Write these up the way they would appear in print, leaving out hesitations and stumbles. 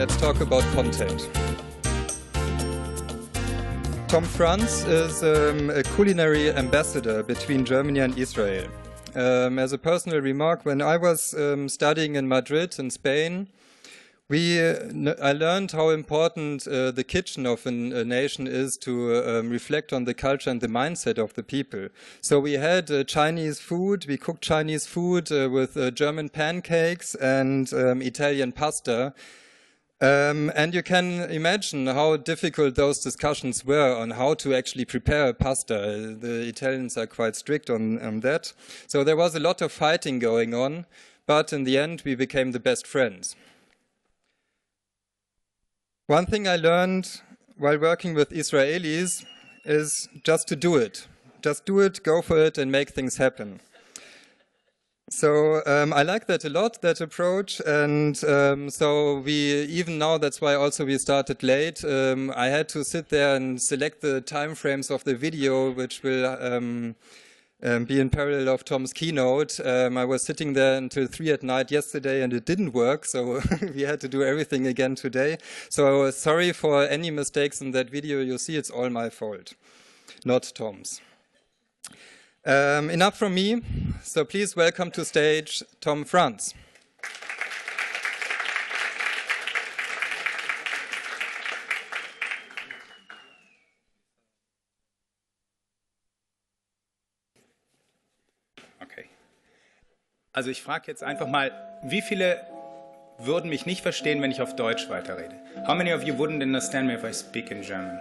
Let's talk about content. Tom Franz is a culinary ambassador between Germany and Israel. As a personal remark, when I was studying in Madrid in Spain, I learned how important the kitchen of a nation is to reflect on the culture and the mindset of the people. So we had Chinese food, we cooked Chinese food with German pancakes and Italian pasta. And you can imagine how difficult those discussions were on how to actually prepare a pasta. The Italians are quite strict on that. So there was a lot of fighting going on, but in the end we became the best friends. One thing I learned while working with Israelis is just to do it. Just do it, go for it, and make things happen. So I like that a lot, that approach, and so we, even now, that's why also we started late. I had to sit there and select the time frames of the video, which will be in parallel of Tom's keynote. I was sitting there until 3 at night yesterday and it didn't work, so we had to do everything again today. So sorry for any mistakes in that video. You see, it's all my fault, not Tom's. Enough from me, so please welcome to stage Tom Franz. Okay. Also ich frage jetzt einfach mal, wie viele würden mich nicht verstehen, wenn ich auf Deutsch weiterrede? How many of you wouldn't understand me if I speak in German?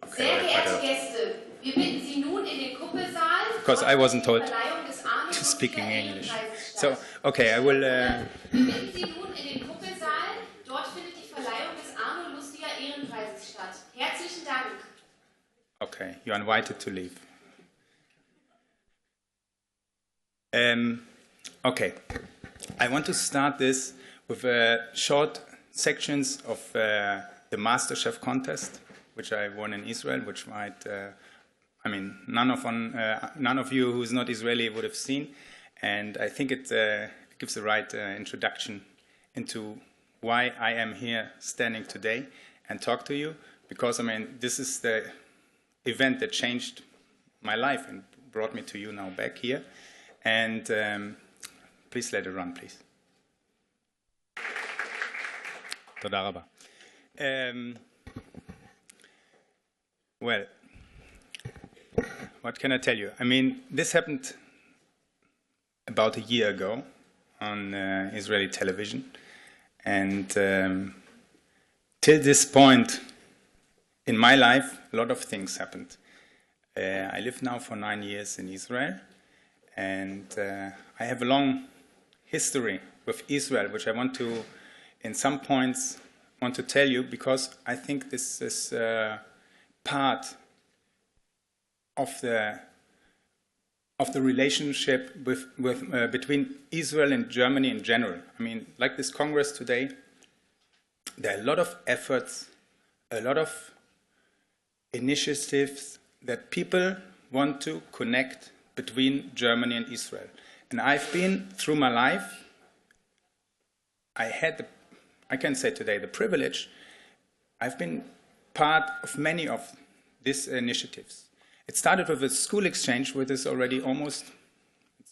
Okay, sehr geehrte Gäste, wir bitten Sie nun in den Kuppelsaal. Because I wasn't told to speak in English. So, okay, I will... Wir bitten Sie nun in den Kuppelsaal. Dort findet die Verleihung des Arno Lustiger Ehrenpreises statt. Herzlichen Dank. Okay, you're invited to leave. Okay, I want to start this with short sections of the MasterChef contest, which I won in Israel, which might, I mean, none of you who's not Israeli would have seen, and I think it gives the right introduction into why I am here standing today and talk to you, because I mean, this is the event that changed my life and brought me to you now back here. And please let it run, please. Toda raba. Well, what can I tell you? I mean, this happened about a year ago on Israeli television. And till this point in my life, a lot of things happened. I live now for 9 years in Israel. And I have a long history with Israel, which I want to, in some points, want to tell you, because I think this is part of the relationship between Israel and Germany in general. I mean, like this Congress today, there are a lot of efforts, a lot of initiatives that people want to connect between Germany and Israel. And I've been, through my life, I can say today, the privilege, I've been part of many of these initiatives. It started with a school exchange, which is already almost,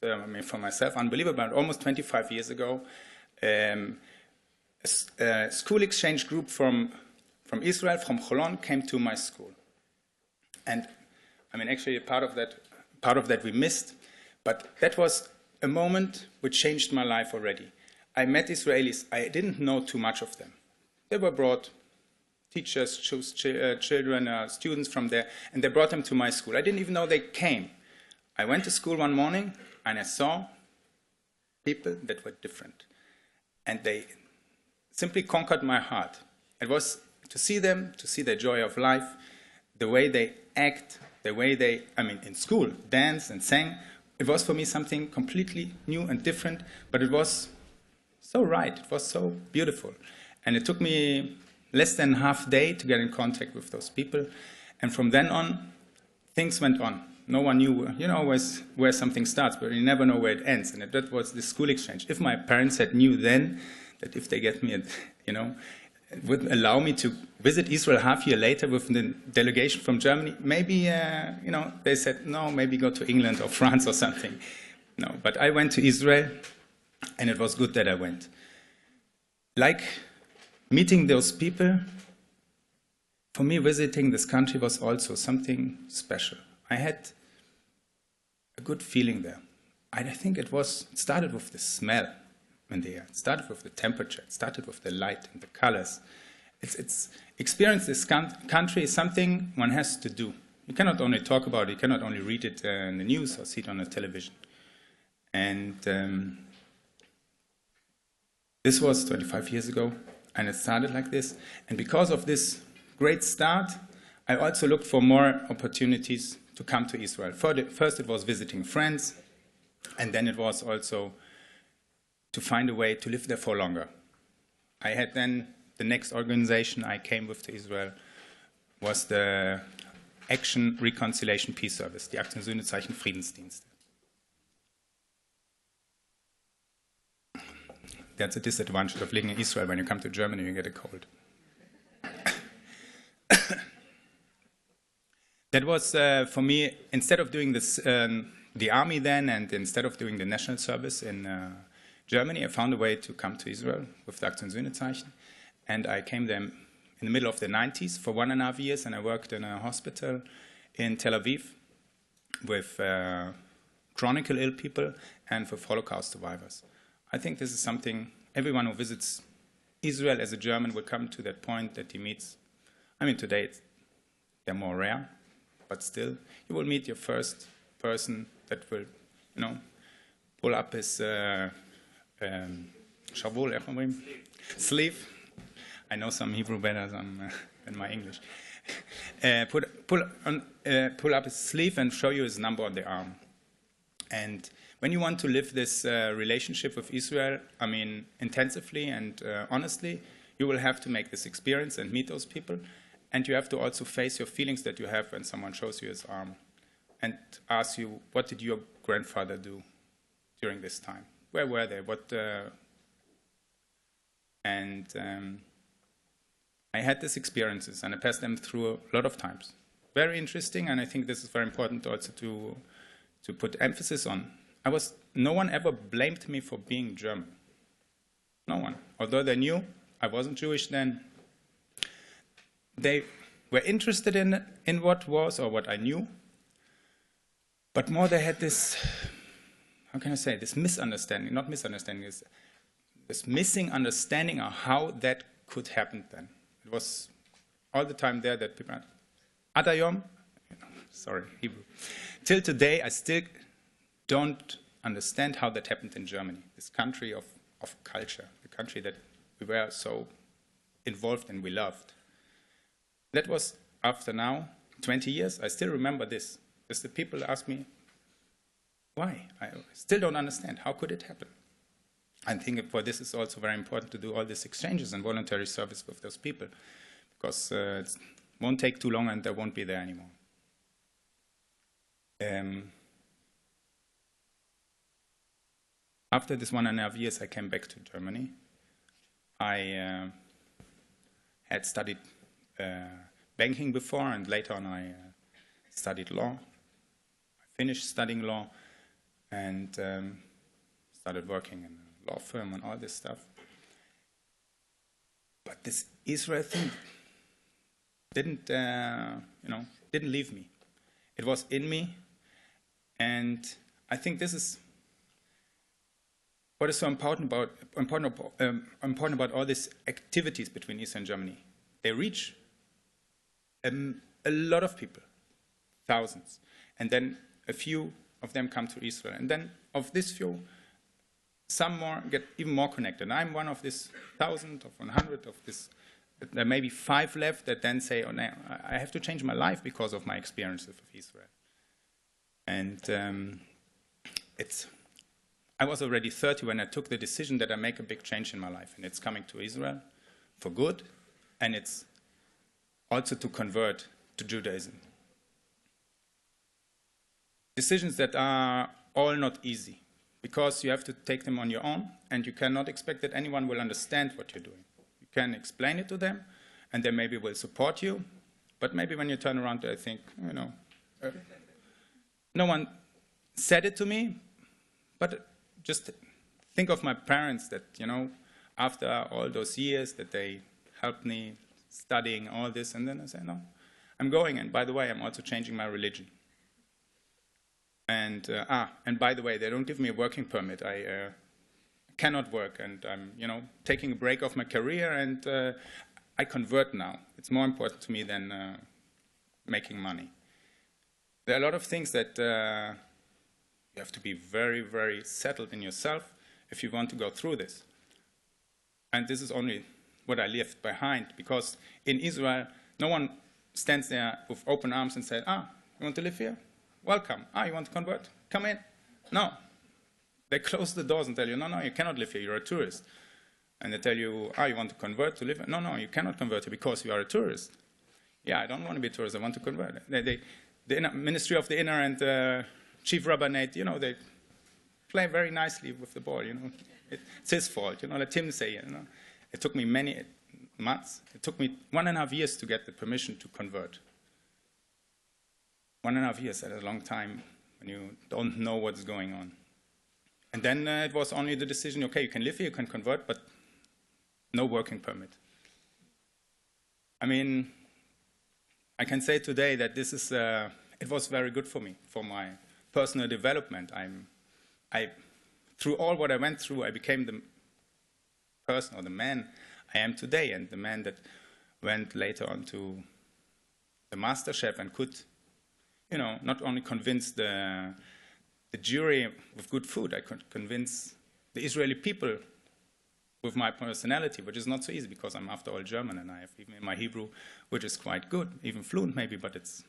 I mean, for myself, unbelievable, but almost 25 years ago. A school exchange group from Israel, from Holon, came to my school. And, I mean, actually, part of that we missed, but that was a moment which changed my life already. I met Israelis. I didn't know too much of them. They were brought, teachers, children, students from there, and they brought them to my school. I didn't even know they came. I went to school one morning, and I saw people that were different. And they simply conquered my heart. It was to see them, to see their joy of life, the way they act, the way they, I mean, in school, danced and sang. It was for me something completely new and different, but it was so right, it was so beautiful. And it took me less than half a day to get in contact with those people. And from then on, things went on. No one knew, you know, where something starts, but you never know where it ends. And that was the school exchange. If my parents had knew then that if they get me, you know, would allow me to visit Israel half a year later with the delegation from Germany, maybe, you know, they said, no, maybe go to England or France or something. No, but I went to Israel, and it was good that I went. Like meeting those people, for me, visiting this country was also something special. I had a good feeling there. I think it started with the smell in the air. It started with the temperature. It started with the light and the colors. It's experience this country is something one has to do. You cannot only talk about it. You cannot only read it in the news or see it on the television. And this was 25 years ago, and it started like this. And because of this great start, I also looked for more opportunities to come to Israel. First it was visiting friends, and then it was also to find a way to live there for longer. I had then, the next organization I came with to Israel was the Action, Reconciliation, Peace Service, die Aktion Sühnezeichen Friedensdienste. That's a disadvantage of living in Israel. When you come to Germany, you get a cold. That was, for me, instead of doing this, the army then, and instead of doing the national service in Germany, I found a way to come to Israel with the Aktion Sühnezeichen. And I came there in the middle of the 90s for 1.5 years, and I worked in a hospital in Tel Aviv with chronically ill people and with Holocaust survivors. I think this is something everyone who visits Israel as a German will come to that point that he meets. I mean, today they're more rare, but still, you will meet your first person that will, you know, pull up his sleeve. I know some Hebrew better than my English. Pull up his sleeve and show you his number on the arm. And when you want to live this relationship with Israel, I mean, intensively and honestly, you will have to make this experience and meet those people. And you have to also face your feelings that you have when someone shows you his arm and asks you, what did your grandfather do during this time? Where were they? I had these experiences, and I passed them through a lot of times. Very interesting, and I think this is very important also to put emphasis on. No one ever blamed me for being German. No one. Although they knew I wasn't Jewish then, they were interested in what was or what I knew, but more they had this, how can I say, this misunderstanding, not misunderstanding, this missing understanding of how that could happen then. It was all the time there that people, Adayom, sorry, Hebrew. Till today, I still don't understand how that happened in Germany, this country of culture, the country that we were so involved in, we loved. That was after now, 20 years, I still remember this. As the people ask me, why? I still don't understand. How could it happen? I think for this is also very important to do all these exchanges and voluntary service with those people, because it won't take too long and they won't be there anymore. After this 1.5 years, I came back to Germany. I had studied banking before, and later on I studied law. I finished studying law and started working in a law firm and all this stuff. But this Israel thing didn't leave me. It was in me, and I think this is what is so important about all these activities between Israel and Germany. They reach a lot of people, thousands, and then a few of them come to Israel, and then of this few, some more get even more connected. I'm one of this 1,000 of 100 of this. There may be 5 left that then say, "Oh, no, I have to change my life because of my experiences with Israel." And I was already 30 when I took the decision that I make a big change in my life, and it's coming to Israel for good, and it's also to convert to Judaism. Decisions that are all not easy, because you have to take them on your own, and you cannot expect that anyone will understand what you're doing. You can explain it to them, and they maybe will support you. But maybe when you turn around, they think, you know, no one said it to me, but just think of my parents that, you know, after all those years that they helped me studying all this, and then I say, no, I'm going, and by the way, I'm also changing my religion. And by the way, they don't give me a working permit. I cannot work, and I'm, you know, taking a break of my career, and I convert now. It's more important to me than making money. There are a lot of things that you have to be very, very settled in yourself if you want to go through this. And this is only what I left behind, because in Israel, no one stands there with open arms and says, you want to live here? Welcome. You want to convert? Come in. No. They close the doors and tell you, no, you cannot live here, you're a tourist. And they tell you, you want to convert to live here? No, you cannot convert here because you are a tourist. Yeah, I don't want to be a tourist, I want to convert. The Ministry of the Inner and Chief Rabbinate, you know, they play very nicely with the ball, you know. It's his fault, you know, let him say it, you know. It took me many months. It took me 1.5 years to get the permission to convert. 1.5 years, that's a long time when you don't know what's going on. And then it was only the decision, okay, you can live here, you can convert, but no working permit. I mean, I can say today that this is, it was very good for me, for my personal development. Through all what I went through, I became the person or the man I am today, and the man that went later on to the MasterChef and could, you know, not only convince the jury with good food, I could convince the Israeli people with my personality, which is not so easy because I'm after all German, and I have even in my Hebrew, which is quite good, even fluent maybe, but it's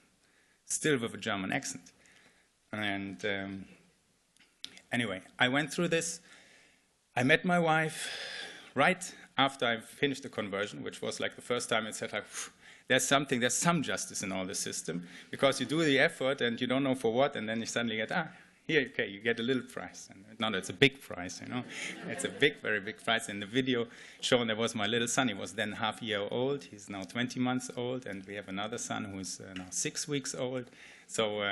still with a German accent. And anyway, I went through this. I met my wife right after I finished the conversion, which was like the first time it said, like, there's some justice in all the system, because you do the effort and you don't know for what, and then you suddenly get, here, okay, you get a little prize. And no, it's a big prize, you know. It's a big, very big prize. In the video shown, there was my little son. He was then half a year old. He's now 20 months old, and we have another son who's now 6 weeks old. So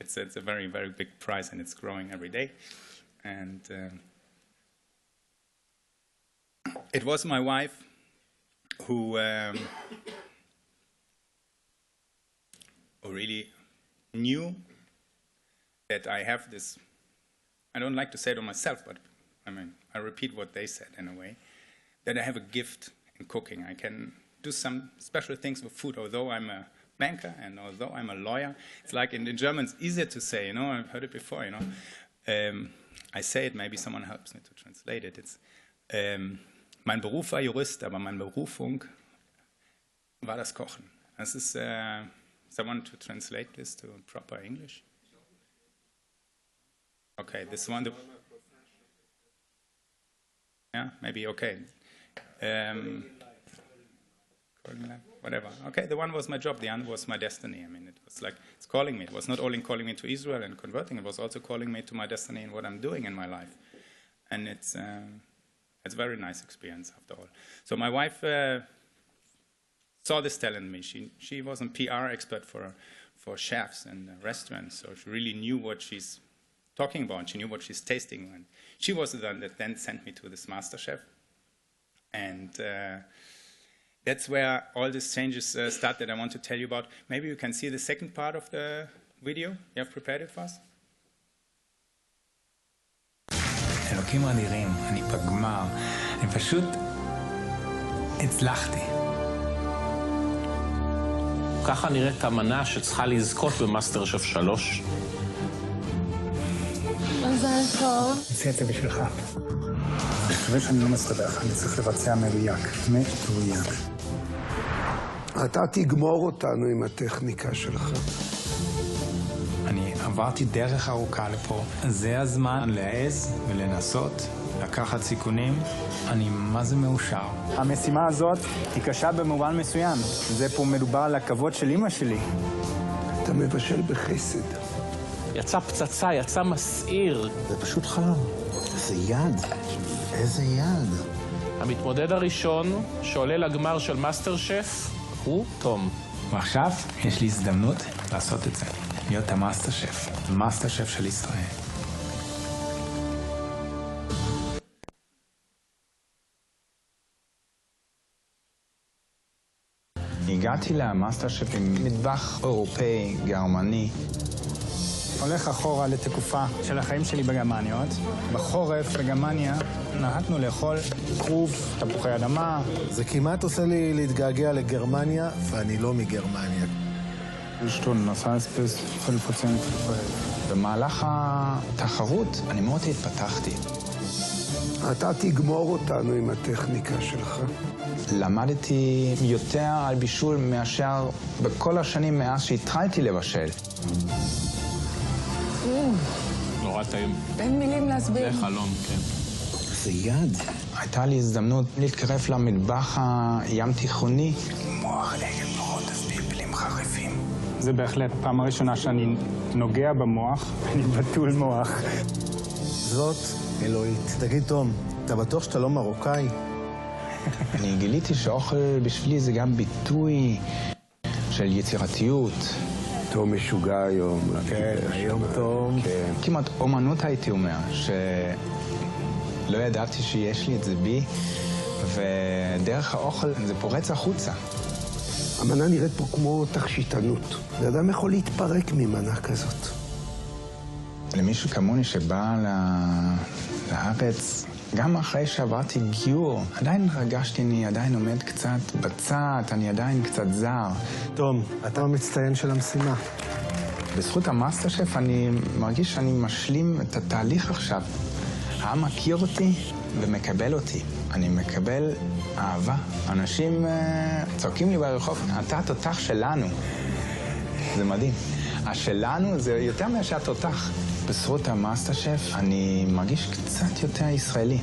it's a very, very big prize, and it's growing every day. And it was my wife who really knew that I have this, I don't like to say it on myself, but I mean, I repeat what they said in a way, that I have a gift in cooking. I can do some special things with food, although I'm a banker and although I'm a lawyer. It's like in German, it's easier to say, you know, I've heard it before, you know. I say it, maybe someone helps me to translate it. It's, mein Beruf war Jurist, aber meine Berufung war das Kochen. Das ist, someone to translate this to proper English? Okay, this one, yeah, maybe, okay. Whatever. Okay, the one was my job, the other was my destiny. I mean, it was like, it's calling me. It was not only calling me to Israel and converting, it was also calling me to my destiny and what I'm doing in my life. And it's a very nice experience after all. So my wife saw this talent in me. She was a PR expert for chefs and restaurants, so she really knew what she's talking about. She knew what she's tasting. And she was the one that then sent me to this MasterChef. And that's where all these changes start that I want to tell you about. Maybe you can see the second part of the video. You have prepared it for us? אלוקים אדירים, אני בגמר, אני פשוט הצלחתי. ככה נראית המנה שצריכה לזכות במאסטר שף 3. מזל טוב. עשי את זה בשבילך. אני חושב שאני לא מסתבך, אני צריך לבצע מדויק. מדויק. אתה תגמור אותנו עם הטכניקה שלך. אני עברתי דרך ארוכה לפה. זה הזמן להעז ולנסות, לקחת סיכונים. אני מה זה מאושר. המשימה הזאת היא קשה במובן מסוים. זה פה מדובר על הכבוד של אמא שלי. אתה מבשל בחסד. יצא פצצה, יצא מסעיר. זה פשוט חלום. זה יד. איזה יד. המתמודד הראשון שעולה לגמר של מאסטר שף הוא תום. ועכשיו יש לי הזדמנות לעשות את זה, להיות המאסטר שף, המאסטר שף של ישראל. הגעתי למאסטר שף עם מטבח אירופאי, גרמני. הולך אחורה לתקופה של החיים שלי בגרמניות. בחורף בגרמניה נהגנו לאכול כרוב, תפוחי אדמה. זה כמעט עושה לי להתגעגע לגרמניה, ואני לא מגרמניה. Stunden, das heißt bis 5%. במהלך התחרות אני מאוד התפתחתי. אתה תגמור אותנו עם הטכניקה שלך. למדתי יותר על בישול מאשר בכל השנים מאז שהתחלתי לבשל. נורא טעים. אין מילים להסביר. זה חלום, כן. זה יד. הייתה לי הזדמנות להתקרב למטבח הים תיכוני. מוח נגד מאוד פלפלים חריפים. זה בהחלט פעם הראשונה שאני נוגע במוח, אני בטול מוח. זאת אלוהית. תגיד, תום, אתה בטוח שאתה לא מרוקאי? אני גיליתי שאוכל בשבילי זה גם ביטוי של יצירתיות. תום משוגע היום. כן, היום תום. כן. כמעט אומנות הייתי אומר, שלא ידעתי שיש לי את זה בי, ודרך האוכל זה פורץ החוצה. המנה נראית פה כמו תכשיטנות. ואדם יכול להתפרק ממנה כזאת. למישהו כמוני שבא לארץ, גם אחרי שעברתי גיור, עדיין הרגשתי, אני עדיין עומד קצת בצד, אני עדיין קצת זר. תום, אתה המצטיין של המשימה. בזכות המאסטר שף אני מרגיש שאני משלים את התהליך עכשיו. העם מכיר אותי ומקבל אותי. אני מקבל אהבה. אנשים צועקים לי ברחוב, אתה התותח שלנו. זה מדהים. השלנו זה יותר מאשר תותח. בזכות המאסטר שף אני מרגיש קצת יותר ישראלי.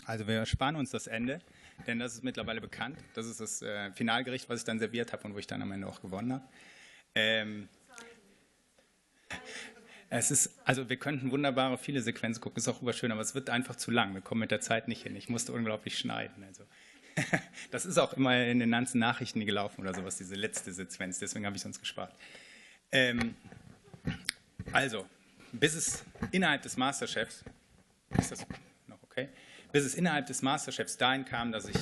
Also wir sparen uns das Ende, denn das ist mittlerweile bekannt. Das ist das Finalgericht, was ich dann serviert habe und wo ich dann am Ende auch gewonnen habe. Also wir könnten wunderbare viele Sequenzen gucken, ist auch überschön, aber es wird einfach zu lang. Wir kommen mit der Zeit nicht hin. Ich musste unglaublich schneiden. Also das ist auch immer in den ganzen Nachrichten gelaufen oder sowas, diese letzte Sequenz. Deswegen habe ich es uns gespart. Also, bis es innerhalb des Masterchefs, ist das noch okay? Bis es innerhalb des Masterchefs dahin kam, dass ich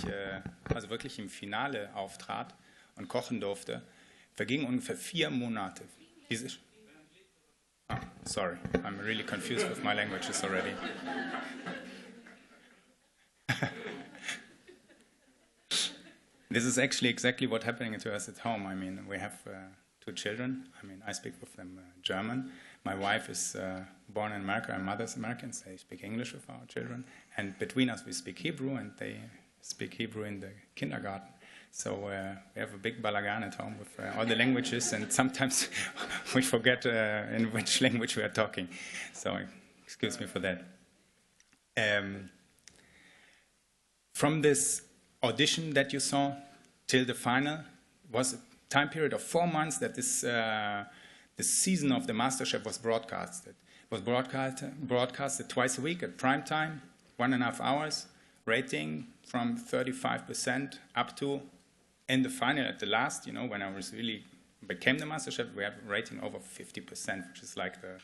also wirklich im Finale auftrat und kochen durfte, vergingen ungefähr 4 Monate. Oh, sorry, I'm really confused with my languages already. This is actually exactly what's happening to us at home. I mean, we have 2 children. I mean, I speak with them German. My wife is born in America, our mother's American, so they speak English with our children. And between us, we speak Hebrew, and they speak Hebrew in the kindergarten. So we have a big balagan at home with all the languages, and sometimes we forget in which language we are talking. So excuse me for that. From this audition that you saw till the final was a time period of 4 months that this season of the MasterChef was broadcasted. It was broadcasted twice a week at prime time, 1.5 hours, rating from 35% up to, in the final at the last, you know, when I was really became the MasterChef, we have a rating over 50%, which is like a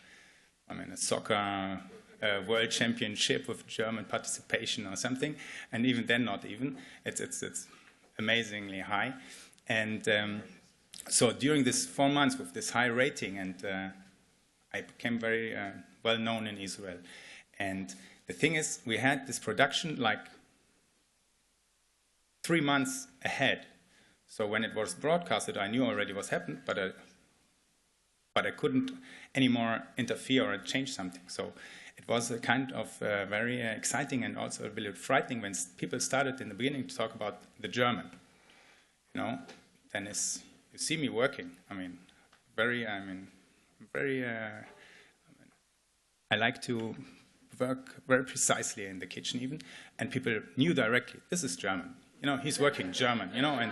soccer world championship with German participation or something, and even then not even. It's amazingly high. And so during this 4 months with this high rating, and I became very well known in Israel. And the thing is, we had this production like 3 months ahead. So when it was broadcasted, I knew already what happened, but I couldn't anymore interfere or change something. So it was a kind of very exciting and also a little frightening when people started in the beginning to talk about the German. You know, then you see me working. I mean, I like to work very precisely in the kitchen even, and people knew directly, this is German. You know, he's working German, you know, and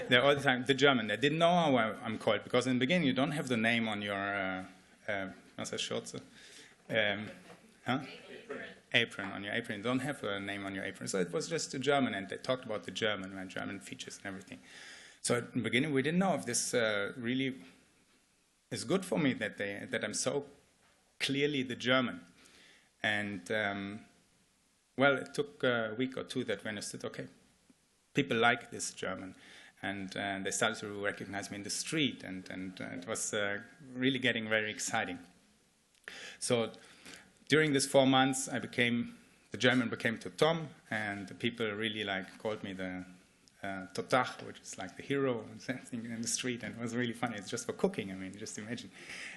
they're all the time, the German. They didn't know how I'm called, because in the beginning you don't have the name on your, what's that, Schürze? Apron, on your apron. You don't have a name on your apron. So it was just a German, and they talked about the German, and German features and everything. So in the beginning we didn't know if this really is good for me, that I'm so clearly the German. And well, it took a week or two that we understood, okay, people like this German, and they started to recognize me in the street, and it was really getting very exciting. So during these 4 months, the German became to Tom, and the people really called me the Totach, which is like the hero and something in the street, and it was really funny. It's just for cooking, I mean, just imagine.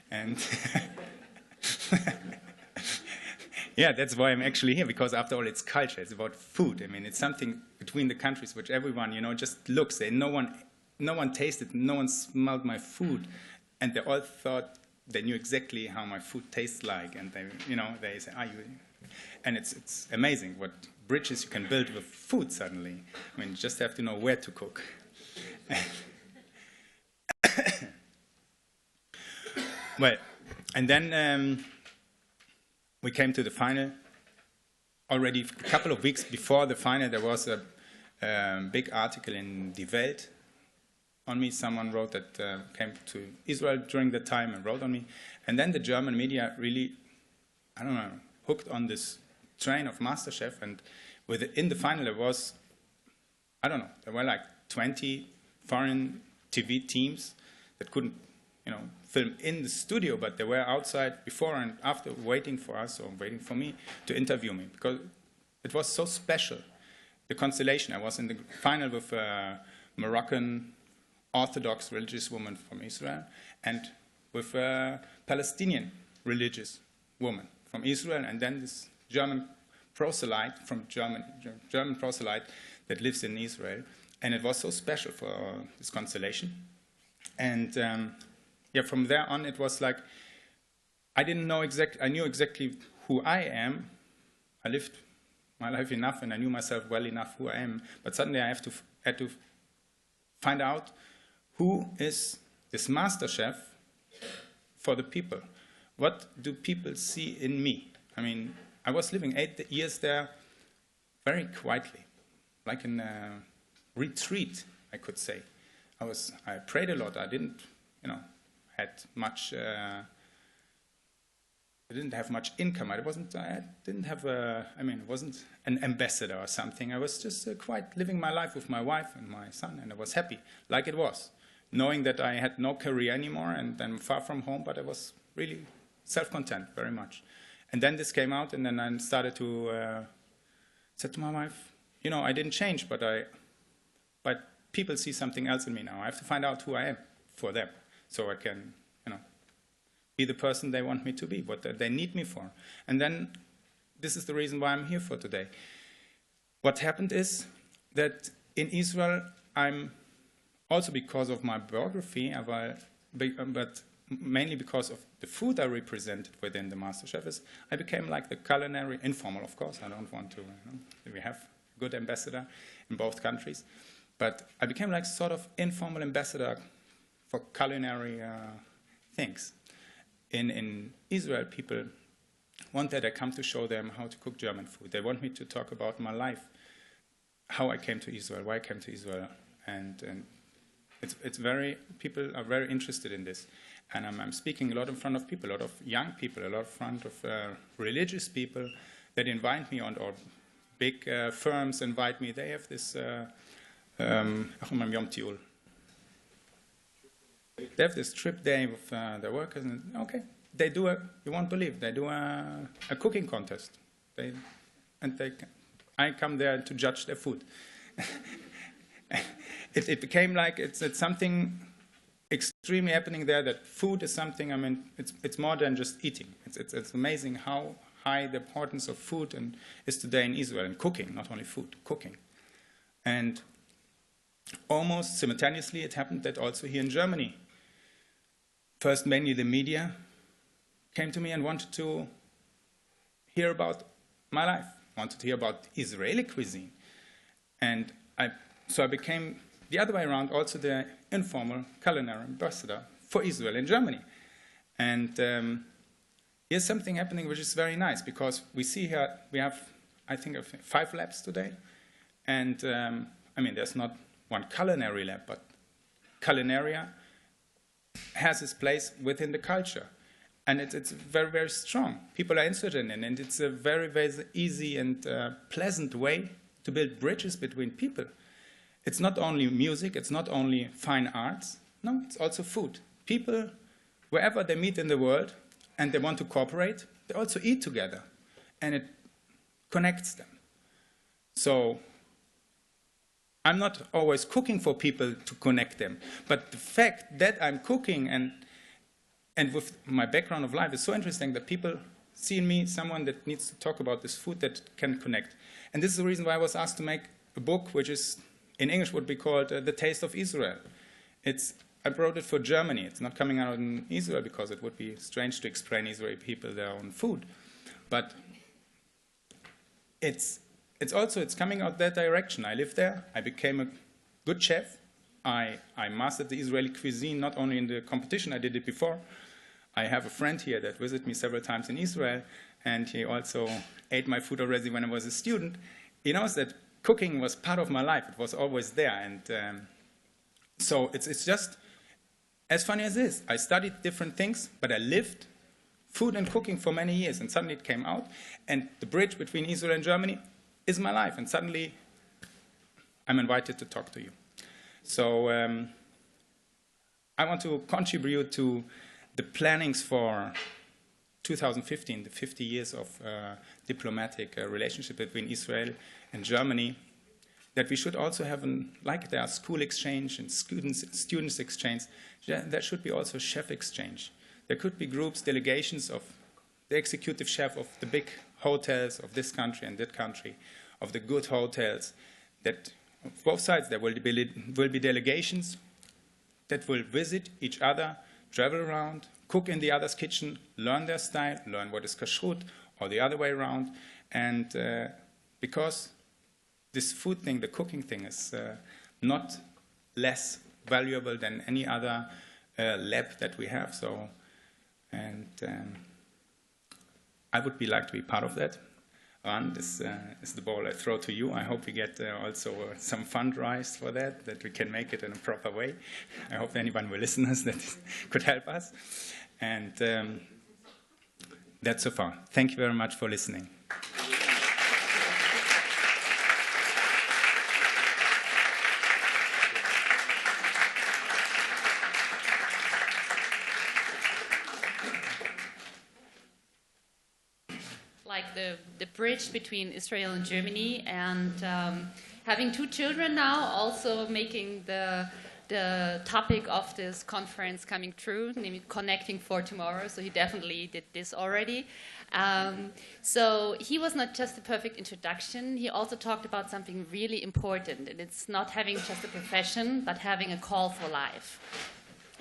And yeah, that's why I'm actually here, because after all, it's culture. It's about food. I mean, it's something between the countries which everyone, you know, just looks. And no one tasted, no one smelled my food, and they all thought they knew exactly how my food tastes like. And they, you know, they say, and it's amazing what bridges you can build with food suddenly. I mean, you just have to know where to cook. Well, and then we came to the final. Already a couple of weeks before the final, there was a big article in Die Welt on me. Someone wrote that came to Israel during the time and wrote on me. And then the German media really, I don't know, hooked on this train of MasterChef. And in the final there was, I don't know, there were like 20 foreign TV teams that couldn't, you know, film in the studio, but they were outside before and after waiting for us, or waiting for me to interview me, because it was so special. The constellation, I was in the final with a Moroccan Orthodox religious woman from Israel, and with a Palestinian religious woman from Israel, and then this German proselyte from German proselyte that lives in Israel. And it was so special for this constellation. And yeah, from there on, it was like, I knew exactly who I am. I lived my life enough, and I knew myself well enough who I am. But suddenly I had to find out who is this master chef for the people. What do people see in me? I mean, I was living 8 years there very quietly, like in a retreat, I could say. I prayed a lot. I didn't, you know, had much. I didn't have much income. I didn't have I wasn't an ambassador or something. I was just quite living my life with my wife and my son, and I was happy, like it was, knowing that I had no career anymore and I'm far from home, but I was really self-content very much. And then this came out, and then I started to said to my wife, you know, I didn't change, but people see something else in me now. I have to find out who I am for them, so I can, you know, be the person they want me to be, what they need me for. And then this is the reason why I'm here for today. What happened is that in Israel, I'm also, because of my biography, but mainly because of the food I represented within the MasterChef, I became like the culinary, informal of course, I don't want to, we have a good ambassador in both countries, but I became like sort of informal ambassador for culinary things. In Israel, people want that I come to show them how to cook German food. They want me to talk about my life, how I came to Israel, why I came to Israel, and people are very interested in this. And I'm speaking a lot in front of people, a lot of young people, a lot in front of religious people that invite me on, or big firms invite me. They have this, they have this trip day with their workers, and okay, they do you won't believe, they do a cooking contest. I come there to judge their food. It became like it's something extremely happening there, that food is something, I mean, it's more than just eating. It's amazing how high the importance of food is today in Israel, and cooking, not only food, cooking. And almost simultaneously it happened that also here in Germany, first mainly the media came to me and wanted to hear about my life. I wanted to hear about Israeli cuisine. And so I became, the other way around, also the informal culinary ambassador for Israel in Germany. And here's something happening which is very nice, because we see here, we have, I think, 5 labs today. And I mean, there's not one culinary lab, but culinaria has its place within the culture. And it's very, very strong. People are interested in it, and it's a very, very easy and pleasant way to build bridges between people. It's not only music, it's not only fine arts, no, it's also food. People, wherever they meet in the world and they want to cooperate, they also eat together, and it connects them. So I'm not always cooking for people to connect them, but the fact that I'm cooking and with my background of life is so interesting that people see in me someone that needs to talk about this food that can connect. And this is the reason why I was asked to make a book, which is, in English, would be called The Taste of Israel. I wrote it for Germany. It's not coming out in Israel because it would be strange to explain Israeli people their own food. But it's coming out that direction. I lived there. I became a good chef. I mastered the Israeli cuisine, not only in the competition, I did it before. I have a friend here that visited me several times in Israel, and he also ate my food already when I was a student. He knows that cooking was part of my life. It was always there. And so it's just as funny as this. I studied different things, but I lived food and cooking for many years, and suddenly it came out. And the bridge between Israel and Germany is my life, and suddenly I'm invited to talk to you. So I want to contribute to the plannings for 2015, the 50 years of diplomatic relationship between Israel and Germany, that we should also have, like there are school exchange and students exchange, there should be also chef exchange. There could be groups, delegations of the executive chef of the big hotels of this country and that country, of the good hotels, that on both sides there will be delegations that will visit each other, travel around, cook in the other's kitchen, learn their style, learn what is kashrut, or the other way around. And because this food thing, the cooking thing, is not less valuable than any other lab that we have. So, and I would like to be part of that. Ran, this is the ball I throw to you. I hope we get also some fundraise for that we can make it in a proper way. I hope anyone will listen to us that could help us. And that's so far. Thank you very much for listening. The bridge between Israel and Germany, and having 2 children now, also making the topic of this conference coming true, namely Connecting for Tomorrow. So he definitely did this already. So he was not just a perfect introduction, he also talked about something really important, and it's not having just a profession, but having a call for life.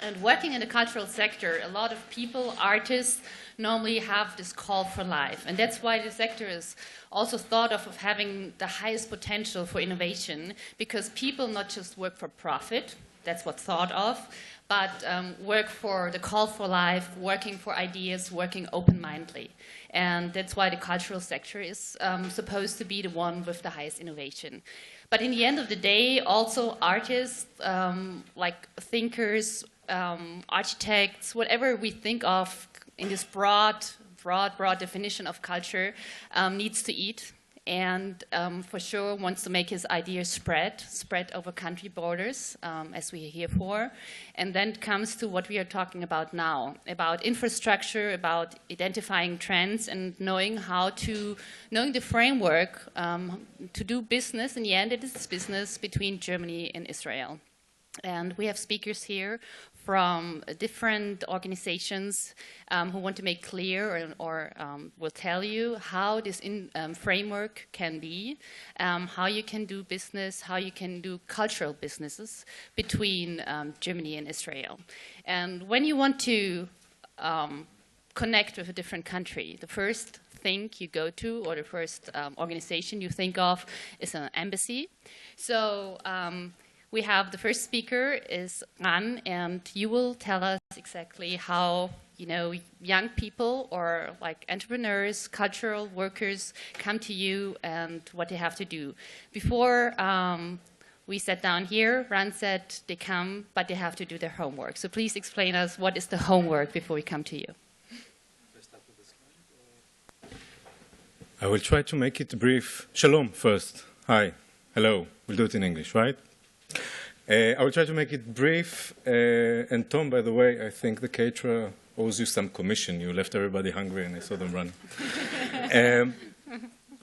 And working in the cultural sector, a lot of people, artists, normally have this call for life. And that's why the sector is also thought of having the highest potential for innovation, because people not just work for profit, that's what's thought of, but work for the call for life, working for ideas, working open-mindedly. And that's why the cultural sector is supposed to be the one with the highest innovation. But in the end of the day, also artists, like thinkers, architects, whatever we think of in this broad definition of culture, needs to eat, and for sure wants to make his ideas spread over country borders, as we are here for. And then it comes to what we are talking about now, about infrastructure, about identifying trends, and knowing the framework to do business. In the end, it is business between Germany and Israel. And we have speakers here from different organizations who want to make clear or will tell you how this framework can be, how you can do business, how you can do cultural businesses between Germany and Israel. And when you want to connect with a different country, the first thing you go to or the first organization you think of is an embassy. So we have the first speaker is Ran, and you will tell us exactly how young people or like entrepreneurs, cultural workers come to you and what they have to do. Before we sat down here, Ran said they come, but they have to do their homework. So please explain us what is the homework before we come to you. I will try to make it brief. Shalom first. Hi. Hello. We'll do it in English, right? I will try to make it brief. And Tom, by the way, I think the caterer owes you some commission. You left everybody hungry and I saw them run.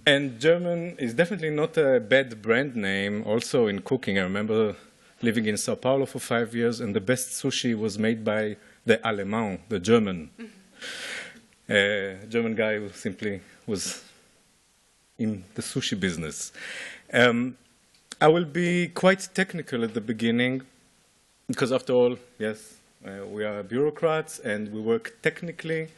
And German is definitely not a bad brand name. Also in cooking, I remember living in Sao Paulo for 5 years, and the best sushi was made by the Allemand, the German. German guy who simply was in the sushi business. I will be quite technical at the beginning, because after all, yes, we are bureaucrats and we work technically.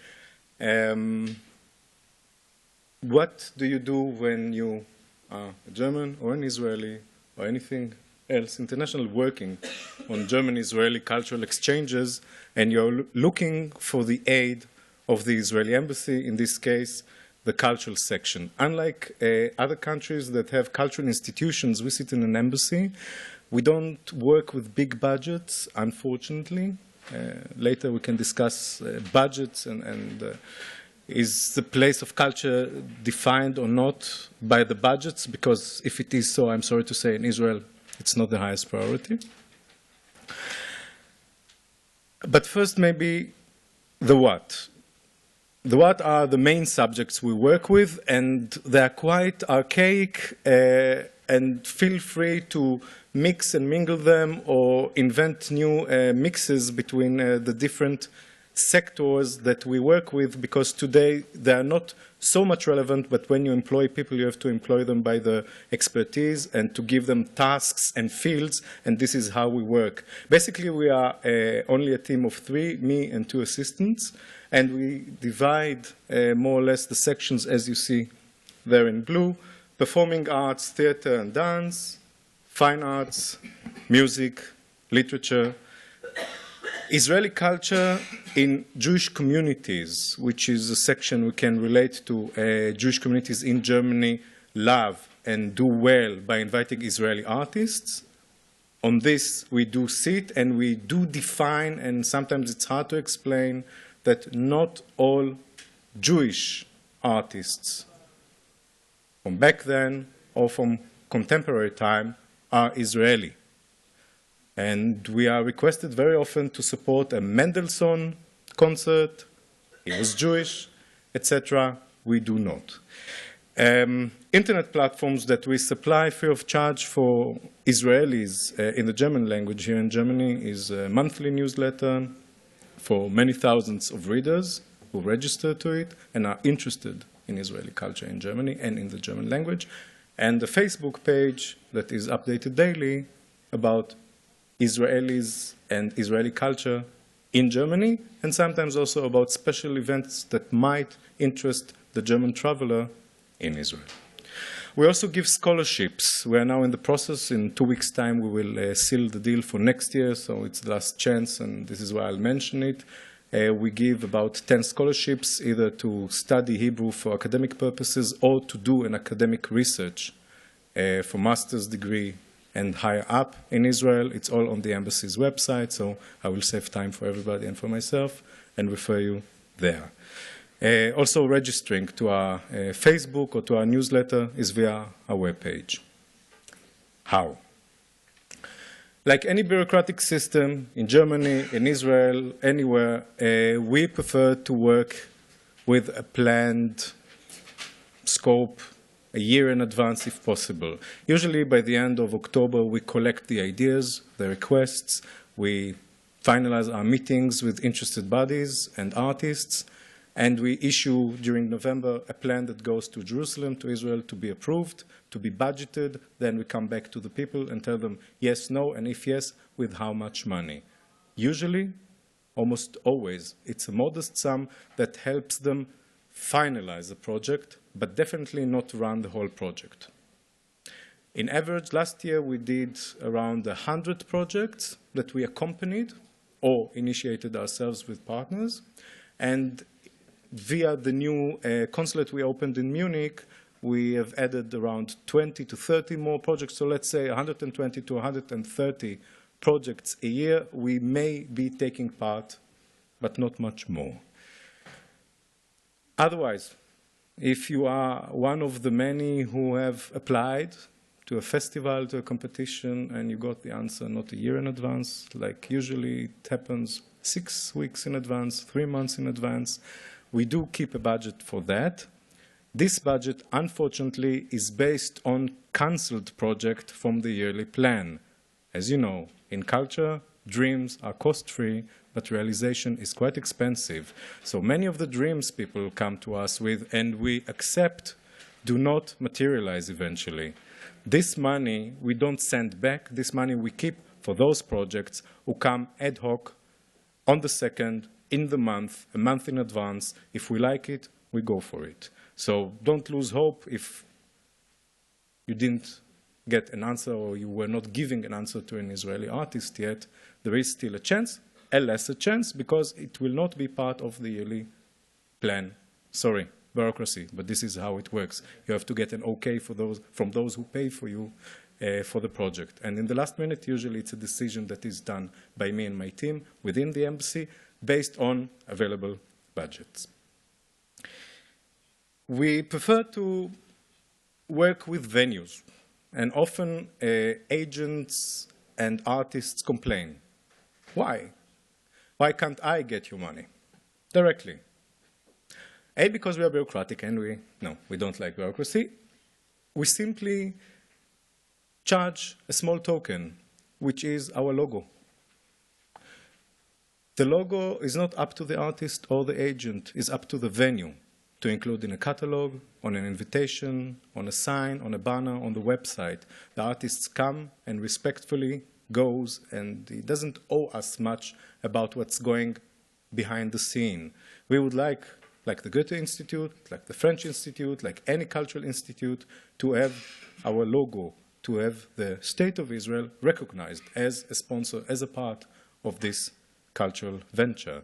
What do you do when you are a German or an Israeli or anything else, international, working on German-Israeli cultural exchanges, and you're looking for the aid of the Israeli embassy, in this case, the cultural section. Unlike other countries that have cultural institutions, we sit in an embassy. We don't work with big budgets, unfortunately. Later we can discuss budgets and is the place of culture defined or not by the budgets? Because if it is so, I'm sorry to say, in Israel, it's not the highest priority. But first, maybe the what. The what are the main subjects we work with, and they are quite archaic, and feel free to mix and mingle them or invent new mixes between the different sectors that we work with, because today they are not so much relevant, but when you employ people, you have to employ them by the expertise and to give them tasks and fields, and this is how we work. Basically, we are only a team of 3, me and 2 assistants, and we divide more or less the sections as you see there in blue: performing arts, theater and dance, fine arts, music, literature, Israeli culture in Jewish communities, which is a section we can relate to. Jewish communities in Germany love and do well by inviting Israeli artists. On this, we do sit and we do define, and sometimes it's hard to explain, that not all Jewish artists from back then or from contemporary time are Israeli. And we are requested very often to support a Mendelssohn concert. He was Jewish, etc. We do not. Internet platforms that we supply free of charge for Israelis in the German language here in Germany is a monthly newsletter for many thousands of readers who register to it and are interested in Israeli culture in Germany and in the German language, and the Facebook page that is updated daily about Israelis and Israeli culture in Germany, and sometimes also about special events that might interest the German traveler in Israel. We also give scholarships. We are now in the process. In 2 weeks' time, we will seal the deal for next year, so it's the last chance, and this is why I'll mention it. We give about 10 scholarships, either to study Hebrew for academic purposes or to do an academic research for master's degree and higher up in Israel. It's all on the embassy's website, so I will save time for everybody and for myself and refer you there. Also, registering to our Facebook or to our newsletter is via our webpage. How? Like any bureaucratic system in Germany, in Israel, anywhere, we prefer to work with a planned scope, a year in advance if possible. Usually by the end of October, we collect the ideas, the requests, we finalize our meetings with interested bodies and artists, and we issue during November a plan that goes to Jerusalem, to Israel, to be approved, to be budgeted. Then we come back to the people and tell them yes, no, and if yes, with how much money. Usually, almost always, it's a modest sum that helps them finalize the project, but definitely not run the whole project. In average, last year we did around 100 projects that we accompanied or initiated ourselves with partners. And via the new consulate we opened in Munich, we have added around 20 to 30 more projects. So let's say 120 to 130 projects a year. We may be taking part, but not much more. Otherwise, if you are one of the many who have applied to a festival, to a competition, and you got the answer not a year in advance, like usually it happens 6 weeks in advance, 3 months in advance, we do keep a budget for that. This budget, unfortunately, is based on cancelled project from the yearly plan. As you know, in culture, dreams are cost-free, but realization is quite expensive. So many of the dreams people come to us with and we accept do not materialize eventually. This money we don't send back. This money we keep for those projects who come ad hoc on the second, in the month, a month in advance. If we like it, we go for it. So don't lose hope if you didn't get an answer or you were not giving an answer to an Israeli artist yet. There is still a chance, a lesser chance, because it will not be part of the yearly plan. Sorry, bureaucracy, but this is how it works. You have to get an okay from those who pay for you for the project. And in the last minute, usually it's a decision that is done by me and my team within the embassy based on available budgets. We prefer to work with venues, and often agents and artists complain. Why? Why can't I get your money directly? A, because we are bureaucratic and we don't like bureaucracy. We simply charge a small token, which is our logo. The logo is not up to the artist or the agent, it's up to the venue to include in a catalog, on an invitation, on a sign, on a banner, on the website. The artists come and respectfully goes, and he doesn't owe us much about what's going behind the scene. We would like the Goethe Institute, like the French Institute, like any cultural institute, to have our logo, to have the State of Israel recognized as a sponsor, as a part of this cultural venture.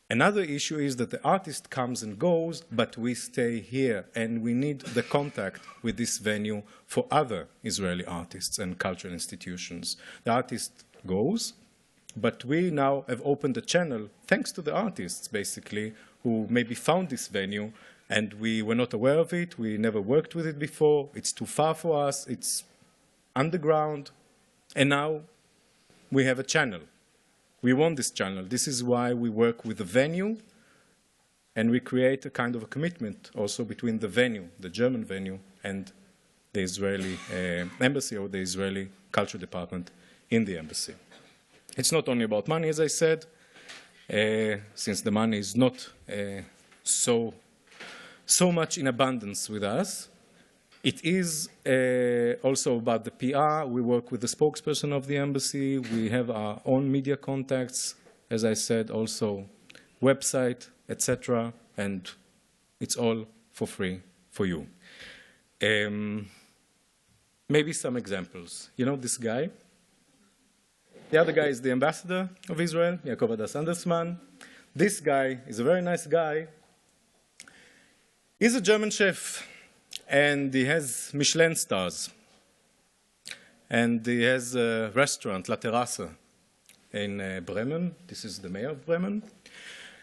Another issue is that the artist comes and goes, but we stay here, and we need the contact with this venue for other Israeli artists and cultural institutions. The artist goes, but we now have opened a channel, thanks to the artists, basically, who maybe found this venue, and we were not aware of it, we never worked with it before, it's too far for us, it's underground, and now we have a channel. We want this channel. This is why we work with the venue, and we create a kind of a commitment also between the venue, the German venue, and the Israeli embassy or the Israeli culture department in the embassy. It's not only about money, as I said, since the money is not so much in abundance with us. It is also about the PR. We work with the spokesperson of the embassy. We have our own media contacts, as I said, also website, etc. And it's all for free for you. Maybe some examples. You know this guy? The other guy is the ambassador of Israel, Yaakov Adas Andersman. This guy is a very nice guy. He's a German chef. And he has Michelin stars. And he has a restaurant, La Terrasse, in Bremen. This is the mayor of Bremen.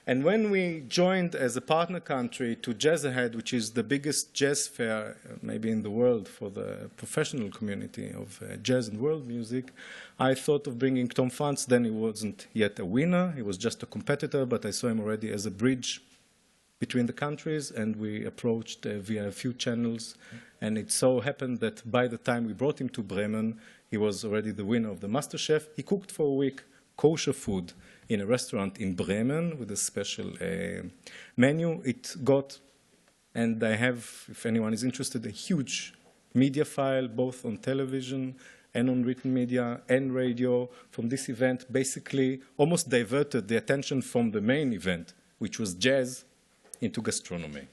And when we joined as a partner country to Jazz Ahead, which is the biggest jazz fair maybe in the world for the professional community of jazz and world music, I thought of bringing Tom Franz. Then he wasn't yet a winner. He was just a competitor, but I saw him already as a bridge between the countries, and we approached via a few channels. And it so happened that by the time we brought him to Bremen, he was already the winner of the MasterChef. He cooked for a week kosher food in a restaurant in Bremen with a special menu. It got, and I have, if anyone is interested, a huge media file, both on television and on written media and radio from this event, basically almost diverted the attention from the main event, which was jazz, into gastronomy.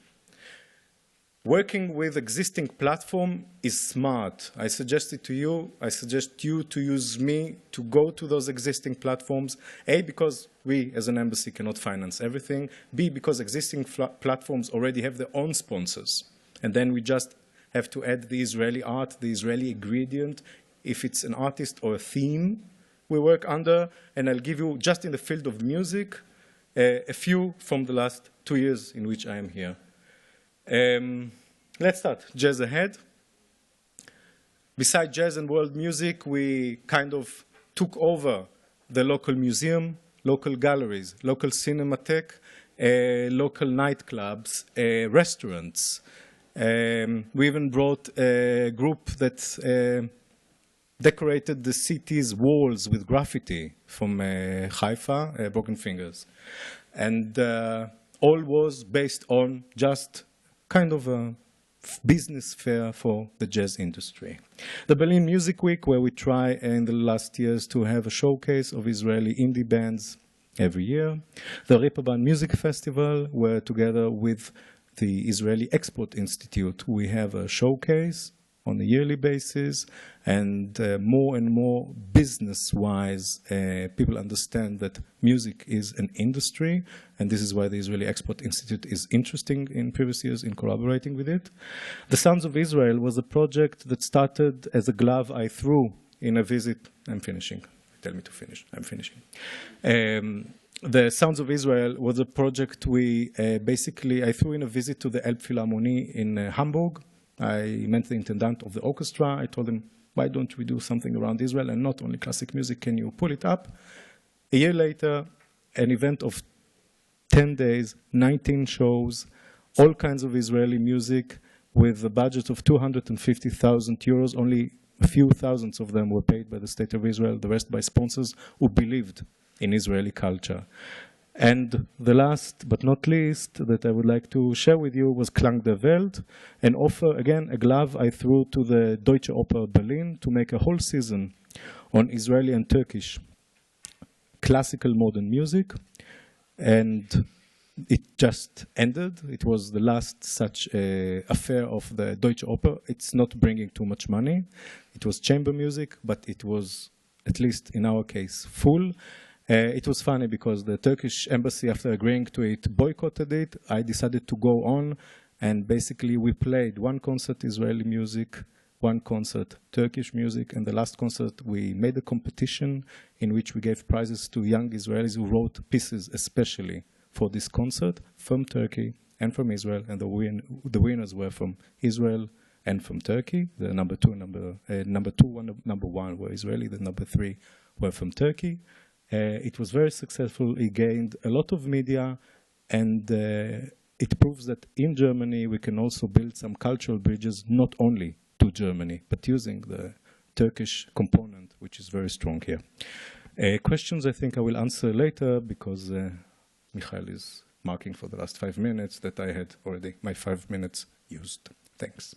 Working with existing platform is smart. I suggest you to use me to go to those existing platforms, A, because we as an embassy cannot finance everything, B, because existing platforms already have their own sponsors. And then we just have to add the Israeli art, the Israeli ingredient, if it's an artist or a theme we work under. And I'll give you, just in the field of music, a few from the last 2 years in which I am here. Let's start. Jazz Ahead. Besides jazz and world music, we kind of took over the local museum, local galleries, local cinematheque, local nightclubs, restaurants. We even brought a group that decorated the city's walls with graffiti from Haifa, Broken Fingers. And all was based on just kind of a business fair for the jazz industry. The Berlin Music Week, where we try in the last years to have a showcase of Israeli indie bands every year. The Reeperbahn Music Festival, where together with the Israeli Export Institute, we have a showcase on a yearly basis, and more and more business-wise, people understand that music is an industry, and this is why the Israeli Export Institute is interesting in previous years in collaborating with it. The Sounds of Israel was a project that started as a glove I threw in a visit. I'm finishing. Tell me to finish. I'm finishing. The Sounds of Israel was a project I threw in a visit to the Elbphilharmonie in Hamburg. I met the intendant of the orchestra. I told him, why don't we do something around Israel and not only classic music? Can you pull it up? A year later, an event of 10 days, 19 shows, all kinds of Israeli music with a budget of 250,000 euros. Only a few thousands of them were paid by the State of Israel, the rest by sponsors who believed in Israeli culture. And the last but not least that I would like to share with you was Klang der Welt, an offer, again, a glove I threw to the Deutsche Oper Berlin to make a whole season on Israeli and Turkish classical modern music. And it just ended. It was the last such affair of the Deutsche Oper. It's not bringing too much money. It was chamber music, but it was, at least in our case, full. It was funny because the Turkish embassy, after agreeing to it, boycotted it. I decided to go on, and basically we played one concert Israeli music, one concert Turkish music, and the last concert we made a competition in which we gave prizes to young Israelis who wrote pieces especially for this concert from Turkey and from Israel, and the winners were from Israel and from Turkey. The number two and number one were Israeli, the number three were from Turkey. It was very successful. It gained a lot of media, and it proves that in Germany we can also build some cultural bridges, not only to Germany, but using the Turkish component, which is very strong here. Questions I think I will answer later because Michael is marking for the last 5 minutes that I had already my 5 minutes used. Thanks.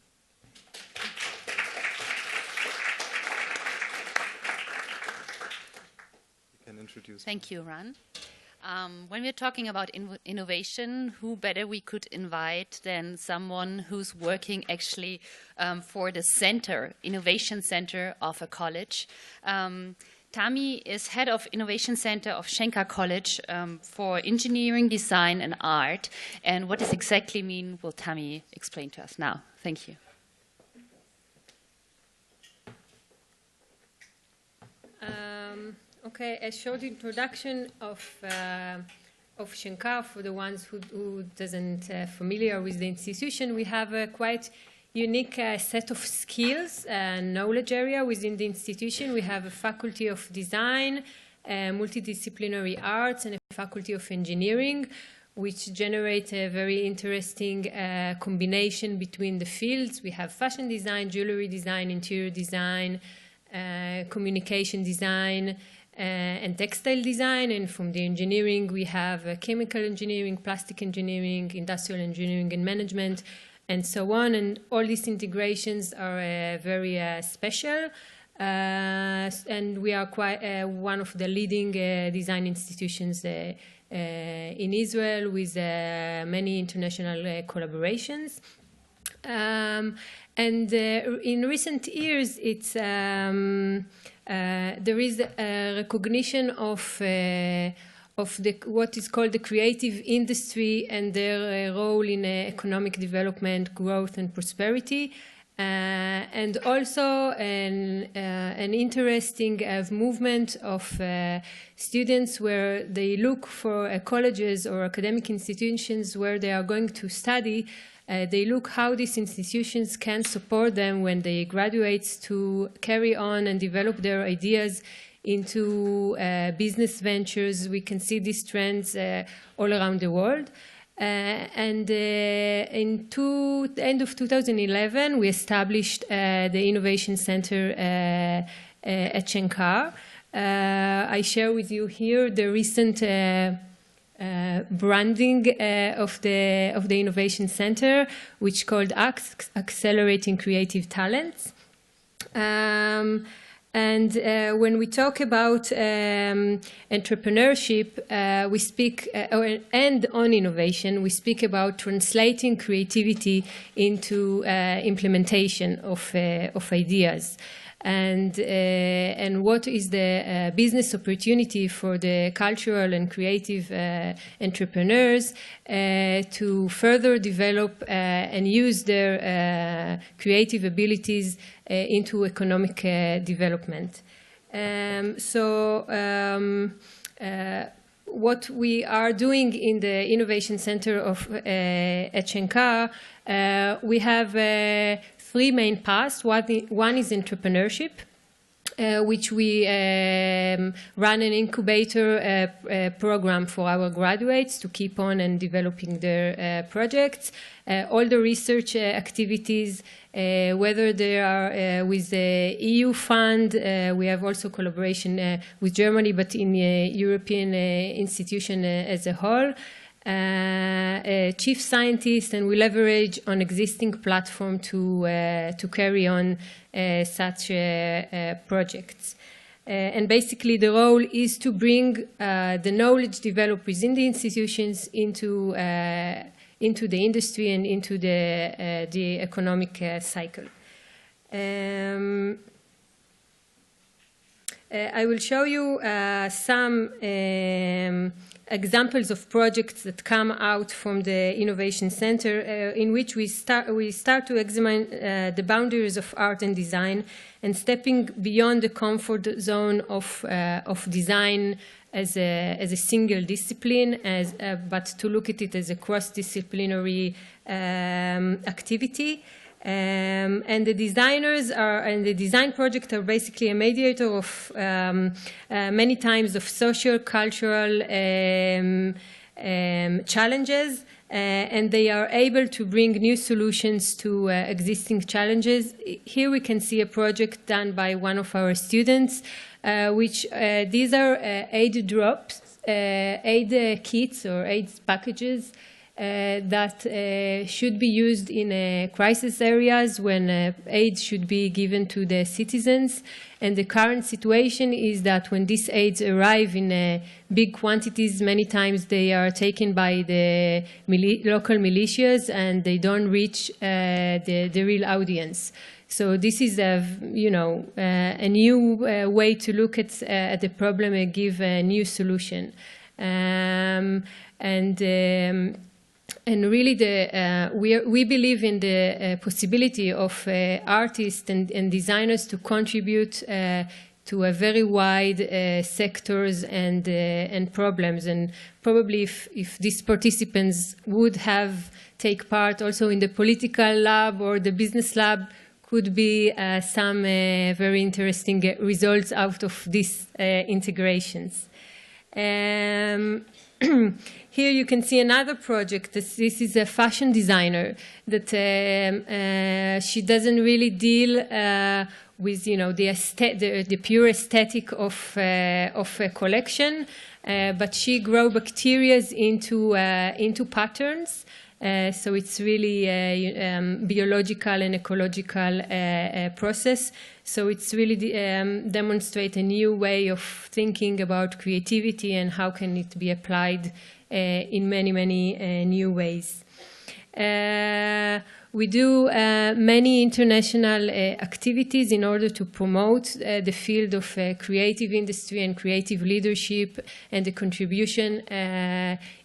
Thank you, Ran. When we're talking about innovation, who better we could invite than someone who's working actually for the center, innovation center of a college. Tami is head of innovation center of Schenker College for engineering, design, and art. And what does exactly mean will Tami explain to us now. Thank you. Okay, a short introduction of Schenker for the ones who doesn't familiar with the institution. We have a quite unique set of skills and knowledge area within the institution. We have a faculty of design, multidisciplinary arts, and a faculty of engineering, which generate a very interesting combination between the fields. We have fashion design, jewelry design, interior design, communication design, and textile design. And from the engineering, we have chemical engineering, plastic engineering, industrial engineering and management, and so on. And all these integrations are very special. And we are quite one of the leading design institutions in Israel with many international collaborations. And in recent years, there is a recognition of what is called the creative industry and their role in economic development, growth, and prosperity. And also an interesting movement of students where they look for colleges or academic institutions where they are going to study. They look how these institutions can support them when they graduate to carry on and develop their ideas into business ventures. We can see these trends all around the world. And in the end of 2011, we established the Innovation Center at Shenkar. I share with you here the recent branding of the Innovation Center, which is called Accelerating Creative Talents. And when we talk about entrepreneurship, we speak, and on innovation, we speak about translating creativity into implementation of ideas. And what is the business opportunity for the cultural and creative entrepreneurs to further develop and use their creative abilities into economic development. What we are doing in the Innovation Center at Shenkar, we have three main paths. One is entrepreneurship, which we run an incubator program for our graduates to keep on and developing their projects. All the research activities, whether they are with the EU fund, we have also collaboration with Germany, but in the European institution as a whole. Chief scientist, and we leverage on existing platform to carry on such projects. And basically, the role is to bring the knowledge developed within the institutions into the industry and into the economic cycle. I will show you some examples of projects that come out from the Innovation Center, in which we start to examine the boundaries of art and design and stepping beyond the comfort zone of design as a single discipline, but to look at it as a cross-disciplinary activity. And the designers and the design project are basically a mediator of many times of social, cultural challenges, and they are able to bring new solutions to existing challenges. Here we can see a project done by one of our students, which these are aid drops, aid kits or aid packages that should be used in crisis areas when aid should be given to the citizens. And the current situation is that when these aids arrive in big quantities, many times they are taken by the local militias and they don't reach the real audience. So this is a new way to look at the problem and give a new solution. And really, we believe in the possibility of artists and designers to contribute to a very wide sectors and problems. And probably if these participants would have take part also in the political lab or the business lab, could be some very interesting results out of these integrations. Here you can see another project. This is a fashion designer that she doesn't really deal with the pure aesthetic of a collection, but she grows bacteria into patterns. So it's really a biological and ecological process. So it's really demonstrate a new way of thinking about creativity and how can it be applied in many, many new ways. We do many international activities in order to promote the field of creative industry and creative leadership and the contribution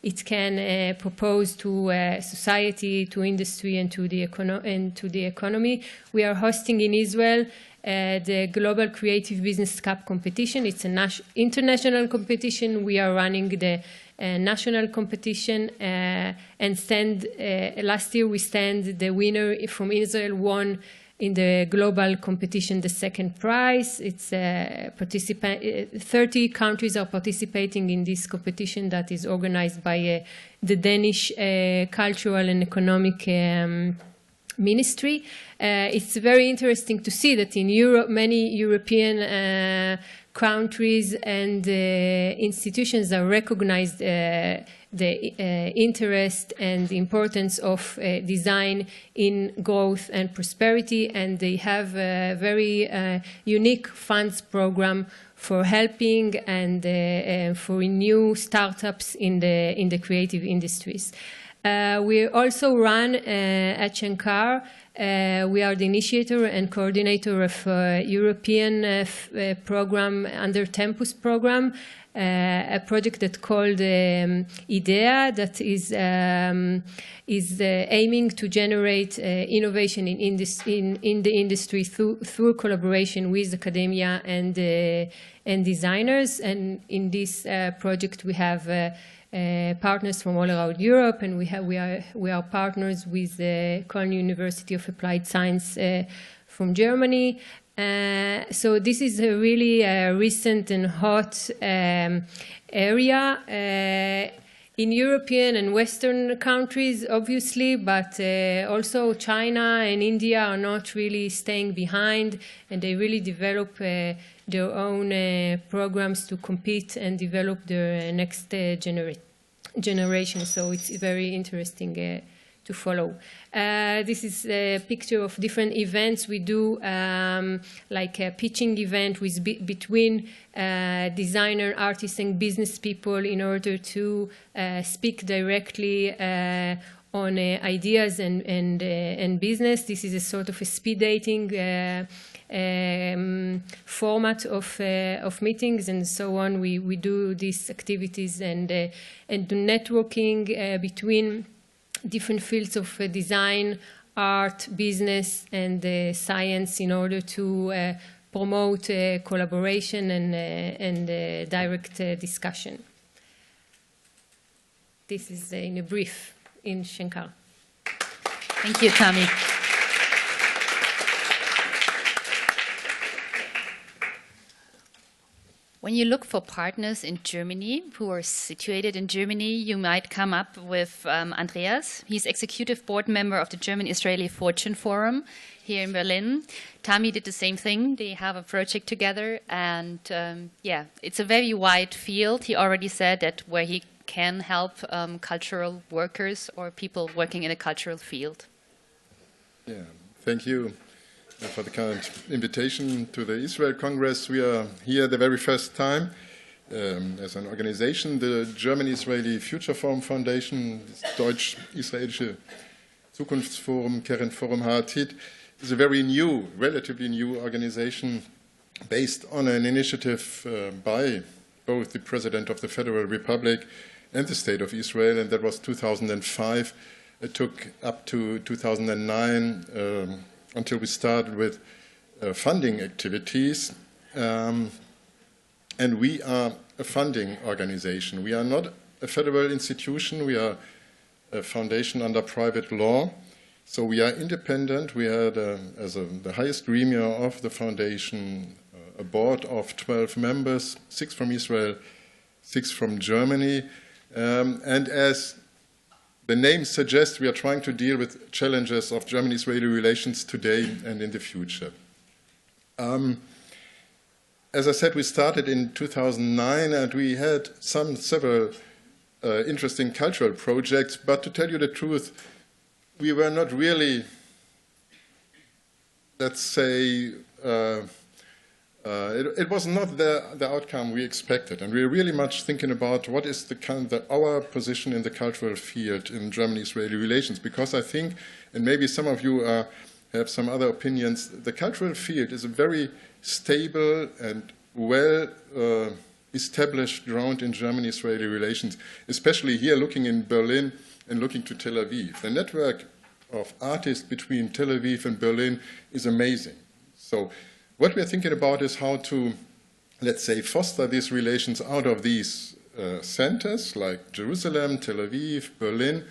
it can propose to society, to industry, and to the economy. We are hosting in Israel the Global Creative Business Cup competition. It's an international competition. We are running the national competition and last year we the winner from Israel won in the global competition the second prize. It's 30 countries are participating in this competition that is organized by the Danish Cultural and Economic Ministry. It's very interesting to see that in Europe, many European countries and institutions are recognized the interest and the importance of design in growth and prosperity, and they have a very unique funds program for helping and for new startups in the creative industries. We also run at Shankar. We are the initiator and coordinator of a European program under Tempus program, a project that's called IDEA that is aiming to generate innovation in the industry through collaboration with academia and designers. And in this project we have partners from all around Europe, and we are partners with the Köln University of Applied Science from Germany. So this is a really recent and hot area in European and Western countries, obviously, but also China and India are not really staying behind, and they really develop their own programs to compete and develop their next generation. So it's very interesting to follow. This is a picture of different events we do, like a pitching event between designer, artists, and business people in order to speak directly on ideas and business. This is a sort of a speed dating format of meetings and so on. We do these activities and do networking between different fields of design, art, business, and science in order to promote collaboration and direct discussion. This is in a brief in Shankar. Thank you, Tami. When you look for partners in Germany who are situated in Germany, you might come up with Andreas. He's executive board member of the German-Israeli Fortune Forum here in Berlin. Tami did the same thing. They have a project together, and yeah, it's a very wide field. He already said that where he can help cultural workers or people working in a cultural field. Yeah, thank you for the kind invitation to the Israelkongress. We are here the very first time as an organization. The German-Israeli Future Forum Foundation, das Deutsch-Israelische Zukunftsforum, Keren Forum HATIT, is a very new, relatively new organization based on an initiative by both the President of the Federal Republic and the State of Israel, and that was 2005. It took up to 2009 until we started with funding activities. And we are a funding organization. We are not a federal institution. We are a foundation under private law. So we are independent. We had, as the highest gremium of the foundation, a board of 12 members, 6 from Israel, 6 from Germany. And as the name suggests, we are trying to deal with challenges of German-Israeli relations today and in the future. As I said, we started in 2009, and we had several interesting cultural projects, but to tell you the truth, we were not really, let's say, it was not the outcome we expected, and we were really much thinking about what is our position in the cultural field in German-Israeli relations, because I think, and maybe some of you have some other opinions, the cultural field is a very stable and well established ground in German-Israeli relations, especially here looking in Berlin and looking to Tel Aviv. The network of artists between Tel Aviv and Berlin is amazing. So what we're thinking about is how to, let's say, foster these relations out of these centers like Jerusalem, Tel Aviv, Berlin,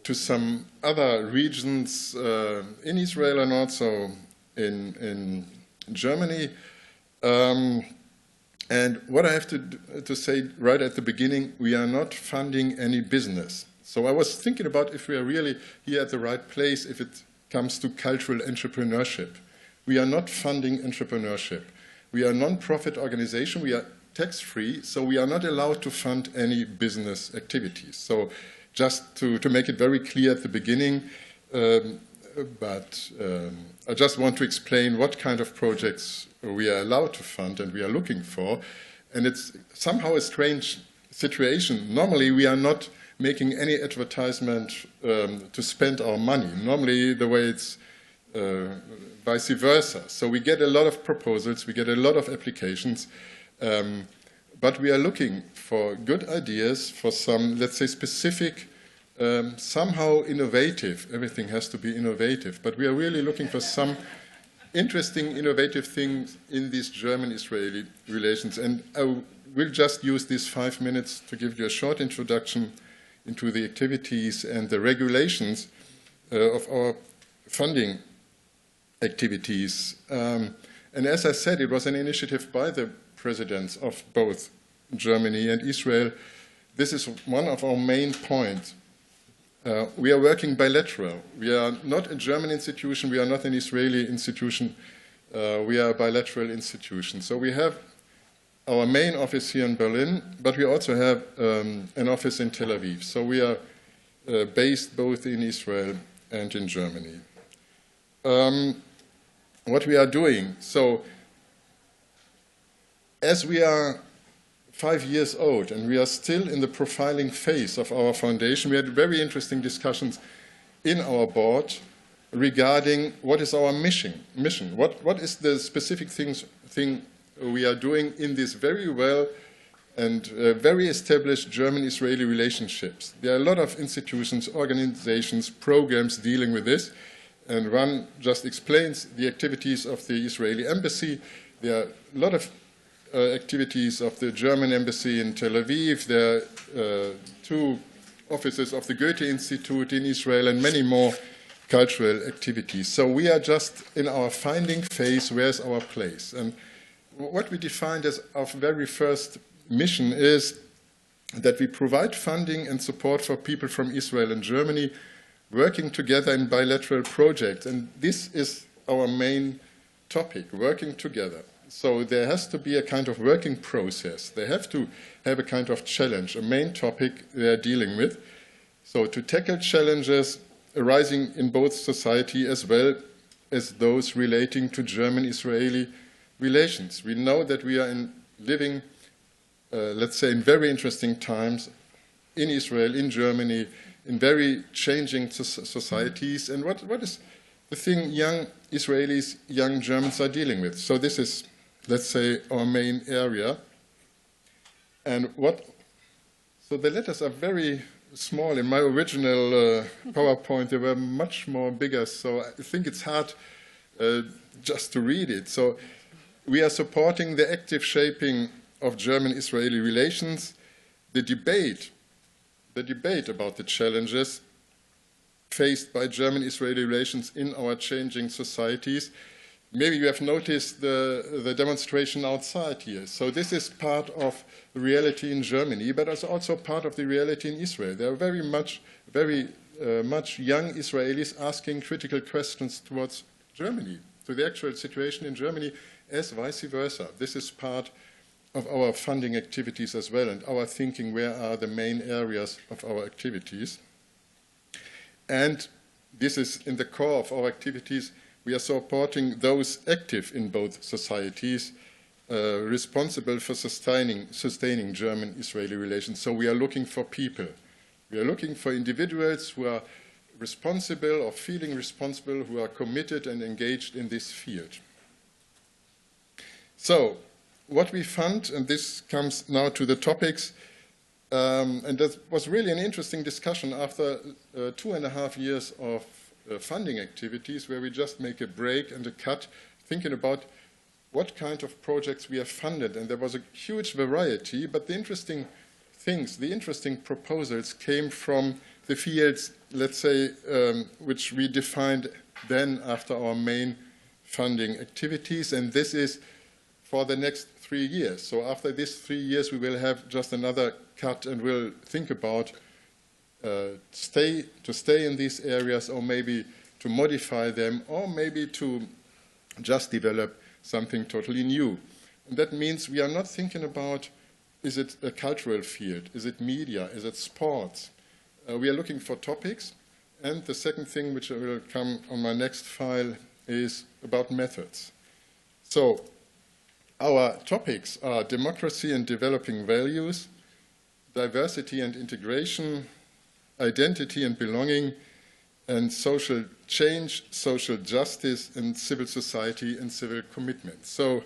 to some other regions in Israel and also in Germany. And what I have to say right at the beginning, we are not funding any business. So I was thinking about if we are really here at the right place if it comes to cultural entrepreneurship. We are not funding entrepreneurship. We are a non-profit organization. We are tax-free, so we are not allowed to fund any business activities. So just to make it very clear at the beginning, but I just want to explain what kind of projects we are allowed to fund and we are looking for. And it's somehow a strange situation. Normally, we are not making any advertisement to spend our money. Normally, the way it's vice versa. So we get a lot of proposals, we get a lot of applications, but we are looking for good ideas, for some, let's say, specific, somehow innovative. Everything has to be innovative, but we are really looking for some interesting, innovative things in these German-Israeli relations. And I will just use these 5 minutes to give you a short introduction into the activities and the regulations of our funding activities. And as I said, it was an initiative by the presidents of both Germany and Israel. This is one of our main points. We are working bilateral. We are not a German institution. We are not an Israeli institution. We are a bilateral institution. So we have our main office here in Berlin, but we also have an office in Tel Aviv. So we are based both in Israel and in Germany. What we are doing, so as we are 5 years old and we are still in the profiling phase of our foundation, we had very interesting discussions in our board regarding what is our mission. What is the specific thing we are doing in this very well and very established German-Israeli relationships. There are a lot of institutions, organizations, programs dealing with this. And one just explains the activities of the Israeli embassy. There are a lot of activities of the German embassy in Tel Aviv. There are 2 offices of the Goethe Institute in Israel and many more cultural activities. So we are just in our finding phase, where's our place? And what we defined as our very first mission is that we provide funding and support for people from Israel and Germany working together in bilateral projects. And this is our main topic, working together. So there has to be a kind of working process. They have to have a kind of challenge, a main topic they are dealing with. So to tackle challenges arising in both society as well as those relating to German-Israeli relations. We know that we are living, let's say, in very interesting times in Israel, in Germany, in very changing societies. And what is the thing young Israelis, young Germans are dealing with? So this is, let's say, our main area. And so the letters are very small. In my original PowerPoint, they were much more bigger. So I think it's hard just to read it. So we are supporting the active shaping of German-Israeli relations, the debate about the challenges faced by German-Israeli relations in our changing societies. Maybe you have noticed the demonstration outside here. So this is part of the reality in Germany, but it's also part of the reality in Israel. There are very much young Israelis asking critical questions towards Germany, to the actual situation in Germany, as vice versa. This is part of our funding activities as well, and our thinking, where are the main areas of our activities. And this is in the core of our activities. We are supporting those active in both societies, responsible for sustaining German-Israeli relations. So we are looking for people. We are looking for individuals who are responsible or feeling responsible, who are committed and engaged in this field. So what we fund, and this comes now to the topics, and that was really an interesting discussion after 2.5 years of funding activities, where we just make a break and a cut, thinking about what kind of projects we have funded. And there was a huge variety, but the interesting things, the interesting proposals came from the fields, let's say, which we defined then after our main funding activities, and this is for the next 3 years. So after these 3 years, we will have just another cut, and we'll think about to stay in these areas, or maybe to modify them, or maybe to just develop something totally new. And that means we are not thinking about, is it a cultural field, is it media, is it sports? We are looking for topics. And the second thing, which will come on my next file, is about methods. So our topics are democracy and developing values, diversity and integration, identity and belonging, and social change, social justice, and civil society and civil commitment. So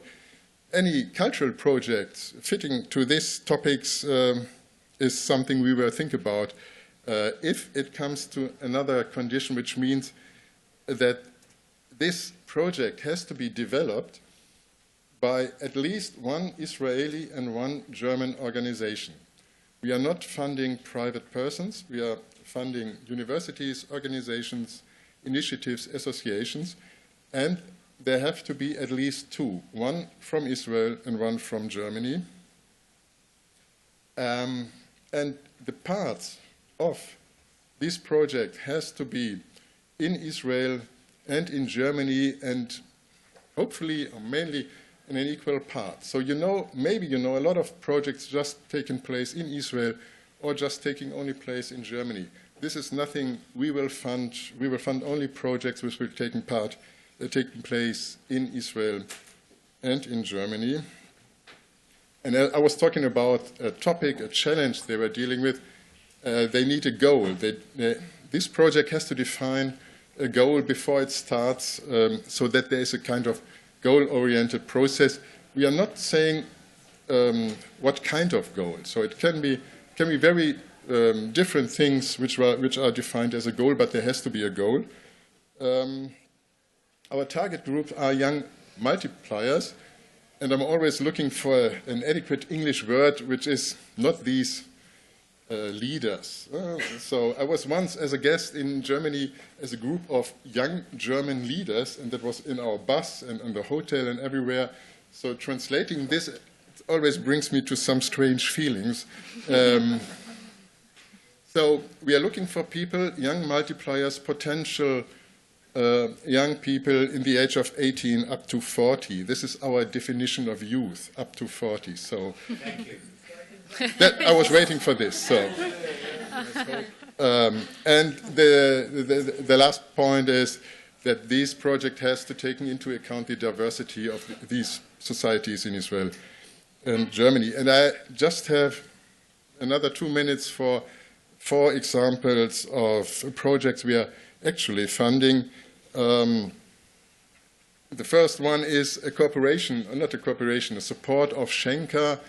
any cultural project fitting to these topics is something we will think about if it comes to another condition, which means that this project has to be developed by at least one Israeli and one German organization. We are not funding private persons. We are funding universities, organizations, initiatives, associations, and there have to be at least two, one from Israel and one from Germany. And the parts of this project has to be in Israel and in Germany, and hopefully or mainly in an equal part. So maybe you know a lot of projects just taking place in Israel or just taking only place in Germany. This is nothing we will fund. We will fund only projects which will taking place in Israel and in Germany. And I was talking about a topic, a challenge they were dealing with. They need a goal. This project has to define a goal before it starts, so that there is a kind of goal-oriented process. We are not saying what kind of goal. So it can be very different things which are defined as a goal, but there has to be a goal. Our target group are young multipliers, and I'm always looking for an adequate English word which is not these leaders. So I was once as a guest in Germany as a group of young German leaders, and that was in our bus and in the hotel and everywhere. So translating this, it always brings me to some strange feelings. So we are looking for people, young multipliers, potential young people in the age of 18 up to 40. This is our definition of youth, up to 40. So thank you. I was waiting for this. So, and the last point is that this project has to take into account the diversity of these societies in Israel and Germany. And I just have another 2 minutes for 4 examples of projects we are actually funding. The first one is a cooperation, not a cooperation, a support of Schenker,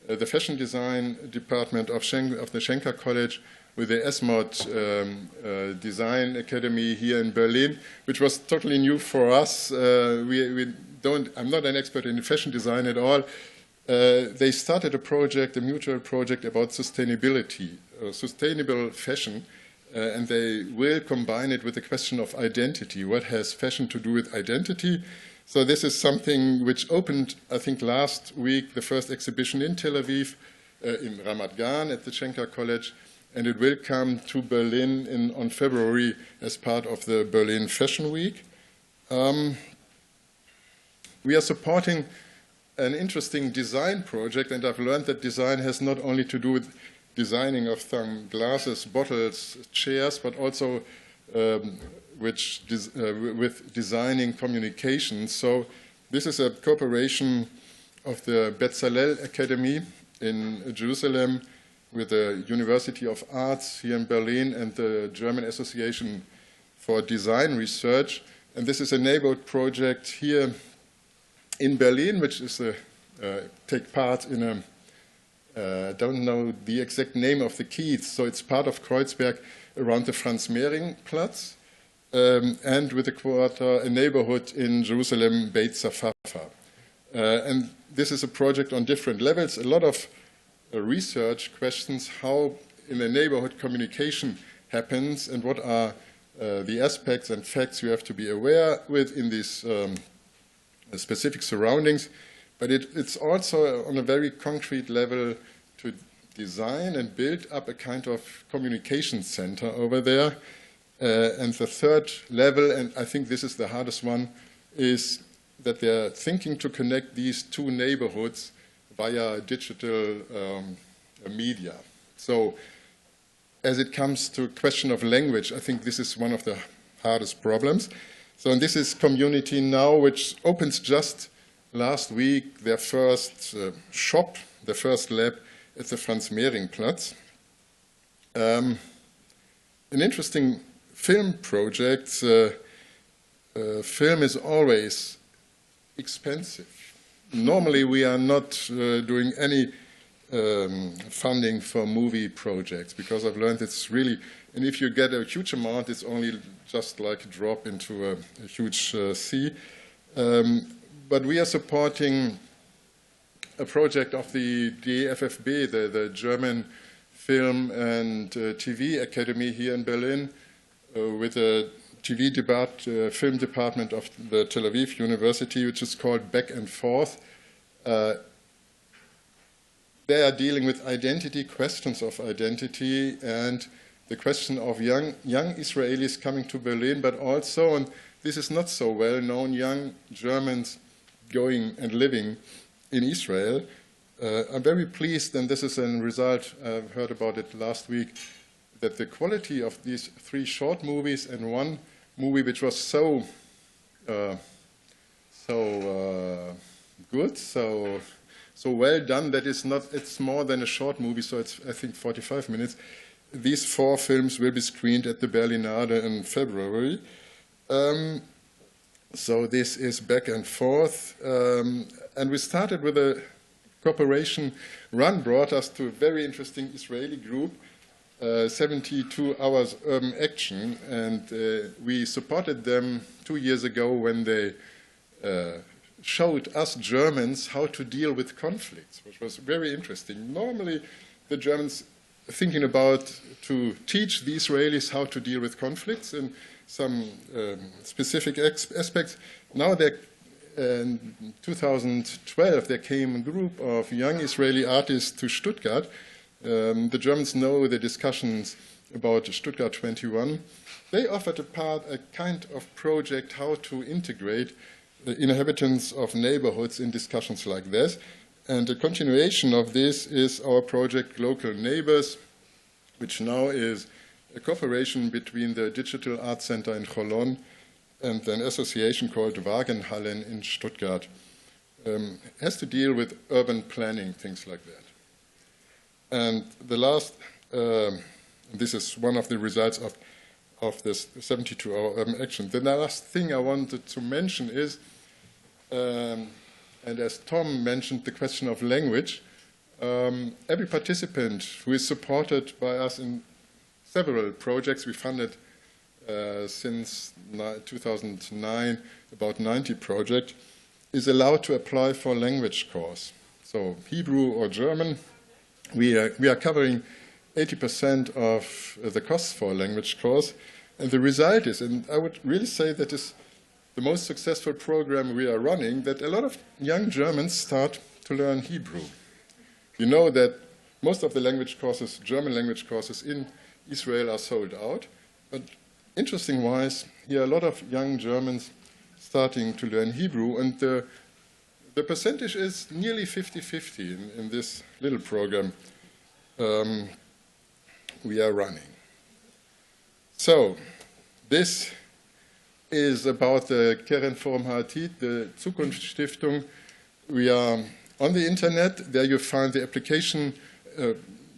the fashion design department of the Schenker College, with the ESMOD Design Academy here in Berlin, which was totally new for us. I'm not an expert in fashion design at all. They started a project, a mutual project about sustainability, sustainable fashion, and they will combine it with the question of identity. What has fashion to do with identity? So this is something which opened, I think, last week, the first exhibition in Tel Aviv, in Ramat Gan at the Schenker College, and it will come to Berlin on February as part of the Berlin Fashion Week. We are supporting an interesting design project, and I've learned that design has not only to do with designing of some glasses, bottles, chairs, but also with designing communications. So this is a cooperation of the Bezalel Academy in Jerusalem with the University of Arts here in Berlin and the German Association for Design Research. And this is a neighborhood project here in Berlin, which is take part in a, I don't know the exact name of the Kiez, so it's part of Kreuzberg around the Franz-Mehring-Platz, and with a neighborhood in Jerusalem, Beit Safafa. And this is a project on different levels, a lot of research questions how in a neighborhood communication happens and what are the aspects and facts you have to be aware with in these specific surroundings. But it's also on a very concrete level to design and build up a kind of communication center over there. And the third level, and I think this is the hardest one, is that they're thinking to connect these two neighborhoods via digital media. So as it comes to a question of language, I think this is one of the hardest problems. So and this is Community Now, which opens just last week their first shop, their first lab at the Franz-Mehring-Platz. An interesting film project. Film is always expensive. Normally we are not doing any funding for movie projects because I've learned it's really, and if you get a huge amount, it's only just like a drop into a huge sea. But we are supporting a project of the DFFB, the German Film and TV Academy here in Berlin, with a film department of the Tel Aviv University, which is called Back and Forth. They are dealing with identity, questions of identity, and the question of young Israelis coming to Berlin, but also, and this is not so well known, young Germans going and living in Israel. I'm very pleased, and this is a result, I've heard about it last week, that the quality of these 3 short movies and 1 movie which was so good, so well done that it's more than a short movie, so it's I think 45 minutes. These 4 films will be screened at the Berlinade in February. So this is Back and Forth, and we started with a cooperation. Run brought us to a very interesting Israeli group, 72 Hours Urban Action, and we supported them 2 years ago when they showed us Germans how to deal with conflicts, which was very interesting. Normally, the Germans are thinking about to teach the Israelis how to deal with conflicts in some specific aspects. Now, in 2012, there came a group of young Israeli artists to Stuttgart. The Germans know the discussions about Stuttgart 21. They offered a kind of project how to integrate the inhabitants of neighborhoods in discussions like this. And a continuation of this is our project Local Neighbors, which now is a cooperation between the Digital Art Center in Cholon and an association called Wagenhallen in Stuttgart. Has to deal with urban planning, things like that. And the last, this is one of the results of this 72-hour urban action. The last thing I wanted to mention is, and as Tom mentioned, the question of language. Every participant who is supported by us in several projects we funded since 2009, about 90 projects, is allowed to apply for a language course. So Hebrew or German, we are covering 80% of the costs for a language course. And the result is, and I would really say that is the most successful program we are running, that a lot of young Germans start to learn Hebrew. You know that most of the language courses, German language courses in Israel are sold out. But interesting-wise, here are a lot of young Germans starting to learn Hebrew. And the the percentage is nearly 50-50 in this little program we are running. So, this is about the Keren-Forum Haatit, the Zukunftsstiftung. We are on the internet. There you find the application,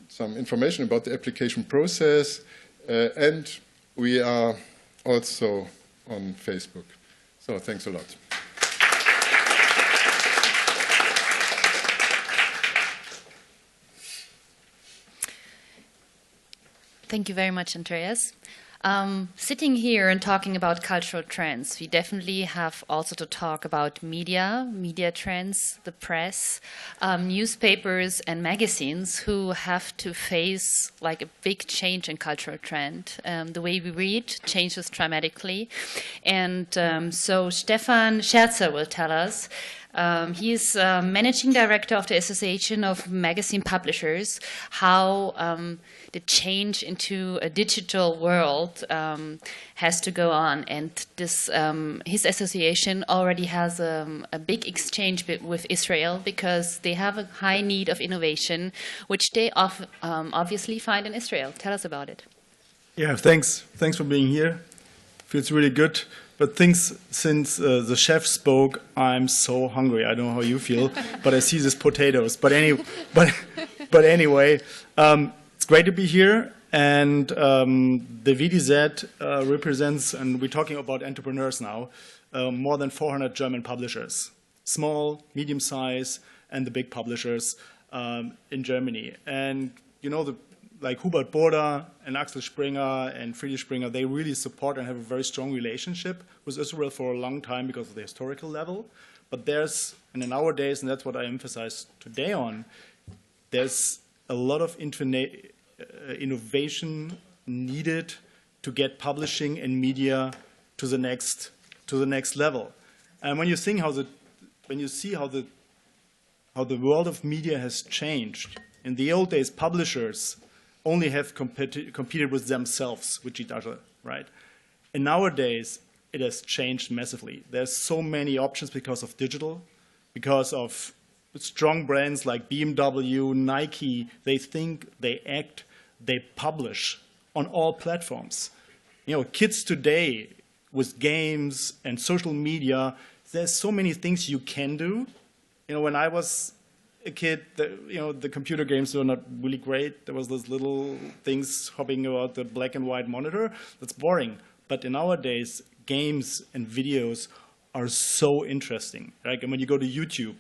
some information about the application process, and we are also on Facebook. So thanks a lot. Thank you very much, Andreas. Sitting here and talking about cultural trends, we definitely have also to talk about media trends, the press, newspapers and magazines who have to face like a big change in cultural trend. The way we read changes dramatically. And so Stefan Scherzer will tell us. He's managing director of the Association of Magazine Publishers, how the change into a digital world has to go on. And this, his association already has a big exchange with Israel because they have a high need of innovation, which they obviously find in Israel. Tell us about it. Yeah, thanks. Thanks for being here. Feels really good. But since the chef spoke, I'm so hungry. I don't know how you feel, but I see these potatoes. But anyway, it's great to be here. And the VDZ represents, and we're talking about entrepreneurs now, more than 400 German publishers, small, medium size, and the big publishers in Germany. And you know, like Hubert Boda and Axel Springer and Friedrich Springer, they really support and have a very strong relationship with Israel for a long time because of the historical level. But there's, and in our days, and that's what I emphasize today on, there's a lot of innovation needed to get publishing and media to the next level. And when you think when you see how the world of media has changed, in the old days, publishers only have competed with themselves, with each other, right? And nowadays, it has changed massively. There's so many options because of digital, because of strong brands like BMW, Nike. They think, they act, they publish on all platforms. You know, kids today with games and social media, there's so many things you can do. You know, when I was a kid, the computer games were not really great. There was those little things hopping about the black and white monitor. That's boring. But in our days, games and videos are so interesting. Right? And when you go to YouTube,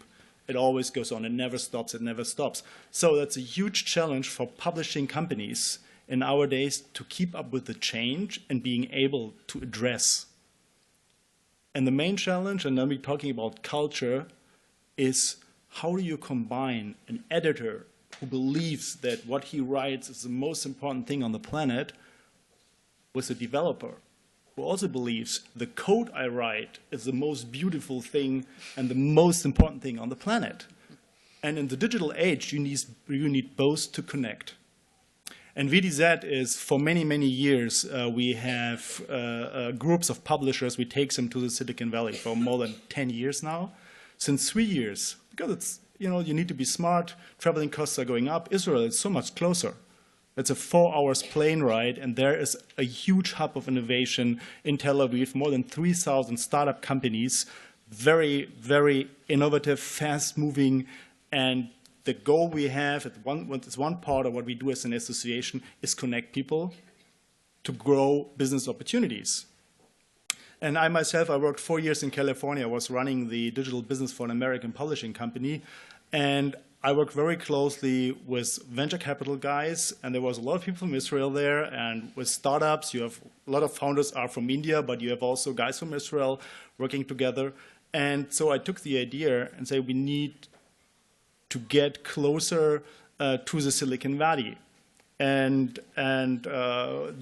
it always goes on. It never stops. It never stops. So that's a huge challenge for publishing companies in our days to keep up with the change and being able to address. And the main challenge, and then we're talking about culture, is how do you combine an editor who believes that what he writes is the most important thing on the planet with a developer who also believes the code I write is the most beautiful thing and the most important thing on the planet. And in the digital age, you need both to connect. And VDZ is, for many, many years, we have groups of publishers. We take them to the Silicon Valley for more than 10 years now. Since 3 years, because it's, you need to be smart, traveling costs are going up. Israel is so much closer. It's a 4 hours plane ride, and there is a huge hub of innovation in Tel Aviv, more than 3,000 startup companies, very, very innovative, fast-moving, and the goal we have, it's one part of what we do as an association, is connect people to grow business opportunities. And I myself, I worked 4 years in California. I was running the digital business for an American publishing company. And I worked very closely with venture capital guys. And there was a lot of people from Israel there. And with startups, you have a lot of founders are from India, but you have also guys from Israel working together. And so I took the idea and said, we need to get closer to the Silicon Valley. And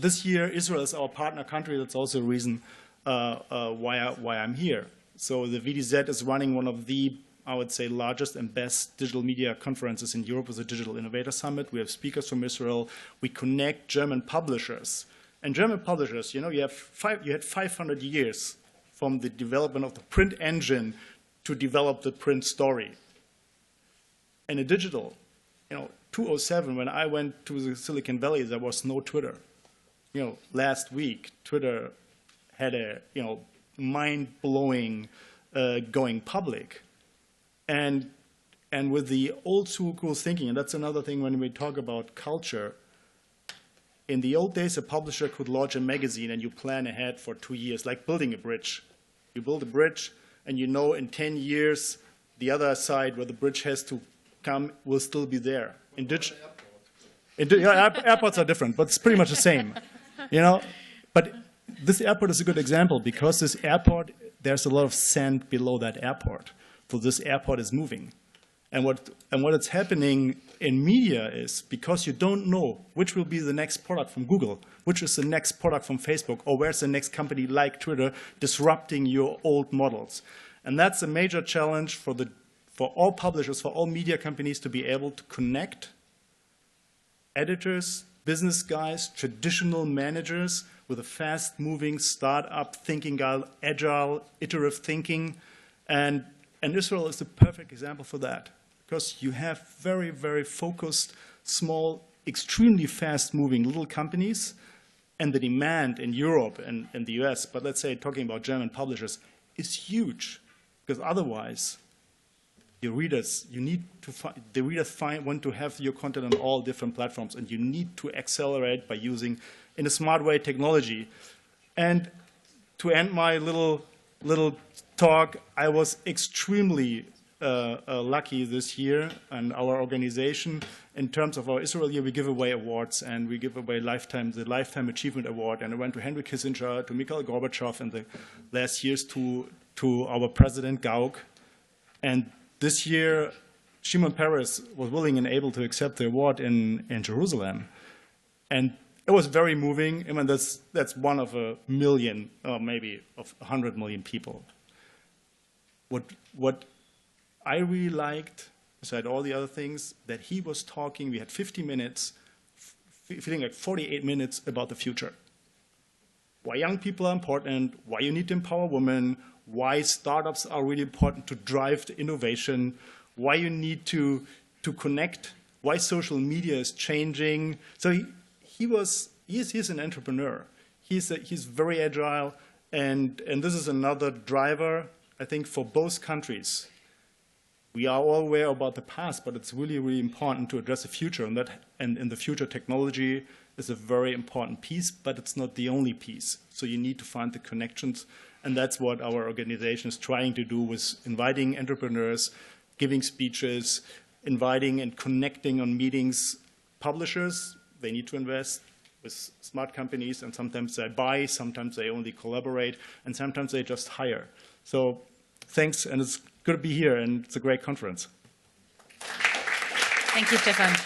this year, Israel is our partner country. That's also a reason why I'm here. So the VDZ is running one of the, I would say, largest and best digital media conferences in Europe with the Digital Innovator Summit. We have speakers from Israel. We connect German publishers. And German publishers, you had 500 years from the development of the print engine to develop the print story. And in digital, 2007, when I went to the Silicon Valley, there was no Twitter. Last week, Twitter had a mind-blowing going public. And with the old school thinking, and that's another thing when we talk about culture, in the old days, a publisher could launch a magazine and you plan ahead for 2 years, like building a bridge. You build a bridge and in 10 years, the other side where the bridge has to come will still be there. Airports are different, but it's pretty much the same. But this airport is a good example because this airport, there's a lot of sand below that airport. So this airport is moving. And what is happening in media is because you don't know which will be the next product from Google, which is the next product from Facebook, or where's the next company like Twitter disrupting your old models. And that's a major challenge for all publishers, for all media companies to be able to connect editors, business guys, traditional managers with a fast-moving startup thinking, agile, iterative thinking. And Israel is the perfect example for that. Because you have very, very focused, small, extremely fast-moving little companies, and the demand in Europe and the US, but let's say talking about German publishers, is huge. Because otherwise, the readers want to have your content on all different platforms, and you need to accelerate by using, in a smart way, technology. And to end my little talk, I was extremely lucky this year, and our organization, in terms of our Israel year, we give away awards, and we give away the Lifetime Achievement Award, and I went to Henry Kissinger, to Mikhail Gorbachev, and the last years to our President Gauck. And this year, Shimon Peres was willing and able to accept the award in Jerusalem. And it was very moving. I mean, that's one of 1 million, or maybe of 100 million people. What I really liked, beside all the other things, that he was talking, we had 50 minutes, feeling like 48 minutes about the future. Why young people are important, why you need to empower women, why startups are really important to drive the innovation, why you need to connect, why social media is changing. So he's an entrepreneur. He's very agile, and this is another driver, I think, for both countries. We are all aware about the past, but it's really, really important to address the future, and in the future, technology is a very important piece, but it's not the only piece. So you need to find the connections, and that's what our organization is trying to do with inviting entrepreneurs, giving speeches, inviting and connecting on meetings. Publishers, they need to invest with smart companies, and sometimes they buy, sometimes they only collaborate, and sometimes they just hire. So thanks, and it's good to be here, and it's a great conference. Thank you, Stefan.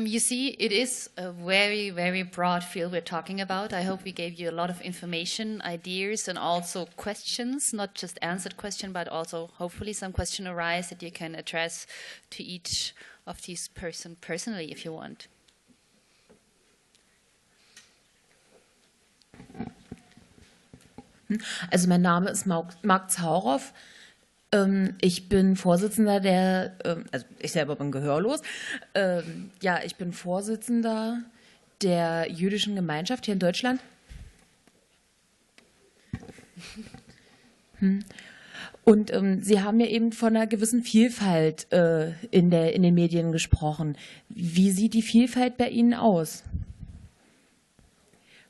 You see, it is a very, very broad field we're talking about. I hope we gave you a lot of information, ideas, and also questions, not just answered questions, but also hopefully some question arise that you can address to each of these person personally if you want. Also mein Name ist Marc Zaurow. Ich bin Vorsitzender also ich selber bin gehörlos. Ja, ich bin Vorsitzender der jüdischen Gemeinschaft hier in Deutschland. Und Sie haben ja eben von einer gewissen Vielfalt in den Medien gesprochen. Wie sieht die Vielfalt bei Ihnen aus?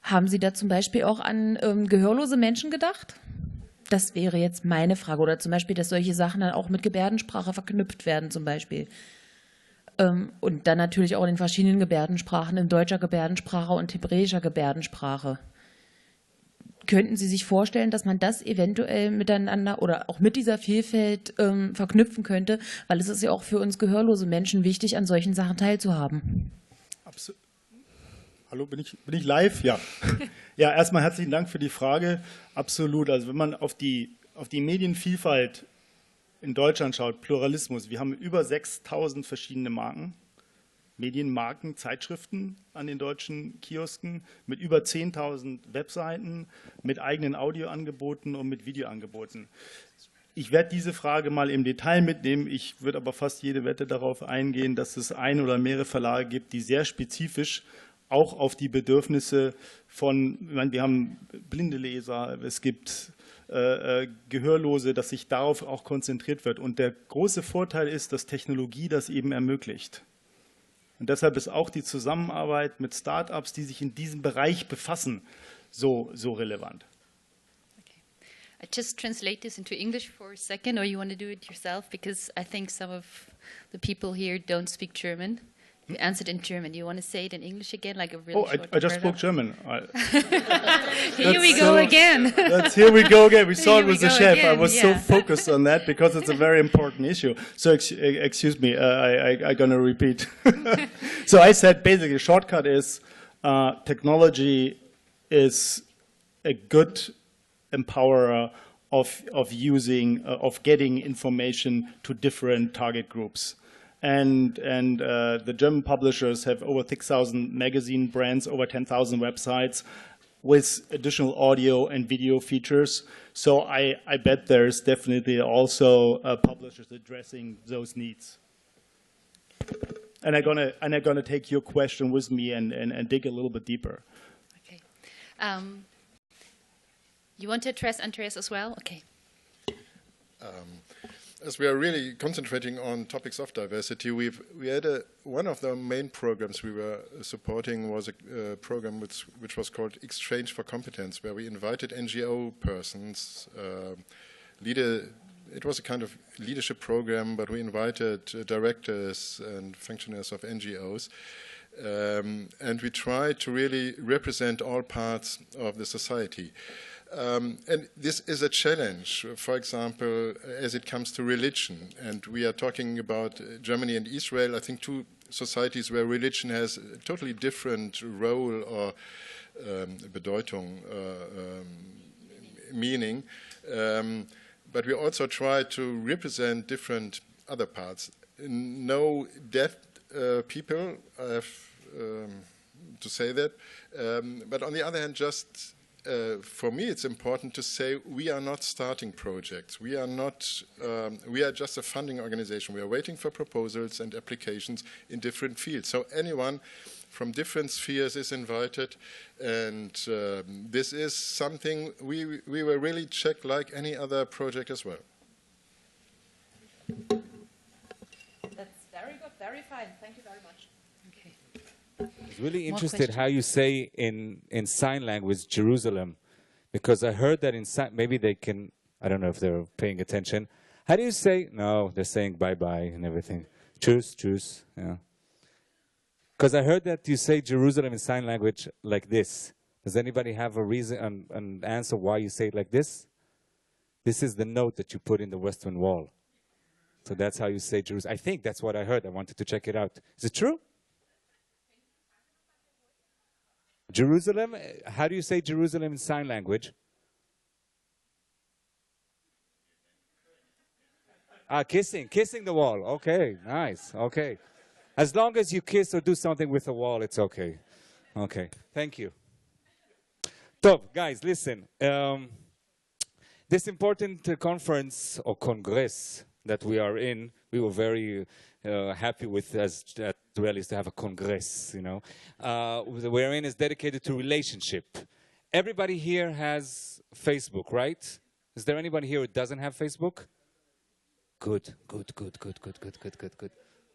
Haben Sie da zum Beispiel auch an gehörlose Menschen gedacht? Das wäre jetzt meine Frage. Oder zum Beispiel, dass solche Sachen dann auch mit Gebärdensprache verknüpft werden zum Beispiel. Und dann natürlich auch in den verschiedenen Gebärdensprachen, in deutscher Gebärdensprache und hebräischer Gebärdensprache. Könnten Sie sich vorstellen, dass man das eventuell miteinander oder auch mit dieser Vielfalt verknüpfen könnte? Weil es ist ja auch für uns gehörlose Menschen wichtig, an solchen Sachen teilzuhaben. Absolut. Hallo, bin ich live? Ja. Ja, erstmal herzlichen Dank für die Frage. Absolut. Also wenn man auf die Medienvielfalt in Deutschland schaut, Pluralismus, wir haben über 6.000 verschiedene Marken. Medienmarken, Zeitschriften an den deutschen Kiosken mit über 10.000 Webseiten, mit eigenen Audioangeboten und mit Videoangeboten. Ich werde diese Frage mal im Detail mitnehmen. Ich würde aber fast jede Wette darauf eingehen, dass es ein oder mehrere Verlage gibt, die sehr spezifisch auch auf die Bedürfnisse von, ich meine, wir haben blinde Leser, es gibt Gehörlose, dass sich darauf auch konzentriert wird. Und der große Vorteil ist, dass Technologie das eben ermöglicht. Und deshalb ist auch die Zusammenarbeit mit Startups, die sich in diesem Bereich befassen, so relevant. I just translate this into English for a second, or you want to do it yourself? Because I think some of the people here don't speak German. You answered in German. Do you want to say it in English again, like a really short I just spoke German. Here we go again. Here we go again. We saw it Here we with the go chef. I again, was yeah. so focused on that because it's a very important issue. So excuse me, I'm going to repeat. So I said basically the shortcut is technology is a good empowerer of using, of getting information to different target groups. And the German publishers have over 6,000 magazine brands, over 10,000 websites with additional audio and video features. So I bet there's definitely also publishers addressing those needs. And I'm gonna take your question with me and dig a little bit deeper. Okay. You want to address Andreas as well? Okay. As we are really concentrating on topics of diversity, we had one of the main programs we were supporting was a program which was called Exchange for Competence, where we invited NGO persons, it was a kind of leadership program, but we invited directors and functionaries of NGOs, and we tried to really represent all parts of the society. And this is a challenge, for example, as it comes to religion. And we are talking about Germany and Israel, I think two societies where religion has a totally different role or Bedeutung, meaning. But we also try to represent different other parts. No deaf people, I have to say that. But on the other hand, just for me, it's important to say we are not starting projects. We are not. We are just a funding organization. We are waiting for proposals and applications in different fields. So anyone from different spheres is invited, and this is something we will really check like any other project as well. That's very good, very fine. Thank you very much. Okay. I was really interested how you say in sign language Jerusalem, because I heard that in sign, maybe they can, I don't know if they're paying attention. How do you say, no, they're saying bye-bye and everything. Tschüss, tschüss, yeah. Because I heard that you say Jerusalem in sign language like this. Does anybody have a reason, an answer why you say it like this? This is the note that you put in the Western Wall. So that's how you say Jerusalem. I think that's what I heard. I wanted to check it out. Is it true? Jerusalem, how do you say Jerusalem in sign language? Ah, kissing the wall. Okay, nice, okay. As long as you kiss or do something with the wall, it's okay. Okay, thank you. Top, guys, listen. This important conference or congress that we are in, we were very happy with as Israelis to have a congress, you know. We're in is dedicated to relationship. Everybody here has Facebook, right? Is there anybody here who doesn't have Facebook? Good.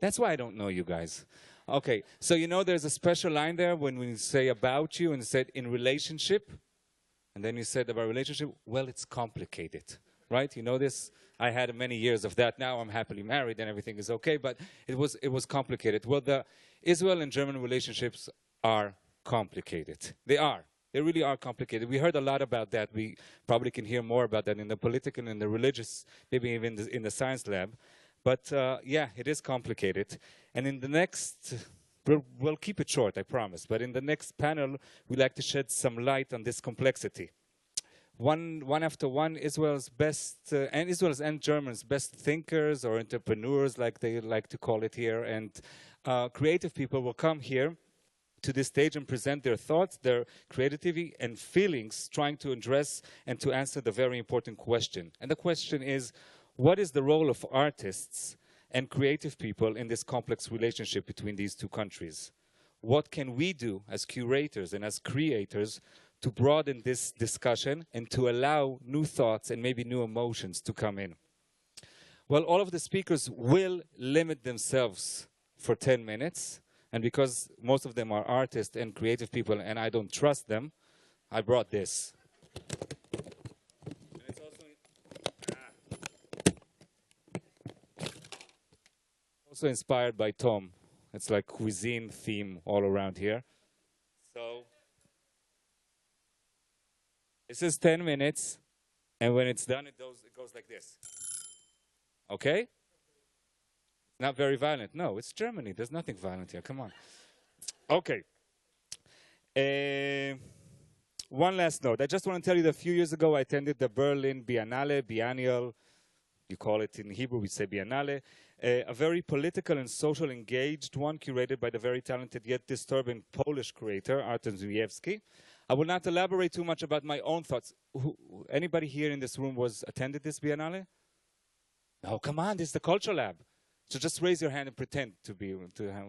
That's why I don't know you guys. Okay, so you know there's a special line there when we say about you and said in relationship, and then you said about relationship, well, it's complicated, right? You know this? I had many years of that. Now I'm happily married and everything is okay, but it was complicated. Well, the Israel and German relationships are complicated. They are. They really are complicated. We heard a lot about that. We probably can hear more about that in the political and the religious, maybe even in the science lab. But yeah, it is complicated. And in the next, we'll keep it short, I promise. But in the next panel, we'd like to shed some light on this complexity. one after one, Israel's best, and Israel's and Germany's best thinkers or entrepreneurs, like they like to call it here, and creative people will come here to this stage and present their thoughts, their creativity and feelings, trying to address and to answer the very important question. And the question is, what is the role of artists and creative people in this complex relationship between these two countries? What can we do as curators and as creators to broaden this discussion and to allow new thoughts and maybe new emotions to come in? Well, all of the speakers will limit themselves for 10 minutes. And because most of them are artists and creative people, and I don't trust them, I brought this. And it's also inspired by Tom. It's like cuisine theme all around here. So this is 10 minutes, and when it's done, it goes like this. Okay? Not very violent. No, it's Germany. There's nothing violent here. Come on. Okay. One last note. I just want to tell you that a few years ago, I attended the Berlin Biennial. You call it in Hebrew, we say Biennale. A very political and social engaged one, curated by the very talented yet disturbing Polish creator, Artem Zujewski. I will not elaborate too much about my own thoughts. Anybody here in this room attended this Biennale? No, come on, this is the Culture Lab. So just raise your hand and pretend to have.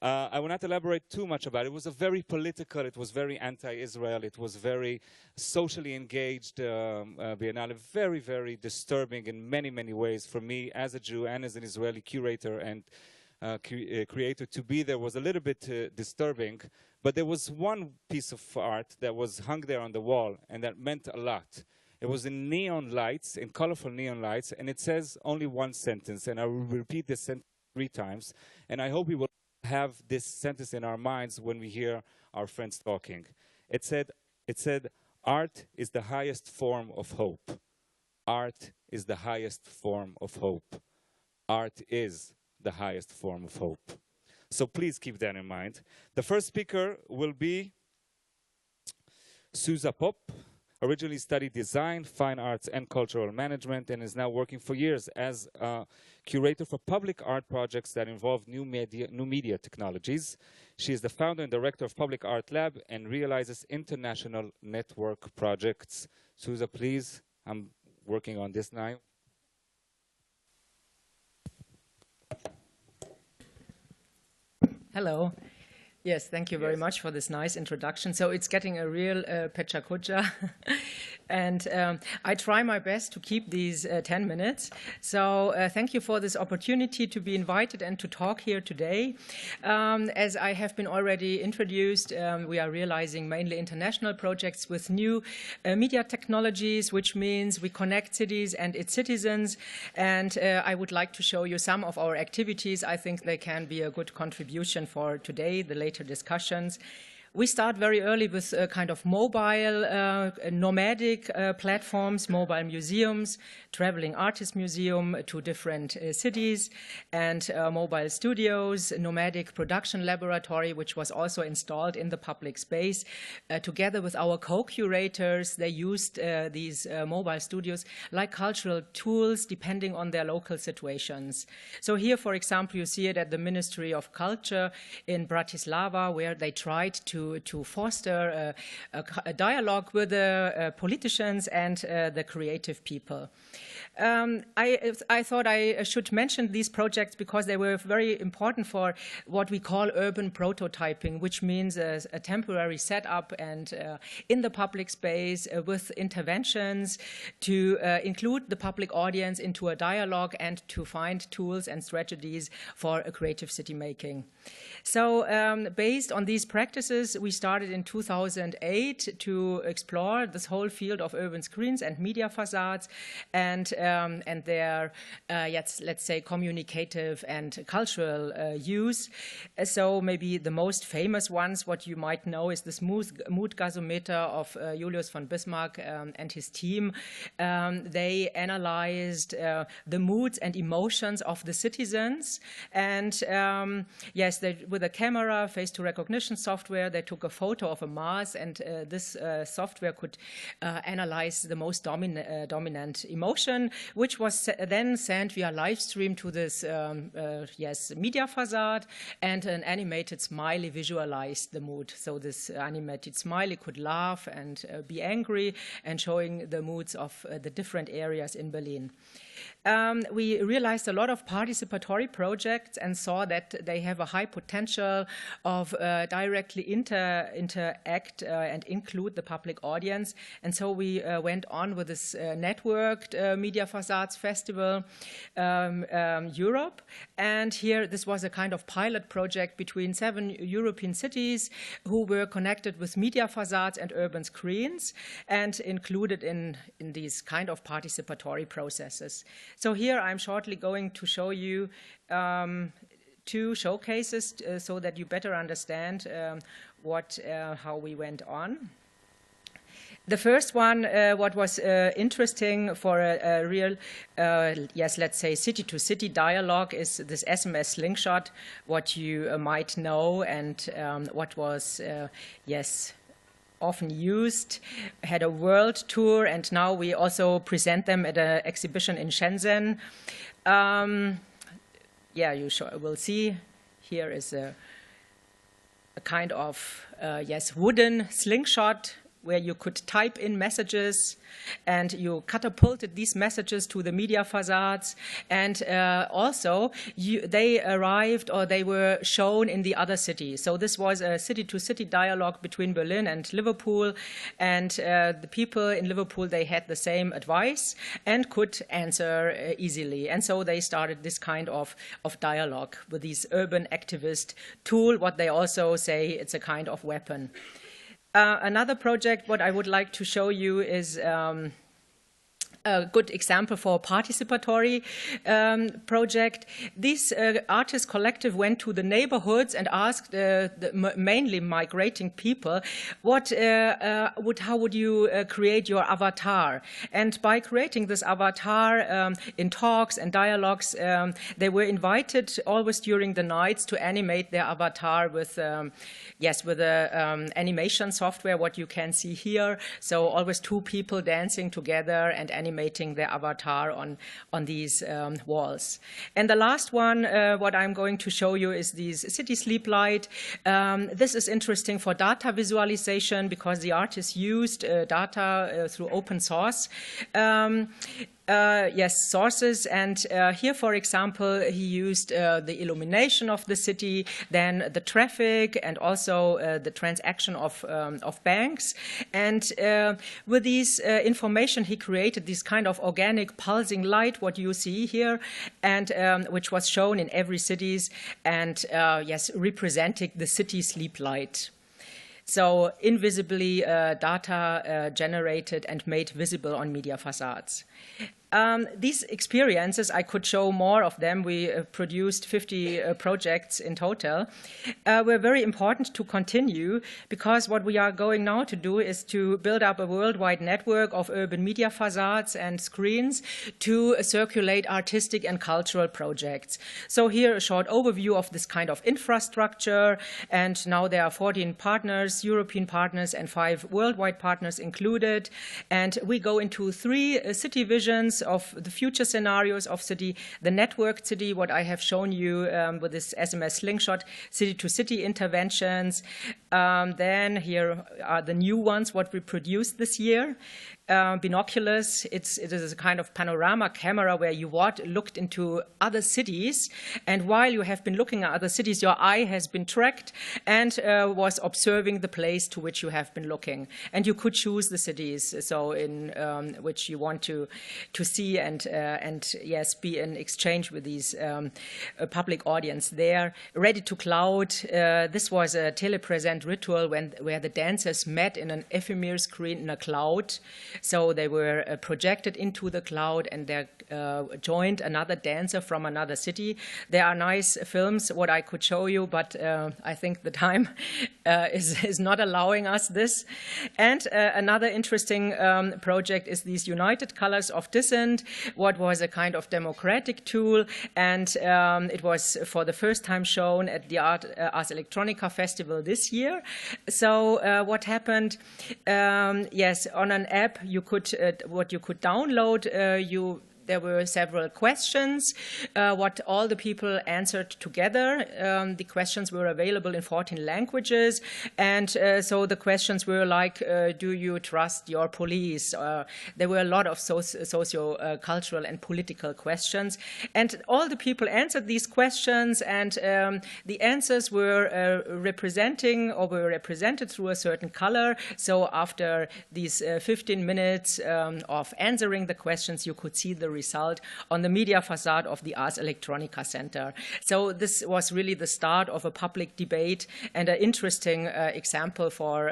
I will not elaborate too much about it. It was a very political, it was very anti-Israel, it was very socially engaged Biennale, very, very disturbing in many, many ways for me as a Jew and as an Israeli curator and creator. To be there was a little bit disturbing, but there was one piece of art that was hung there on the wall and that meant a lot. It was in neon lights, in colorful neon lights, and it says only one sentence, and I will repeat this sentence 3 times, and I hope we will have this sentence in our minds when we hear our friends talking. It said, art is the highest form of hope. Art is the highest form of hope. Art is the highest form of hope. So please keep that in mind. The first speaker will be Susa Pop. Originally studied design, fine arts, and cultural management, and is now working for years as a curator for public art projects that involve new media technologies. She is the founder and director of Public Art Lab and realizes international network projects. Susa, please, I'm working on this now. Hello. Yes, thank you very much for this nice introduction. So it's getting a real pecha-kucha. And I try my best to keep these 10 minutes. So thank you for this opportunity to be invited and to talk here today. As I have been already introduced, we are realizing mainly international projects with new media technologies, which means we connect cities and its citizens. And I would like to show you some of our activities. I think they can be a good contribution for today, the later discussions. We start very early with kind of mobile, nomadic platforms, mobile museums, traveling artist museum to different cities, and mobile studios, nomadic production laboratory, which was also installed in the public space. Together with our co-curators, they used these mobile studios like cultural tools, depending on their local situations. So here, for example, you see it at the Ministry of Culture in Bratislava, where they tried to foster a dialogue with the politicians and the creative people. I thought I should mention these projects because they were very important for what we call urban prototyping, which means a temporary setup and in the public space with interventions to include the public audience into a dialogue and to find tools and strategies for a creative city making. So based on these practices, we started in 2008 to explore this whole field of urban screens and media facades and their, let's say, communicative and cultural use. So maybe the most famous ones, what you might know, is this mood gasometer of Julius von Bismarck and his team. They analyzed the moods and emotions of the citizens, and yes, with a camera, face-to-recognition software, they took a photo of a Mars, and this software could analyze the most dominant emotion, which was then sent via live stream to this media facade, and an animated smiley visualized the mood. So this animated smiley could laugh and be angry, and showing the moods of the different areas in Berlin. We realized a lot of participatory projects and saw that they have a high potential of directly interact and include the public audience. And so we went on with this networked Media Facades Festival Europe. And here, this was a kind of pilot project between 7 European cities who were connected with media facades and urban screens and included in these kind of participatory processes. So here I'm shortly going to show you 2 showcases so that you better understand how we went on. The first one, what was interesting for a real, let's say city-to-city dialogue is this SMS slingshot, what you might know, and what was, often used, had a world tour, and now we also present them at an exhibition in Shenzhen. You will see here is a kind of, wooden slingshot where you could type in messages, and you catapulted these messages to the media facades, and also they arrived, or they were shown in the other cities. So this was a city-to-city dialogue between Berlin and Liverpool, and the people in Liverpool, they had the same advice and could answer easily. And so they started this kind of dialogue with this urban activist tool, what they also say it's a kind of weapon. Another project, what I would like to show you is a good example for a participatory project. This artist collective went to the neighborhoods and asked the mainly migrating people, how would you create your avatar? And by creating this avatar in talks and dialogues, they were invited always during the nights to animate their avatar with animation software, what you can see here. So always 2 people dancing together and animating their avatar on these walls. And the last one, what I'm going to show you is this city sleep light. This is interesting for data visualization because the artist used data through open source. Sources, and here, for example, he used the illumination of the city, then the traffic, and also the transaction of banks. And with these information, he created this kind of organic pulsing light, what you see here, and which was shown in every cities, and representing the city sleep light. So invisibly data generated and made visible on media facades. These experiences, I could show more of them. We produced 50 projects in total. Were very important to continue because what we are going now to do is to build up a worldwide network of urban media facades and screens to circulate artistic and cultural projects. So here a short overview of this kind of infrastructure, and now there are 14 partners, European partners, and 5 worldwide partners included. And we go into 3 city visions of the future scenarios of city, the networked city, what I have shown you with this SMS slingshot, city-to-city interventions. Then here are the new ones, what we produced this year. Binoculars, it is a kind of panorama camera where you looked into other cities, and while you have been looking at other cities, your eye has been tracked and was observing the place to which you have been looking. And you could choose the cities, so in which you want to see and yes, be in exchange with these public audience there. Ready to cloud, this was a telepresent ritual where the dancers met in an ephemeral screen in a cloud. So they were projected into the cloud, and they joined another dancer from another city. There are nice films, what I could show you, but I think the time is not allowing us this. And another interesting project is these United Colors of Dissent, what was a kind of democratic tool, and it was for the first time shown at the Ars Electronica Festival this year. So what happened? Yes, on an app, you could what you could download. There were several questions, what all the people answered together. The questions were available in 14 languages. And so the questions were like, do you trust your police? There were a lot of socio-cultural and political questions. And all the people answered these questions, and the answers were represented through a certain color. So after these 15 minutes of answering the questions, you could see the result on the media facade of the Ars Electronica Center. So this was really the start of a public debate and an interesting example for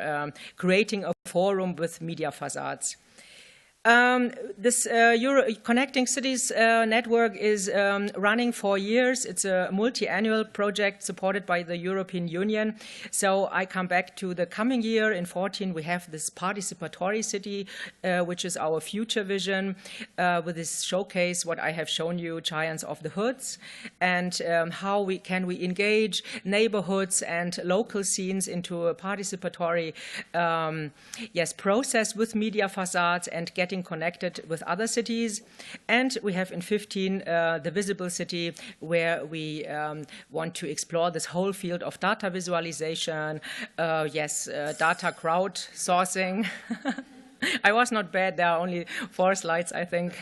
creating a forum with media facades. This Connecting Cities network is running for years. It's a multi-annual project supported by the European Union. So I come back to the coming year. In 2014, we have this participatory city, which is our future vision, with this showcase, what I have shown you, Giants of the Hoods, and how can we engage neighborhoods and local scenes into a participatory process with media facades and getting connected with other cities. And we have in 2015 the Visible City, where we want to explore this whole field of data visualization, data crowdsourcing. I was not bad. There are only 4 slides, I think.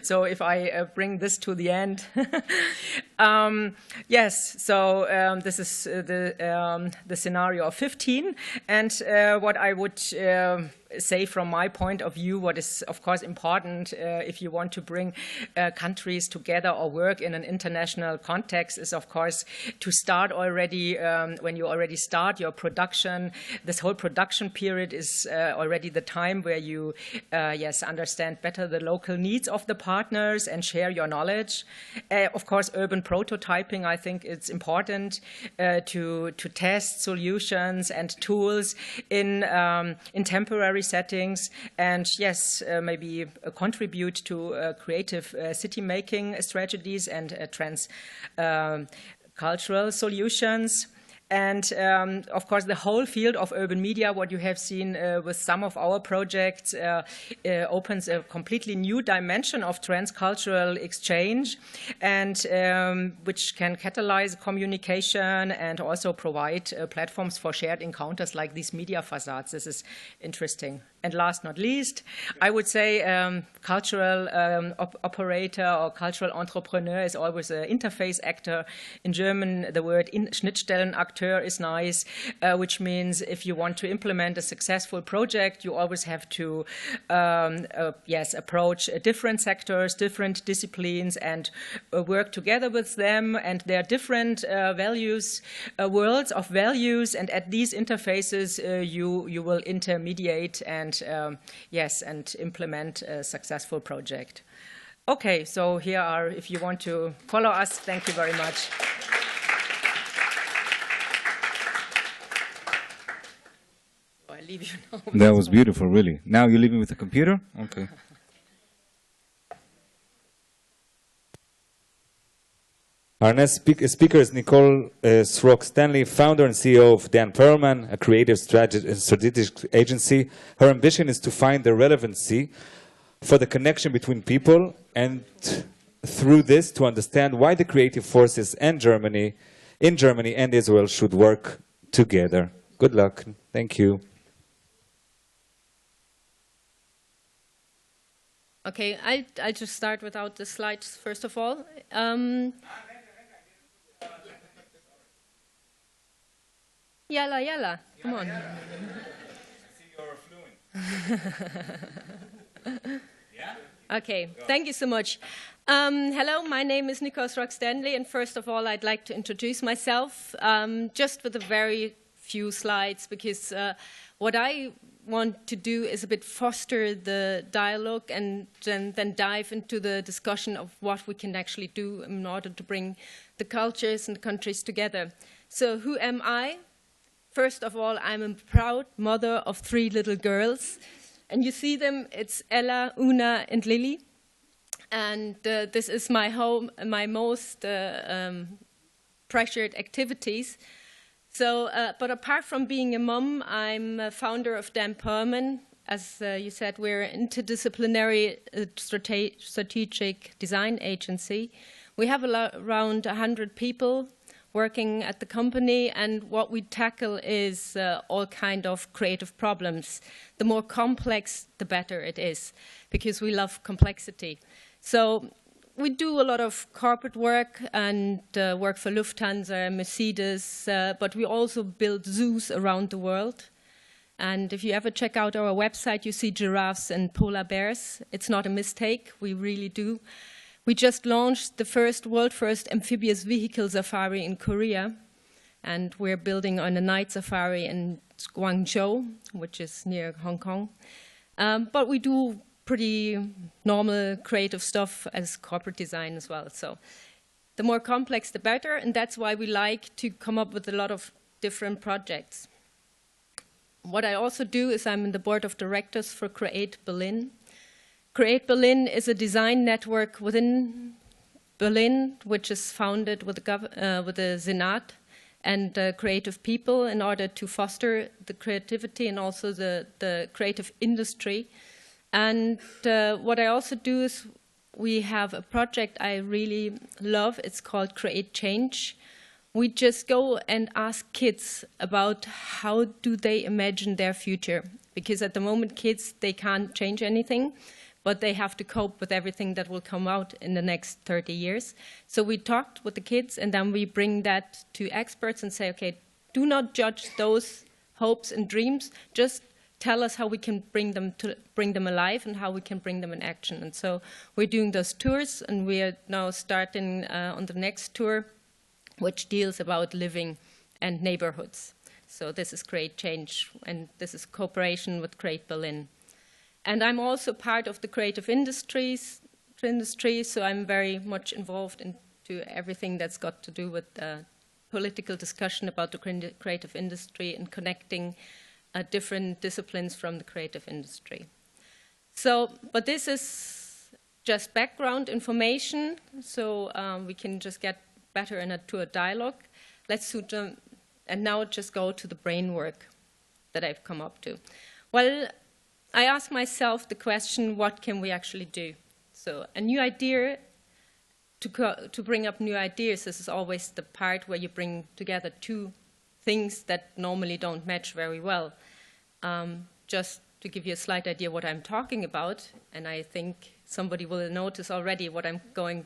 So if I bring this to the end. This is the scenario of 2015. And what I would say from my point of view, what is of course important if you want to bring countries together or work in an international context is of course to start already when you already start your production. This whole production period is already the time where you understand better the local needs of the partners and share your knowledge. Of course, urban prototyping, I think it's important to test solutions and tools in temporary settings, and maybe contribute to creative city-making strategies and trans-cultural solutions. And of course, the whole field of urban media, what you have seen with some of our projects, opens a completely new dimension of transcultural exchange, and which can catalyze communication and also provide platforms for shared encounters like these media facades. This is interesting. And last not least, I would say cultural operator or cultural entrepreneur is always an interface actor. In German, the word Schnittstellenakteur is nice, which means if you want to implement a successful project, you always have to approach different sectors, different disciplines, and work together with them. And there are different values, worlds of values, and at these interfaces, you will intermediate and implement a successful project. Okay, so here are, if you want to follow us, thank you very much. I leave you now. That was beautiful, really. Now you're leaving with the computer? Okay. Our next speaker is Nicole Srock-Stanley, founder and CEO of Dan Perlman, a creative strategic agency. Her ambition is to find the relevancy for the connection between people, and through this to understand why the creative forces in Germany and Israel should work together. Good luck. Thank you. Okay, I'll just start without the slides first of all. Yalla, come on. Okay, thank you so much. Hello, my name is Nicole Srock-Stanley, and first of all, I'd like to introduce myself just with a very few slides, because what I want to do is a bit foster the dialogue and then dive into the discussion of what we can actually do in order to bring the cultures and countries together. So who am I? First of all, I'm a proud mother of 3 little girls. And you see them, it's Ella, Una, and Lily. And this is my home, my most pressured activities. So, but apart from being a mom, I'm a founder of Dan Perman. As you said, we're an interdisciplinary strategic design agency. We have around 100 people working at the company, and what we tackle is all kind of creative problems. The more complex, the better it is, because we love complexity. So we do a lot of corporate work and work for Lufthansa, Mercedes, but we also build zoos around the world. And if you ever check out our website, you see giraffes and polar bears. It's not a mistake, we really do. We just launched the world first amphibious vehicle safari in Korea, and we're building on a night safari in Guangzhou, which is near Hong Kong. But we do pretty normal creative stuff as corporate design as well. So the more complex, the better, and that's why we like to come up with a lot of different projects. What I also do is I'm in the board of directors for Create Berlin. Create Berlin is a design network within Berlin, which is founded with the Senat and creative people in order to foster the creativity and also the creative industry. And what I also do is we have a project I really love. It's called Create Change. We just go and ask kids about how do they imagine their future. Because at the moment, kids, they can't change anything, but they have to cope with everything that will come out in the next 30 years. So we talked with the kids, and then we bring that to experts and say, okay, do not judge those hopes and dreams, just tell us how we can bring them alive and how we can bring them in action. And so we're doing those tours, and we are now starting on the next tour, which deals about living and neighborhoods. So this is Create Change, and this is cooperation with Create Berlin. And I'm also part of the creative industry, so I'm very much involved into everything that's got to do with political discussion about the creative industry and connecting different disciplines from the creative industry. So, but this is just background information, so we can just get better into a dialogue. Let's and now just go to the brain work that I've come up to. Well, I ask myself the question, what can we actually do? So a new idea, to bring up new ideas, this is always the part where you bring together 2 things that normally don't match very well. Just to give you a slight idea what I'm talking about, and I think somebody will notice already what I'm going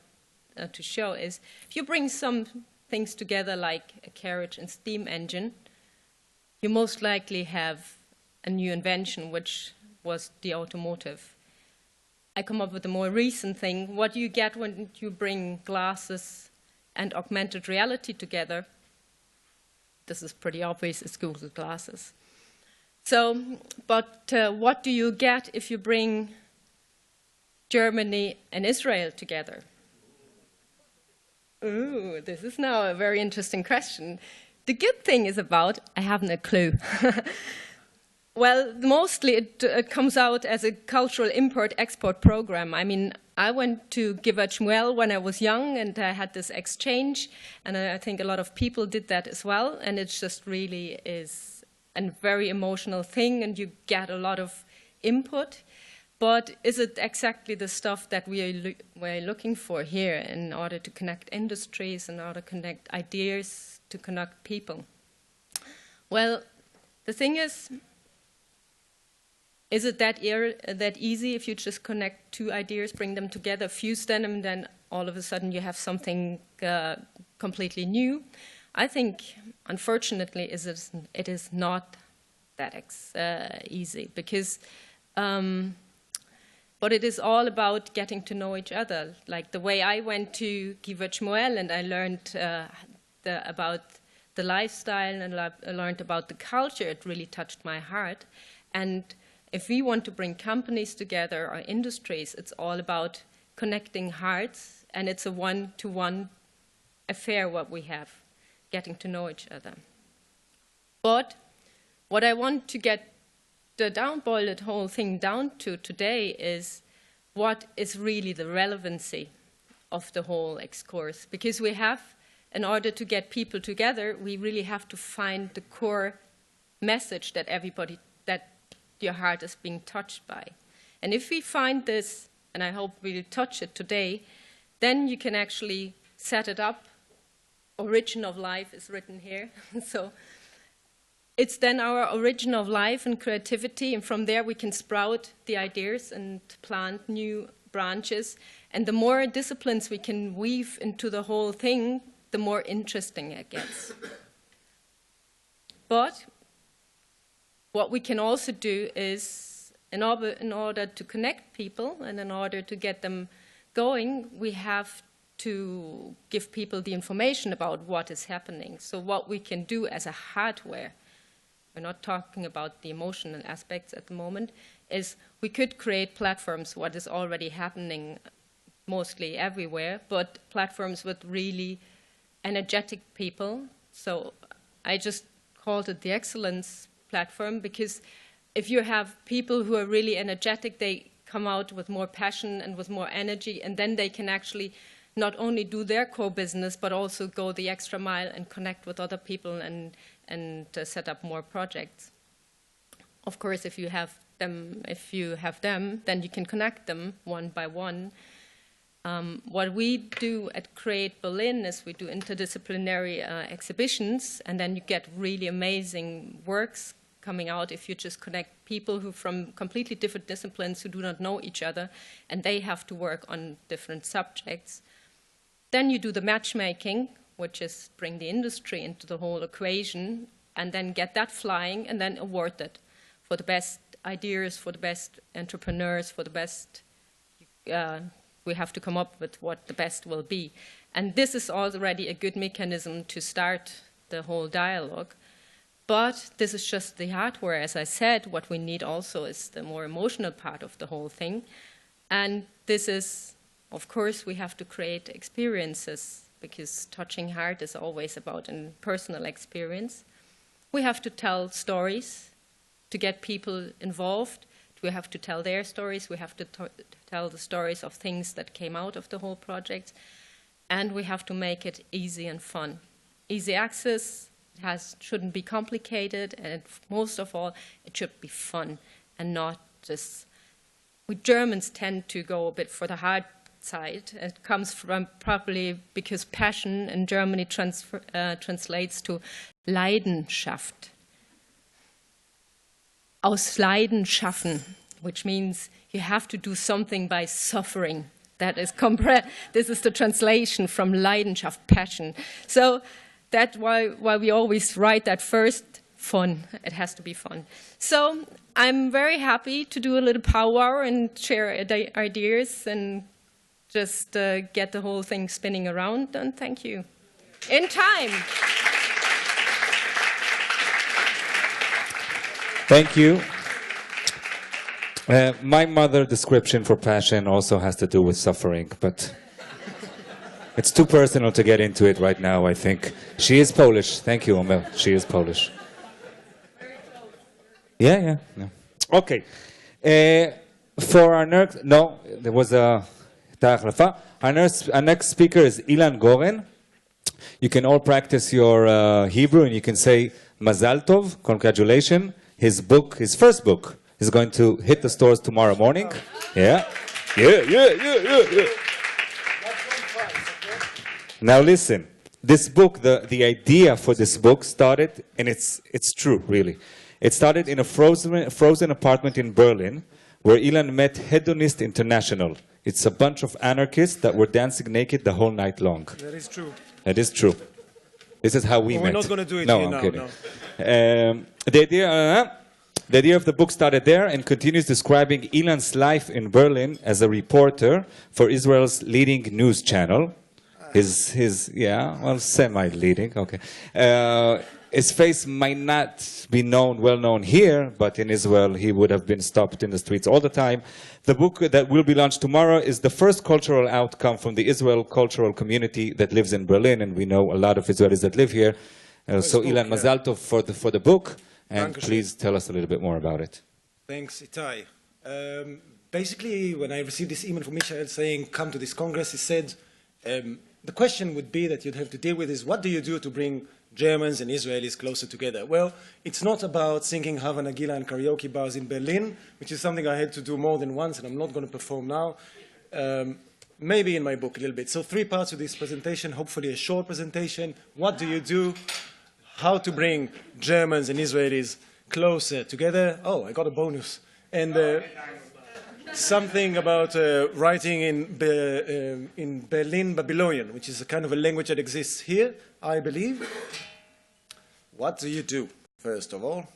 to show is, if you bring some things together like a carriage and steam engine, you most likely have a new invention, which was the automotive. I come up with a more recent thing. What do you get when you bring glasses and augmented reality together? This is pretty obvious, it's Google Glasses. So, but what do you get if you bring Germany and Israel together? Ooh, this is now a very interesting question. The good thing is about, I haven't a clue. Well, mostly it comes out as a cultural import-export program. I mean, I went to Givat Shmuel when I was young, and I had this exchange, and I think a lot of people did that as well, and it just really is a very emotional thing, and you get a lot of input. But is it exactly the stuff that we're looking for here in order to connect industries, in order to connect ideas, to connect people? Well, the thing is it that easy if you just connect 2 ideas, bring them together, fuse them, and then all of a sudden you have something completely new? I think, unfortunately, it is not that easy, because but it is all about getting to know each other. Like the way I went to Givat Shmuel and I learned about the lifestyle and I learned about the culture, it really touched my heart. And if we want to bring companies together or industries, it's all about connecting hearts, and it's a one-to-one affair what we have, getting to know each other. But what I want to get boil the whole thing down to today is what is really the relevancy of the whole X-course. Because we have, in order to get people together, we really have to find the core message that that your heart is being touched by. And if we find this, and I hope we'll touch it today, then you can actually set it up. Origin of life is written here. So it's then our origin of life and creativity, and from there we can sprout the ideas and plant new branches. And the more disciplines we can weave into the whole thing, the more interesting it gets. But what we can also do is, in order to connect people and in order to get them going, we have to give people the information about what is happening. So what we can do as a hardware, we're not talking about the emotional aspects at the moment, is we could create platforms, what is already happening mostly everywhere, but platforms with really energetic people. So I just called it the excellence platform, because if you have people who are really energetic, they come out with more passion and with more energy, and then they can actually not only do their core business, but also go the extra mile and connect with other people and set up more projects. Of course, if you have them, then you can connect them one by one. What we do at Create Berlin is we do interdisciplinary exhibitions, and then you get really amazing works coming out if you just connect people who from completely different disciplines who do not know each other, and they have to work on different subjects. Then you do the matchmaking, which is bring the industry into the whole equation, and then get that flying, and then award it for the best ideas, for the best entrepreneurs, for the best, we have to come up with what the best will be. And this is already a good mechanism to start the whole dialogue. But this is just the hardware. As I said, what we need also is the more emotional part of the whole thing. And this is, of course, we have to create experiences, because touching heart is always about a personal experience. We have to tell stories to get people involved. We have to tell their stories. We have to tell the stories of things that came out of the whole project. And we have to make it easy and fun. Easy access shouldn't be complicated, and most of all, it should be fun and not just... We Germans tend to go a bit for the hard side. It comes from probably because passion in Germany translates to Leidenschaft. Aus Leiden schaffen, which means you have to do something by suffering. That is this is the translation from Leidenschaft, passion. So that's why we always write that first, fun. It has to be fun. So I'm very happy to do a little powwow and share ideas and just get the whole thing spinning around, and thank you. In time. Thank you. My mother description for passion also has to do with suffering, but it's too personal to get into it right now, I think. She is Polish. Thank you, Omel. She is Polish. Yeah. Okay. For our next... No, there was a... Our next speaker is Ilan Goren. You can all practice your Hebrew, and you can say Mazal Tov, congratulations. His first book, is going to hit the stores tomorrow morning. Yeah. Now listen, this book, the idea for this book started, and it's true, really. It started in a frozen apartment in Berlin, where Ilan met Hedonist International. It's a bunch of anarchists that were dancing naked the whole night long. That is true. That is true. This is how we met. We're not going to do it no, here I'm now. kidding. No. The idea of the book started there and continues describing Ilan's life in Berlin as a reporter for Israel's leading news channel. Semi-leading, okay. His face might not be well known here, but in Israel he would have been stopped in the streets all the time. The book that will be launched tomorrow is the first cultural outcome from the Israel cultural community that lives in Berlin, and we know a lot of Israelis that live here. So Ilan, Mazal Tov for the book, and please tell us a little bit more about it. Thanks, Itai. Basically, when I received this email from Michael saying, come to this Congress, he said, the question would be that you'd have to deal with is, what do you do to bring Germans and Israelis closer together? Well, it's not about singing Hava Nagila and karaoke bars in Berlin, which is something I had to do more than once, and I'm not going to perform now. Maybe in my book a little bit. So 3 parts of this presentation, hopefully a short presentation. What do you do? How to bring Germans and Israelis closer together. Oh, I got a bonus. And something about writing in Berlin Babylonian, which is a kind of a language that exists here, I believe. What do you do, first of all?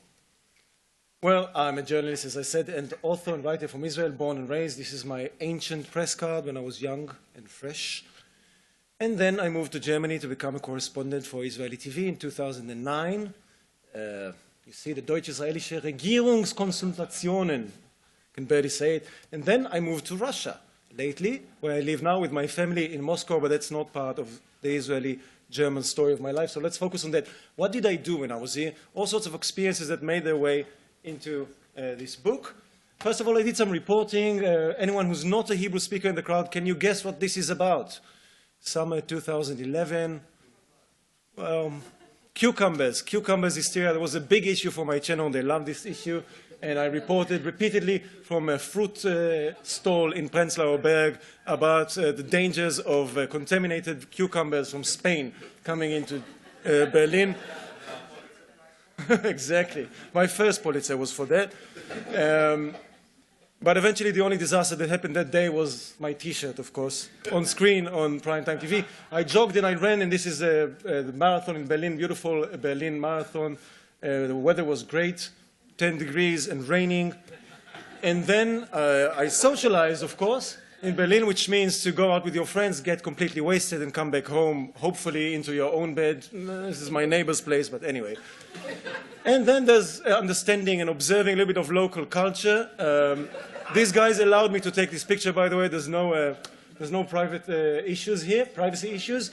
Well, I'm a journalist, as I said, and author and writer from Israel, born and raised. This is my ancient press card when I was young and fresh. And then I moved to Germany to become a correspondent for Israeli TV in 2009. You see the Deutsch-Israelische Regierungskonsultationen. Can barely say it. And then I moved to Russia lately, where I live now with my family in Moscow, but that's not part of the Israeli-German story of my life. So let's focus on that. What did I do when I was here? All sorts of experiences that made their way into this book. First of all, I did some reporting. Anyone who's not a Hebrew speaker in the crowd, can you guess what this is about? Summer 2011. Cucumbers. Cucumbers hysteria. There was a big issue for my channel. They loved this issue. And I reported repeatedly from a fruit stall in Prenzlauer Berg about the dangers of contaminated cucumbers from Spain coming into Berlin. Exactly. My first Pulitzer was for that. But eventually the only disaster that happened that day was my T-shirt, of course, on screen on primetime TV. I jogged and I ran, and this is the marathon in Berlin, beautiful Berlin marathon. The weather was great, 10 degrees and raining. And then I socialized, of course, in Berlin, which means to go out with your friends, get completely wasted, and come back home, hopefully into your own bed. This is my neighbor's place, but anyway. And then there's understanding and observing a little bit of local culture. These guys allowed me to take this picture, by the way. There's no private issues here, privacy issues.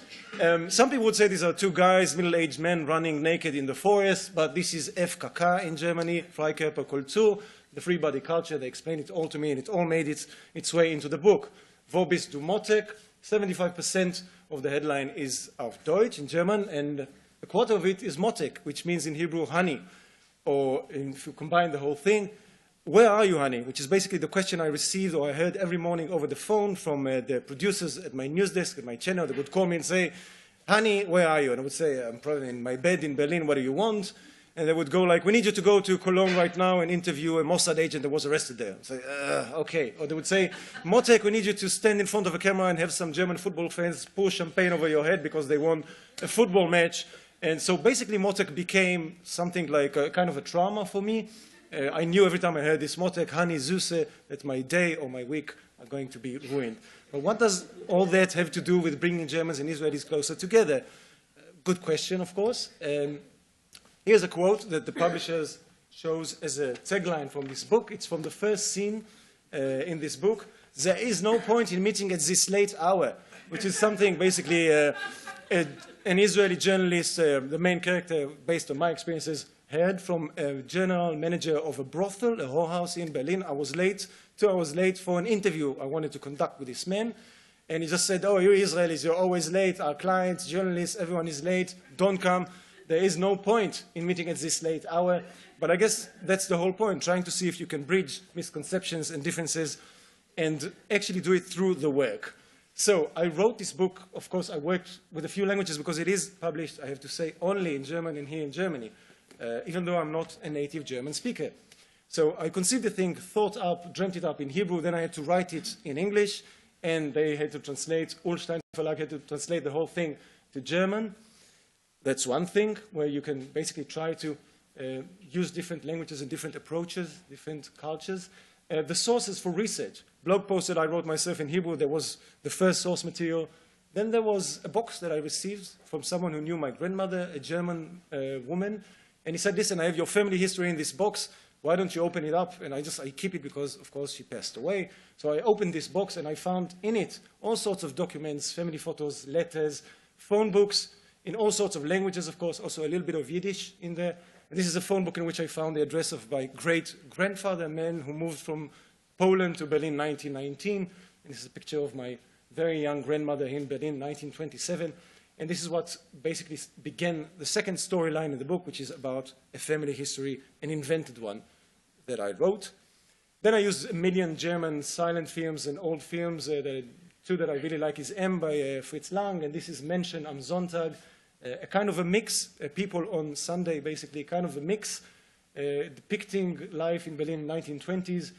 Some people would say these are 2 guys, middle-aged men running naked in the forest, but this is FKK in Germany, Freikörperkultur, the free body culture. They explained it all to me, and it all made its way into the book. Wo bist du Motek? 75% of the headline is auf Deutsch in German, and a quarter of it is Motek, which means in Hebrew honey, or if you combine the whole thing, where are you, honey? Which is basically the question I received or I heard every morning over the phone from the producers at my news desk, at my channel. They would call me and say, honey, where are you? And I would say, I'm probably in my bed in Berlin, what do you want? And they would go like, we need you to go to Cologne right now and interview a Mossad agent that was arrested there. I'd say, okay. Or they would say, Motek, we need you to stand in front of a camera and have some German football fans pour champagne over your head because they won a football match. And so basically Motek became something like a kind of a trauma for me. I knew every time I heard this Motek, honey, Zuse, that my day or my week are going to be ruined. But what does all that have to do with bringing Germans and Israelis closer together? Good question, of course. Here's a quote that the publishers chose as a tagline from this book. It's from the first scene in this book. There is no point in meeting at this late hour, which is something basically an Israeli journalist, the main character, based on my experiences, heard from a general manager of a brothel, a whorehouse in Berlin. I was late, 2 hours late for an interview I wanted to conduct with this man. And he just said, oh, you Israelis, you're always late. Our clients, journalists, everyone is late. Don't come. There is no point in meeting at this late hour. But I guess that's the whole point, trying to see if you can bridge misconceptions and differences and actually do it through the work. So I wrote this book. Of course, I worked with a few languages because it is published, I have to say, only in German and here in Germany. Even though I'm not a native German speaker. So I conceived the thing, thought up, dreamt it up in Hebrew, then I had to write it in English, and they had to translate, Ullstein Verlag had to translate the whole thing to German. That's one thing, where you can basically try to use different languages and different approaches, different cultures. The sources for research, blog posts that I wrote myself in Hebrew, there was the first source material. Then there was a box that I received from someone who knew my grandmother, a German woman, and he said, listen, I have your family history in this box. Why don't you open it up? And I keep it because, of course, she passed away. So I opened this box and I found in it all sorts of documents, family photos, letters, phone books, in all sorts of languages, of course, also a little bit of Yiddish in there. And this is a phone book in which I found the address of my great-grandfather, a man who moved from Poland to Berlin in 1919. And this is a picture of my very young grandmother in Berlin in 1927. And this is what basically began the second storyline in the book, which is about a family history, an invented one that I wrote. Then I used a million German silent films and old films. The two that I really like is M by Fritz Lang, and this is Menschen am Sonntag, a kind of a mix, people on Sunday, basically, kind of a mix, depicting life in Berlin in the 1920s.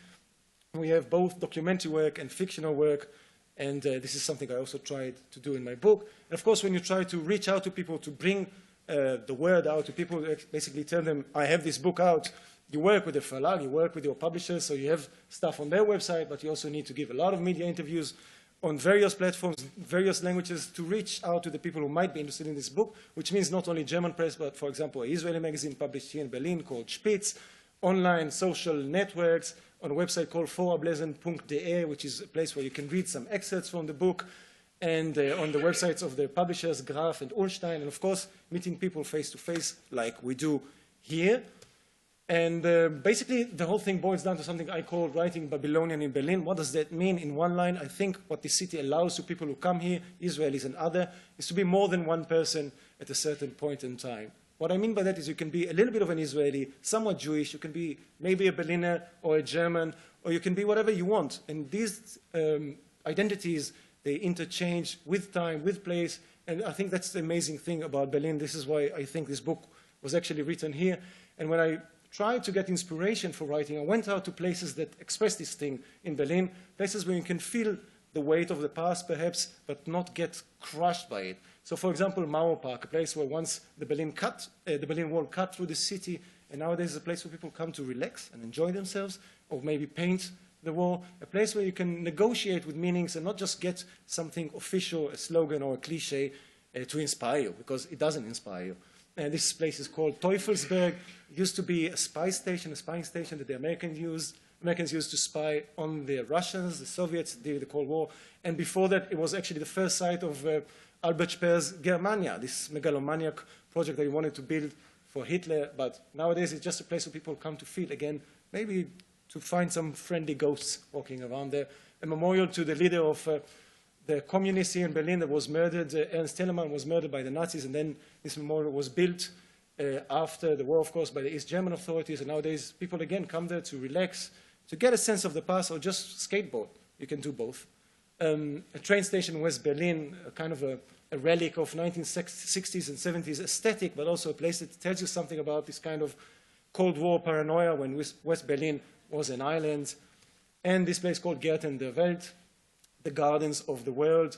We have both documentary work and fictional work. And this is something I also tried to do in my book. And of course, when you try to reach out to people, to bring the word out to people, basically tell them, I have this book out. You work with the verlag, you work with your publishers, so you have stuff on their website, but you also need to give a lot of media interviews on various platforms, various languages, to reach out to the people who might be interested in this book, which means not only German press, but, for example, an Israeli magazine published here in Berlin called Spitz, online social networks, on a website called vorablesen.de, which is a place where you can read some excerpts from the book, and on the websites of the publishers, Graf and Ullstein, and of course, meeting people face-to-face like we do here. And basically, the whole thing boils down to something I call writing Babylonian in Berlin. What does that mean? In one line, I think what this city allows to people who come here, Israelis and other, is to be more than one person at a certain point in time. What I mean by that is you can be a little bit of an Israeli, somewhat Jewish, you can be maybe a Berliner or a German, or you can be whatever you want. And these identities, they interchange with time, with place, and I think that's the amazing thing about Berlin. This is why I think this book was actually written here. And when I tried to get inspiration for writing, I went out to places that express this thing in Berlin, places where you can feel the weight of the past, perhaps, but not get crushed by it. So, for example, Mauer Park, a place where once the Berlin Wall cut through the city, and nowadays a place where people come to relax and enjoy themselves, or maybe paint the wall, a place where you can negotiate with meanings and not just get something official, a slogan or a cliche to inspire you, because it doesn't inspire you. And this place is called Teufelsberg. It used to be a spying station that the Americans used to spy on the Russians, the Soviets during the Cold War. And before that, it was actually the first site of Albert Speer's Germania, this megalomaniac project that he wanted to build for Hitler. But nowadays, it's just a place where people come to feel again, maybe to find some friendly ghosts walking around there. A memorial to the leader of the communists here in Berlin that was murdered. Ernst Telemann was murdered by the Nazis, and then this memorial was built after the war, of course, by the East German authorities. And nowadays, people again come there to relax, to get a sense of the past, or just skateboard. You can do both. A train station in West Berlin, a kind of a relic of 1960s and 70s aesthetic, but also a place that tells you something about this kind of Cold War paranoia when West Berlin was an island. And this place called Gärten der Welt, the gardens of the world,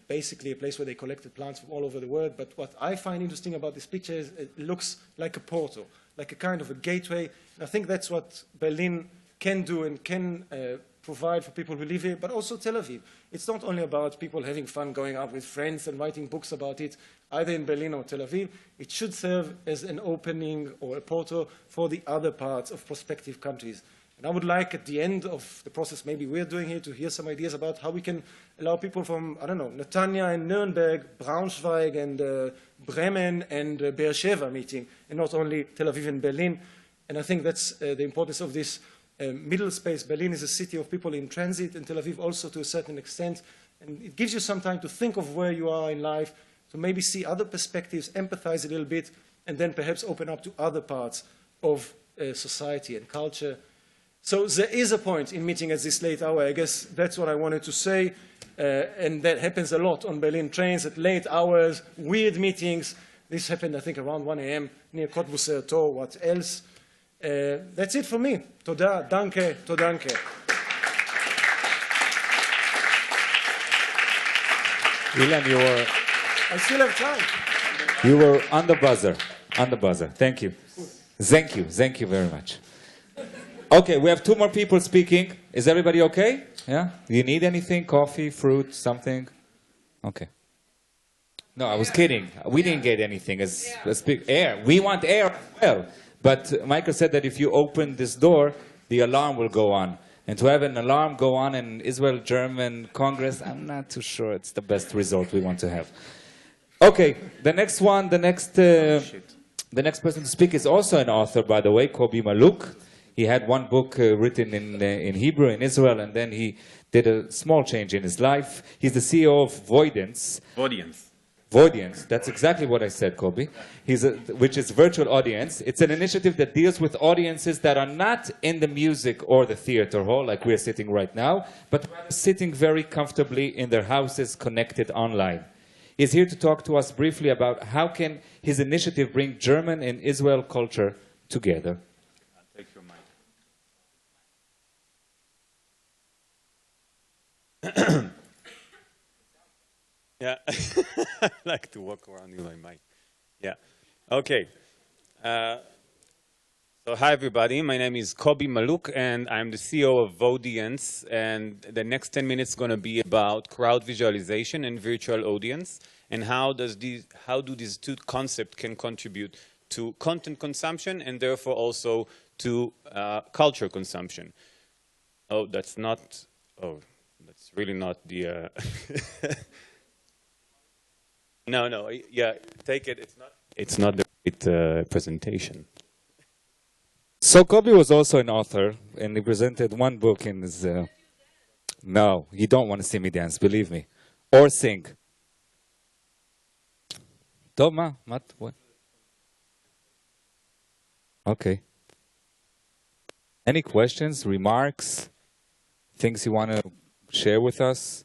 basically a place where they collected plants from all over the world. But what I find interesting about this picture is it looks like a portal, like a kind of a gateway. And I think that's what Berlin can do and can provide for people who live here, but also Tel Aviv. It's not only about people having fun going out with friends and writing books about it, either in Berlin or Tel Aviv. It should serve as an opening or a portal for the other parts of prospective countries. And I would like, at the end of the process, maybe we're doing here, to hear some ideas about how we can allow people from, I don't know, Netanya and Nuremberg, Braunschweig and Bremen and Beersheba meeting, and not only Tel Aviv and Berlin. And I think that's the importance of this middle space. Berlin is a city of people in transit, and Tel Aviv also to a certain extent. And it gives you some time to think of where you are in life, to maybe see other perspectives, empathize a little bit, and then perhaps open up to other parts of society and culture. So there is a point in meeting at this late hour. I guess that's what I wanted to say. And that happens a lot on Berlin trains at late hours, weird meetings. This happened, I think, around 1 a.m. near Cottbusser Tor. What else? That's it for me. Toda, danke, todanke. Ilan, you were... I still have time. You were on the buzzer. On the buzzer. Thank you. Thank you. Thank you very much. Okay, we have 2 more people speaking. Is everybody okay? Yeah? Do you need anything? Coffee, fruit, something? Okay. No, I was kidding. We didn't get anything as big air. We want air as well. But Michael said that if you open this door, the alarm will go on. And to have an alarm go on in Israel-German Congress, I'm not too sure it's the best result we want to have. Okay, the next one, the next person to speak is also an author, by the way, Kobi Maluk. He had one book written in Hebrew in Israel, and then he did a small change in his life. He's the CEO of Voidance. Voidance, that's exactly what I said, Kobi, which is virtual audience. It's an initiative that deals with audiences that are not in the music or the theater hall, like we're sitting right now, but rather sitting very comfortably in their houses connected online. He's here to talk to us briefly about how can his initiative bring German and Israel culture together. I'll take your mic. Yeah, I like to walk around with my mic. Yeah, okay. So hi everybody, my name is Kobi Maluk and I'm the CEO of Vodience, and the next 10 minutes is going to be about crowd visualization and virtual audience, and how do these two concepts can contribute to content consumption and therefore also to culture consumption. Oh, that's really not the... No, yeah, take it. It's not the right presentation. So Kobi was also an author, and he presented one book in his... No, you don't want to see me dance, believe me. Or sing. Toma, what? Okay. Any questions, remarks, things you want to share with us?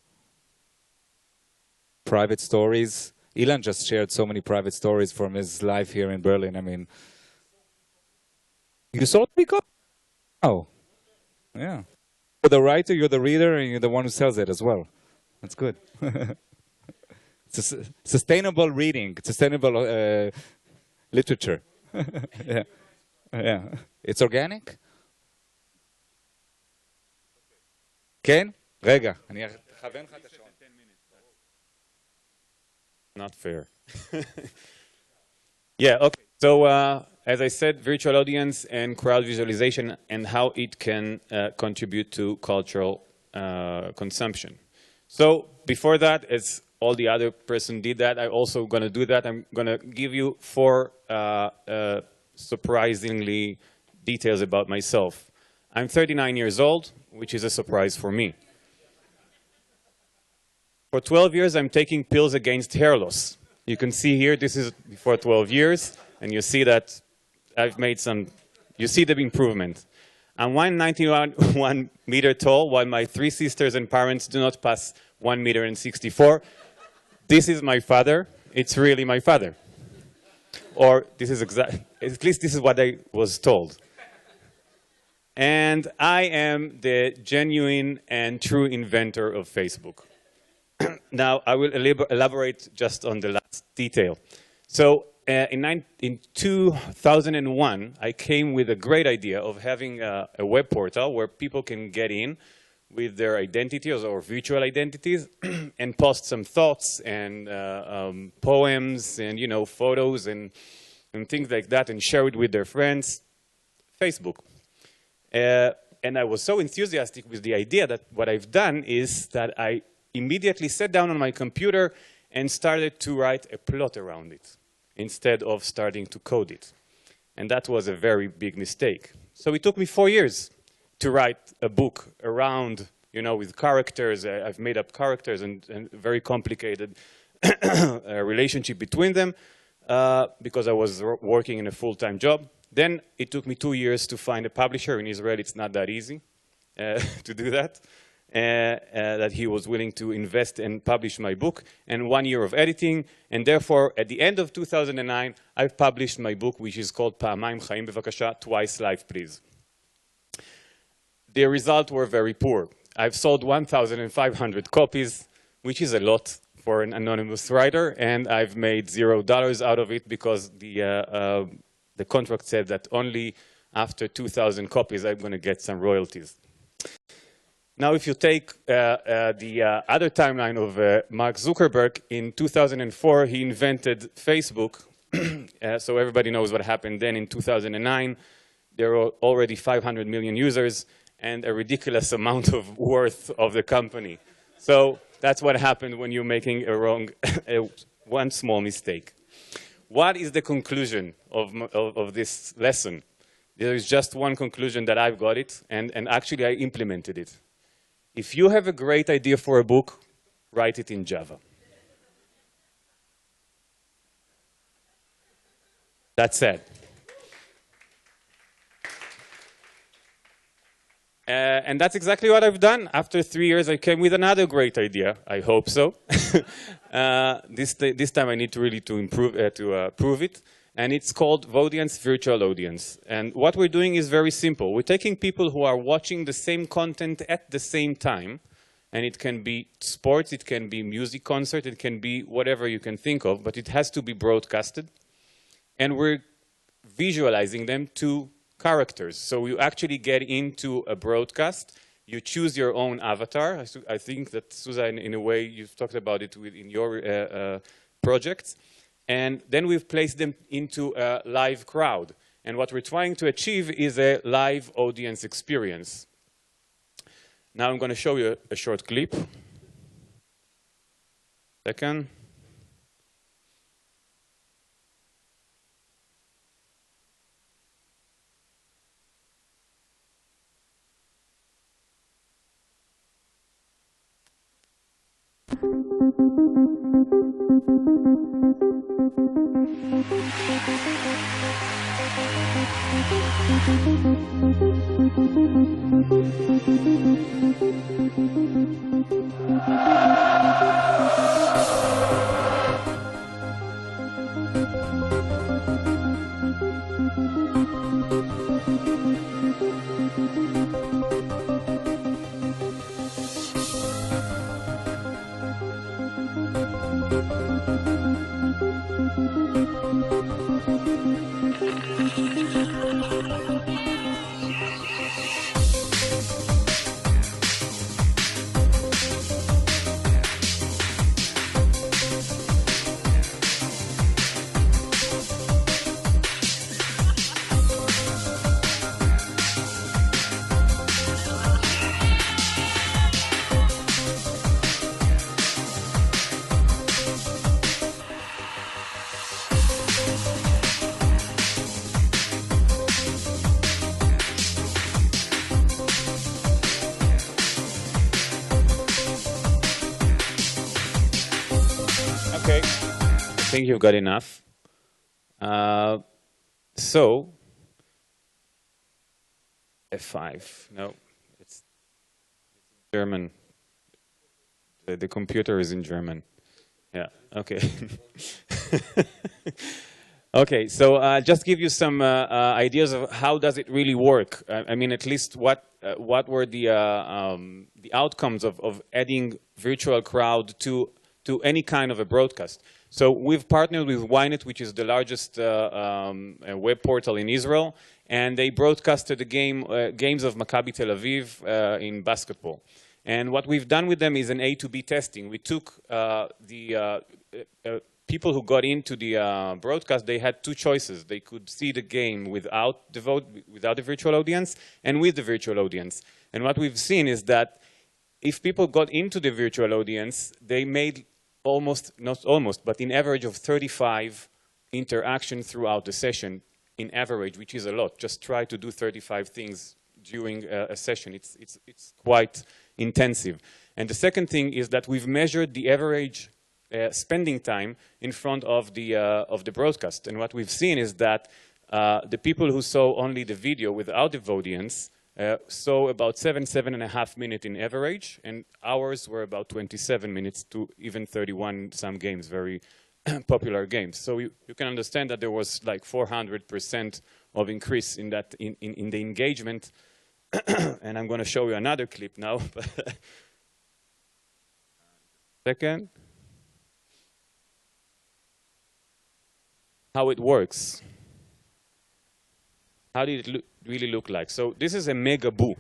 Private stories? Ilan just shared so many private stories from his life here in Berlin. I mean, you sold me copy? Oh, yeah. You're the writer, you're the reader, and you're the one who sells it as well. That's good. It's a sustainable reading, sustainable literature. Yeah. Yeah. It's organic? כן? רגע, אני אכוון לך את השעון. Not fair. Yeah, okay. So, as I said, virtual audience and crowd visualization and how it can contribute to cultural consumption. So, before that, as all the other person did that, I'm also going to do that. I'm going to give you 4 surprisingly details about myself. I'm 39 years old, which is a surprise for me. For 12 years, I'm taking pills against hair loss. You can see here, this is before 12 years, and you see that I've made some, you see the improvement. I'm 191 meter tall, while my 3 sisters and parents do not pass 1 meter and 64. This is my father. It's really my father. Or this is at least this is what I was told. And I am the genuine and true inventor of Facebook. Now, I will elaborate just on the last detail. So, in 2001, I came with a great idea of having a web portal where people can get in with their identities or virtual identities and post some thoughts and poems and, you know, photos and things like that and share it with their friends. Facebook. And I was so enthusiastic with the idea that what I've done is that I immediately sat down on my computer and started to write a plot around it instead of starting to code it. And that was a very big mistake. So it took me 4 years to write a book around, you know, with characters. I've made up characters and very complicated relationship between them because I was working in a full-time job. Then it took me 2 years to find a publisher. In Israel, it's not that easy to do that. That he was willing to invest and publish my book, and 1 year of editing, and therefore, at the end of 2009, I've published my book, which is called פעמיים חיים בבקשה, Twice Life Please. The results were very poor. I've sold 1,500 copies, which is a lot for an anonymous writer, and I've made $0 out of it because the contract said that only after 2,000 copies I'm going to get some royalties. Now, if you take the other timeline of Mark Zuckerberg, in 2004, he invented Facebook. So everybody knows what happened then. In 2009, there were already 500 million users and a ridiculous amount of worth of the company. So that's what happened when you're making one small mistake. What is the conclusion of this lesson? There is just one conclusion that I've got it, and actually I implemented it. If you have a great idea for a book, write it in Java. That's it. And that's exactly what I've done. After 3 years, I came with another great idea. I hope so. This time I need to really prove it. And it's called Vaudience Virtual Audience. And what we're doing is very simple. We're taking people who are watching the same content at the same time. And it can be sports, it can be music concert, it can be whatever you can think of, but it has to be broadcasted. And we're visualizing them to characters. So you actually get into a broadcast. You choose your own avatar. I think that, Susan, in a way, you've talked about it in your projects. And then we've placed them into a live crowd. And what we're trying to achieve is a live audience experience. Now I'm going to show you a short clip. Second. Okay, I think you've got enough. So, F5, no, it's German. The computer is in German. Yeah, okay. Okay, so just give you some ideas of how does it really work. I mean, at least what were the outcomes of adding virtual crowd to any kind of a broadcast. So we've partnered with Ynet, which is the largest web portal in Israel, and they broadcasted the games of Maccabi Tel Aviv in basketball. And what we've done with them is an A to B testing. We took the people who got into the broadcast. They had two choices. They could see the game without the virtual audience and with the virtual audience. And what we've seen is that if people got into the virtual audience, they made not almost, but in average of 35 interactions throughout the session, in average, which is a lot. Just try to do 35 things during a session. It's quite intensive. And the second thing is that we've measured the average spending time in front of the broadcast. And what we've seen is that the people who saw only the video without the audience saw about 7.5 minutes in average, and ours were about 27 minutes to even 31 some games, very popular games. So you can understand that there was like 400% of increase in that in the engagement. And I'm going to show you another clip now. Second. How it works. How did it really look like? So this is a mega boo.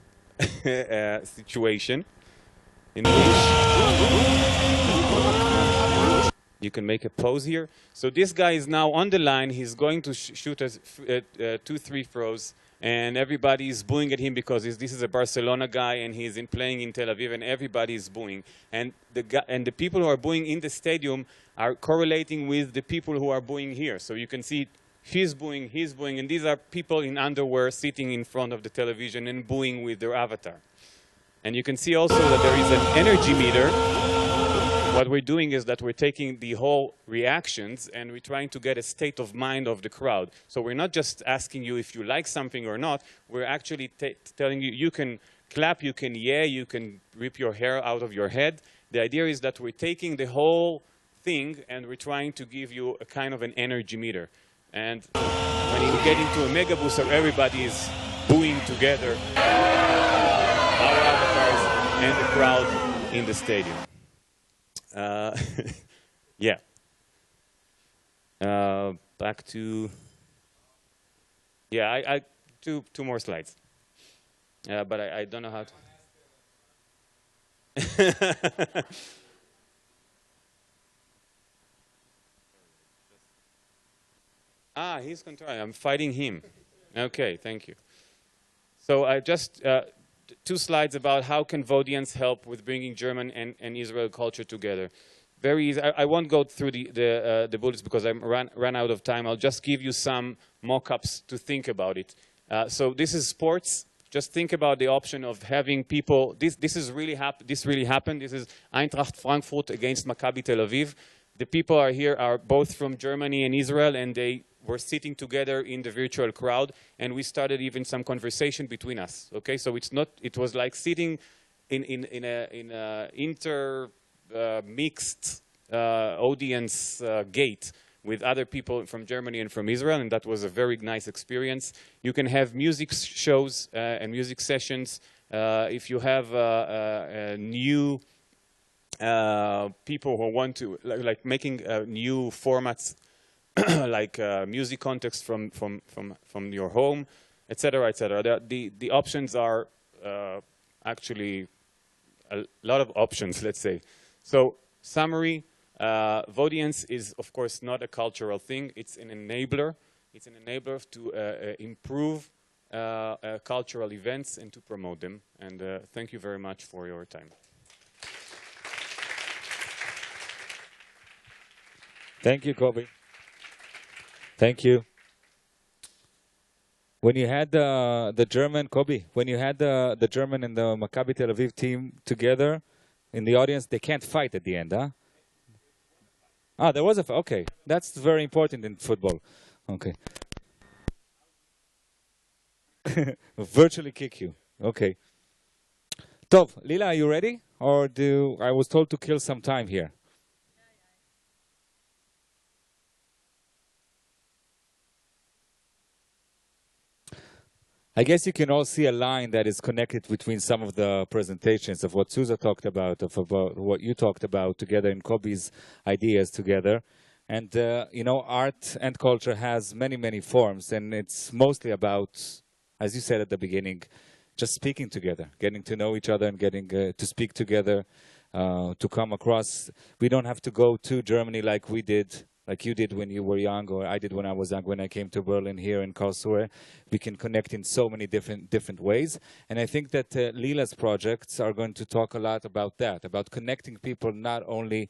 situation in which you can make a pose here. So this guy is now on the line. He's going to shoot us 2-3 throws, and everybody is booing at him because this is a Barcelona guy and he's playing in Tel Aviv, and everybody is booing. And the people who are booing in the stadium are correlating with the people who are booing here. So you can see he's booing, and these are people in underwear sitting in front of the television and booing with their avatar. And you can see also that there is an energy meter. What we're doing is that we're taking the whole reactions and we're trying to get a state of mind of the crowd. So we're not just asking you if you like something or not. We're actually telling you, you can clap, you can yay, you can rip your hair out of your head. The idea is that we're taking the whole thing and we're trying to give you a kind of an energy meter. And when you get into a mega boost where everybody is booing together, our avatars and the crowd in the stadium. Yeah. Back to, yeah, I two more slides. But I don't know how to. Ah, he's controlling. I'm fighting him. Okay, thank you. So I just 2 slides about how can Vodians help with bringing German and Israel culture together. Very easy. I won't go through the bullets because I ran out of time. I'll just give you some mock-ups to think about it. So this is sports. Just think about the option of having people. This really happened. This is Eintracht Frankfurt against Maccabi Tel Aviv. The people are both from Germany and Israel, and they were sitting together in the virtual crowd, and we started even some conversation between us. Okay, so it was like sitting in a mixed audience gate with other people from Germany and from Israel, and that was a very nice experience. You can have music shows and music sessions. If you have new people who want to like making new formats like music context from your home, etc., etc. The options are actually a lot of options, let's say. So summary, Vodians is of course not a cultural thing. It's an enabler. It's an enabler to improve cultural events and to promote them. And thank you very much for your time. Thank you, Kobe. Thank you. When you had the German, Kobe, when you had the German and the Maccabi Tel Aviv team together in the audience, they can't fight at the end, huh? Ah, there was a fight. Okay, that's very important in football. Okay. Virtually kick you. Okay. Tov, Lila, are you ready? Or I was told to kill some time here. I guess you can all see a line that is connected between some of the presentations of what Susa talked about, about what you talked about together in Kobe's ideas together. And, you know, art and culture has many, many forms. And it's mostly about, as you said at the beginning, just speaking together, getting to know each other and getting to speak together, to come across. We don't have to go to Germany like we did, like you did when you were young, or I did when I was young, when I came to Berlin here in Karlsruhe. We can connect in so many different ways. And I think that Lila's projects are going to talk a lot about that, about connecting people not only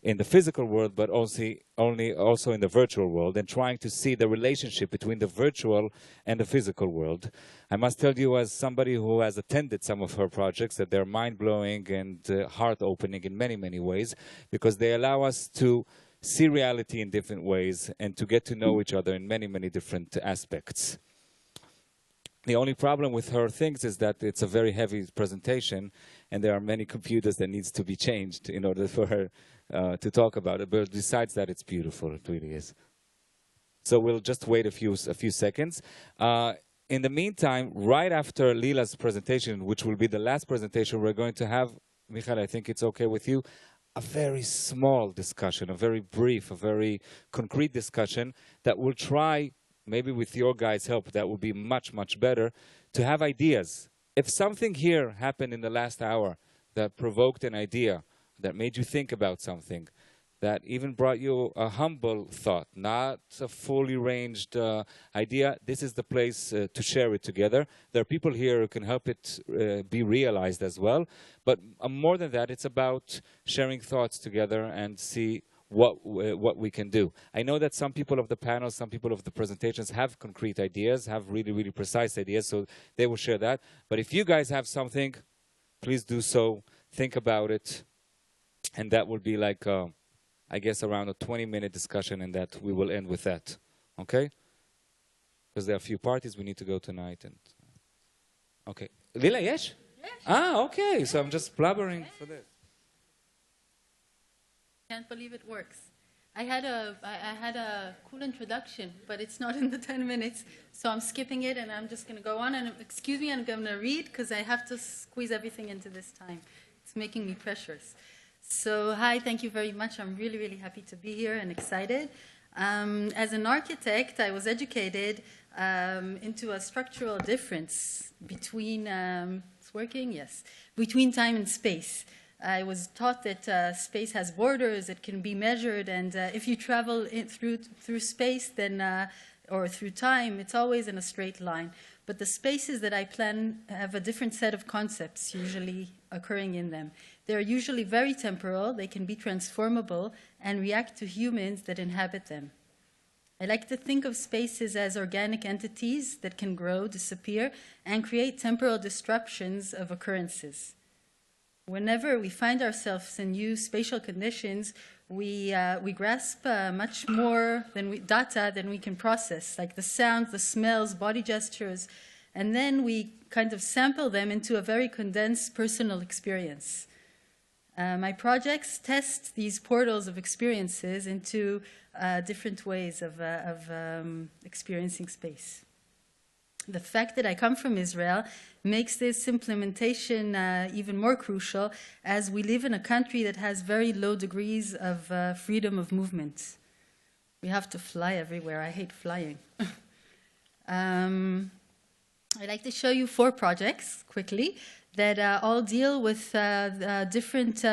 in the physical world, but also in the virtual world, and trying to see the relationship between the virtual and the physical world. I must tell you, as somebody who has attended some of her projects, that they're mind-blowing and heart-opening in many, many ways, because they allow us to see reality in different ways and to get to know each other in many, many different aspects. The only problem with her things is that it's a very heavy presentation and there are many computers that needs to be changed in order for her to talk about it. But besides that, it's beautiful. It really is. So we'll just wait a few seconds. In the meantime, right after Lila's presentation, which will be the last presentation, we're going to have, Michael, I think it's okay with you, a very small discussion, a very brief, a very concrete discussion that will try, maybe with your guys' help, that will be much, much better, to have ideas if something here happened in the last hour that provoked an idea, that made you think about something, that even brought you a humble thought, not a fully ranged idea, this is the place to share it together. There are people here who can help it be realized as well. But more than that, it's about sharing thoughts together and see what we can do. I know that some people of the panel, some people of the presentations have concrete ideas, have really, really precise ideas, so they will share that. But if you guys have something, please do so. Think about it. And that will be like, I guess, around a 20-minute discussion, and that we will end with that. Okay? Because there are a few parties we need to go tonight. And okay. Lila, yes? Ah, okay. So I'm just blabbering for this. Can't believe it works. I had a cool introduction, but it's not in the 10 minutes, so I'm skipping it, and I'm just going to go on. And excuse me, I'm going to read, because I have to squeeze everything into this time. It's making me precious. So hi, thank you very much. I'm really, really happy to be here and excited. As an architect, I was educated into a structural difference between, it's working? Yes, between time and space. I was taught that space has borders, it can be measured, and if you travel through space then, or through time, it's always in a straight line. But the spaces that I plan have a different set of concepts usually occurring in them. They're usually very temporal, they can be transformable, and react to humans that inhabit them. I like to think of spaces as organic entities that can grow, disappear, and create temporal disruptions of occurrences. Whenever we find ourselves in new spatial conditions, we grasp much more data than we can process, like the sounds, the smells, body gestures, and then we kind of sample them into a very condensed personal experience. My projects test these portals of experiences into different ways of experiencing space. The fact that I come from Israel makes this implementation even more crucial, as we live in a country that has very low degrees of freedom of movement. We have to fly everywhere. I hate flying. I'd like to show you 4 projects quickly that all deal with different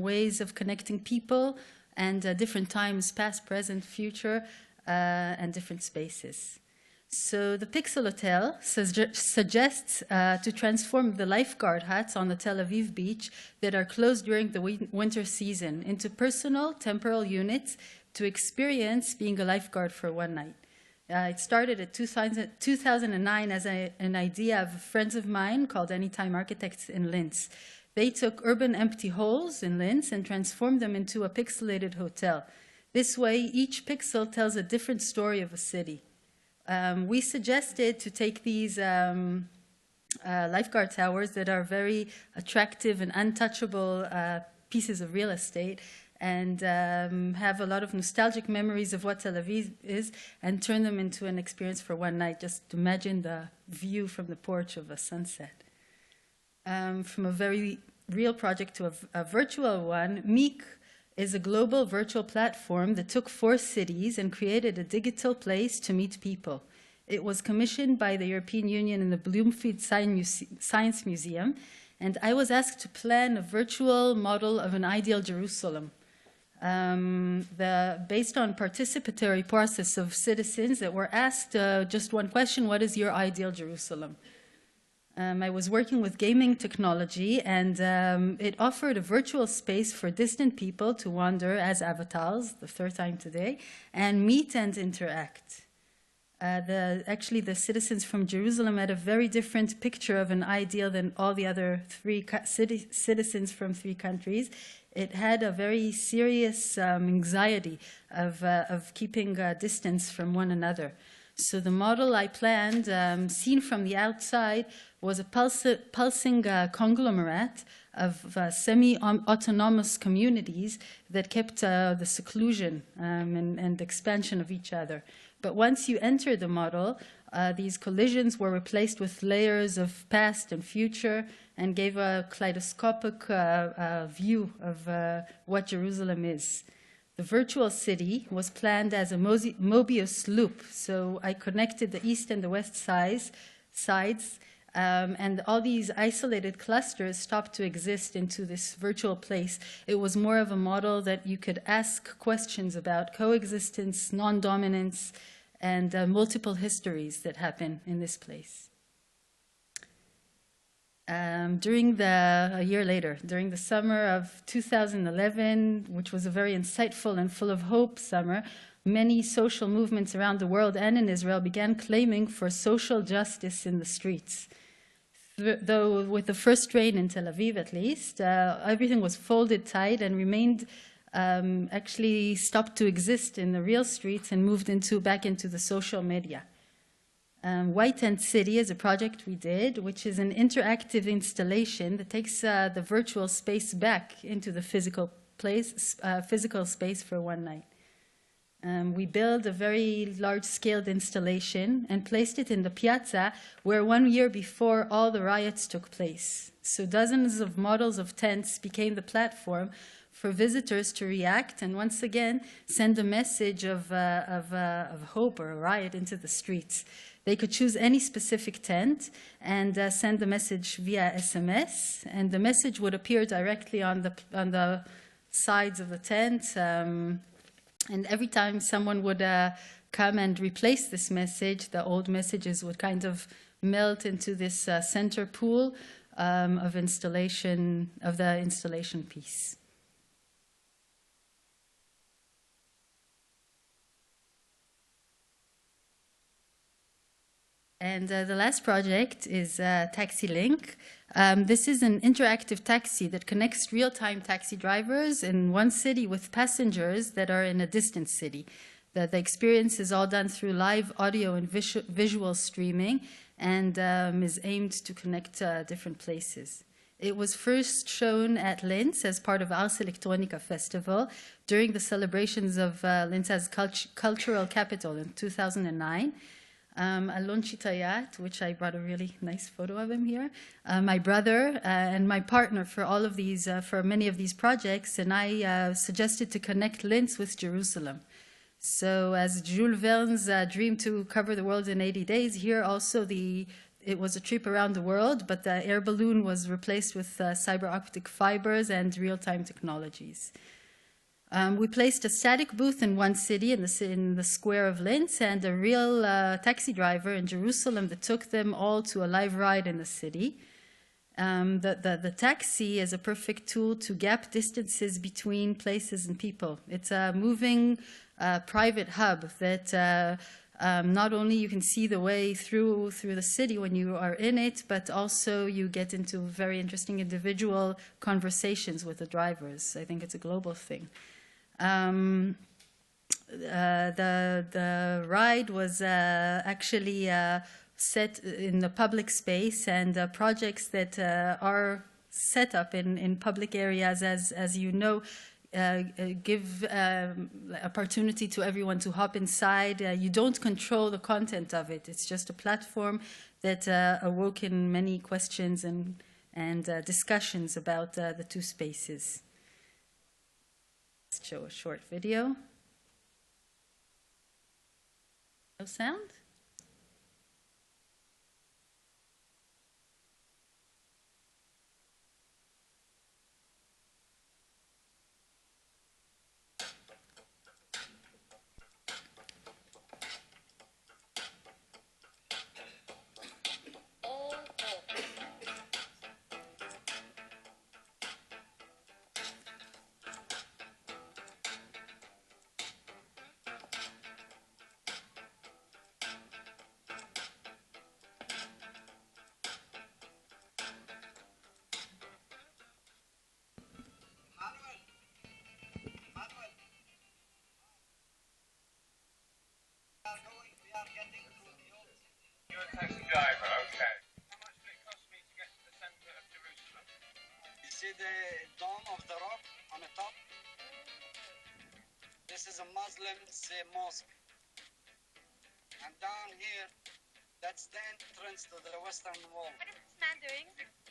ways of connecting people and different times, past, present, future, and different spaces. So the Pixel Hotel suggests to transform the lifeguard huts on the Tel Aviv beach that are closed during the winter season into personal temporal units to experience being a lifeguard for one night. It started in 2009 as an idea of friends of mine called Anytime Architects in Linz. They took urban empty holes in Linz and transformed them into a pixelated hotel. This way, each pixel tells a different story of a city. We suggested to take these lifeguard towers that are very attractive and untouchable pieces of real estate and have a lot of nostalgic memories of what Tel Aviv is and turn them into an experience for one night. Just imagine the view from the porch of a sunset. From a very real project to a virtual one, Meek is a global virtual platform that took 4 cities and created a digital place to meet people. It was commissioned by the European Union and the Bloomfield Science Museum, and I was asked to plan a virtual model of an ideal Jerusalem, based on participatory process of citizens that were asked just one question: what is your ideal Jerusalem? I was working with gaming technology, and it offered a virtual space for distant people to wander as avatars, the 3rd time today, and meet and interact. Actually, the citizens from Jerusalem had a very different picture of an ideal than all the other 3 citizens from 3 countries. It had a very serious anxiety of keeping distance from one another. So the model I planned, seen from the outside, was a pulsing conglomerate of semi-autonomous communities that kept the seclusion and expansion of each other. But once you enter the model, these collisions were replaced with layers of past and future and gave a kaleidoscopic view of what Jerusalem is. The virtual city was planned as a Mobius loop, so I connected the east and the west sides And all these isolated clusters stopped to exist into this virtual place. It was more of a model that you could ask questions about coexistence, non-dominance, and multiple histories that happen in this place. A year later, during the summer of 2011, which was a very insightful and full of hope summer, many social movements around the world and in Israel began claiming for social justice in the streets. Though with the first rain in Tel Aviv, at least, everything was folded tight and remained, actually stopped to exist in the real streets and moved back into the social media. White Tent City is a project we did, which is an interactive installation that takes the virtual space back into the physical space for one night. We built a very large-scaled installation and placed it in the piazza where 1 year before all the riots took place. So dozens of models of tents became the platform for visitors to react and once again send a message of hope or a riot into the streets. They could choose any specific tent and send the message via SMS, and the message would appear directly on the sides of the tent. And every time someone would come and replace this message, the old messages would kind of melt into this center pool of the installation piece. And the last project is Taxi Link. This is an interactive taxi that connects real-time taxi drivers in one city with passengers that are in a distant city. The experience is all done through live audio and visual streaming and is aimed to connect different places. It was first shown at Linz as part of Ars Electronica Festival during the celebrations of Linz as cultural capital in 2009. Alon Chitayat, which I brought a really nice photo of him here, my brother and my partner for all of these, for many of these projects, and I suggested to connect Linz with Jerusalem. So as Jules Verne's dream to cover the world in 80 days, here also it was a trip around the world, but the air balloon was replaced with cyber optic fibers and real-time technologies. We placed a static booth in one city, in the square of Linz, and a real taxi driver in Jerusalem that took them all to a live ride in the city. The taxi is a perfect tool to gap distances between places and people. It's a moving private hub that not only you can see the way through the city when you are in it, but also you get into very interesting individual conversations with the drivers. I think it's a global thing. The ride was actually set in the public space, and projects that are set up in public areas, as you know, give opportunity to everyone to hop inside. You don't control the content of it. It's just a platform that awoke in many questions and discussions about the two spaces. Let's show a short video. No sound? Taxi driver, okay. How much did it cost me to get to the center of Jerusalem? You see the dome of the rock on the top? This is a Muslim's mosque. And down here, that's the entrance to the Western Wall. What is this man doing?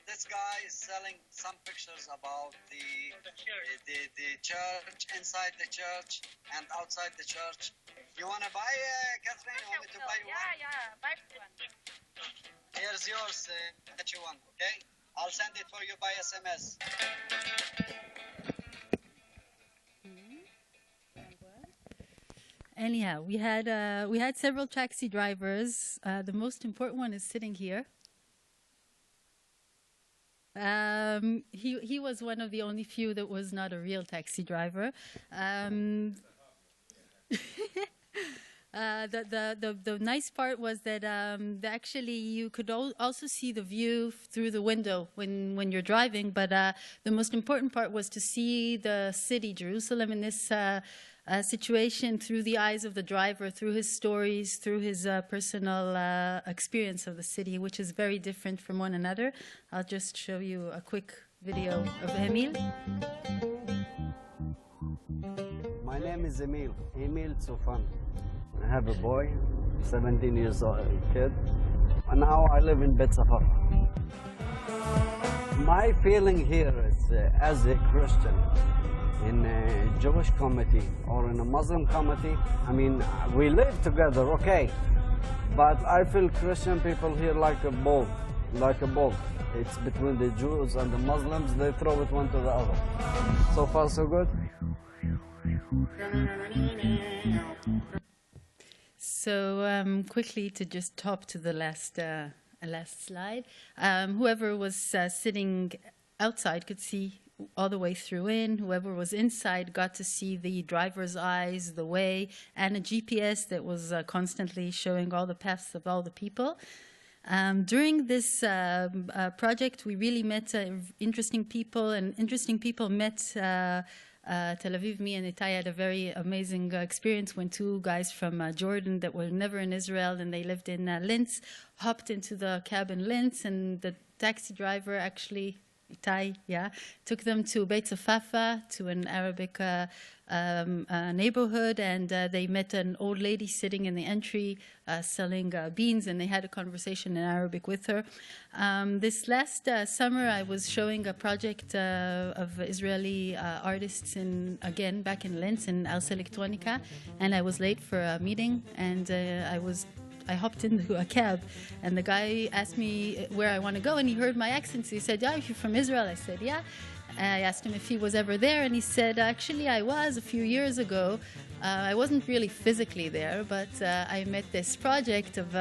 This guy is selling some pictures about the church, inside the church and outside the church. You want to buy, Catherine? You want me to buy you one? Yeah, buy one. Here's yours that you want, okay? I'll send it for you by SMS. Anyhow, we had several taxi drivers. The most important one is sitting here. He was one of the only few that was not a real taxi driver. The nice part was that actually you could also see the view through the window when you're driving, but the most important part was to see the city, Jerusalem, in this situation through the eyes of the driver, through his stories, through his personal experience of the city, which is very different from one another. I'll just show you a quick video of Emil. My name is Emil Tsufan. I have a boy, 17 years old kid, and now I live in Bet Safafa. My feeling here is, as a Christian, in a Jewish community or in a Muslim community, I mean, we live together, okay, but I feel Christian people here like a ball, It's between the Jews and the Muslims, they throw it one to the other. So far, so good. So quickly to just top to the last slide, whoever was sitting outside could see all the way through in. Whoever was inside got to see the driver's eyes, the way, and a GPS that was constantly showing all the paths of all the people. During this project, we really met interesting people, and interesting people met Tel Aviv. Me and Itai had a very amazing experience when two guys from Jordan that were never in Israel, and they lived in Linz, hopped into the cab in Linz, and the taxi driver actually, Itai, took them to Beit Safafa, to an Arabic neighborhood, and they met an old lady sitting in the entry selling beans, and they had a conversation in Arabic with her. This last summer, I was showing a project of Israeli artists back in Linz in Ars Electronica, and I was late for a meeting, and I hopped into a cab, and the guy asked me where I want to go, and he heard my accent. So he said, "Yeah, you're from Israel?" I said, "Yeah." I asked him if he was ever there, and he said, "Actually, I was a few years ago. I wasn't really physically there, but I met this project of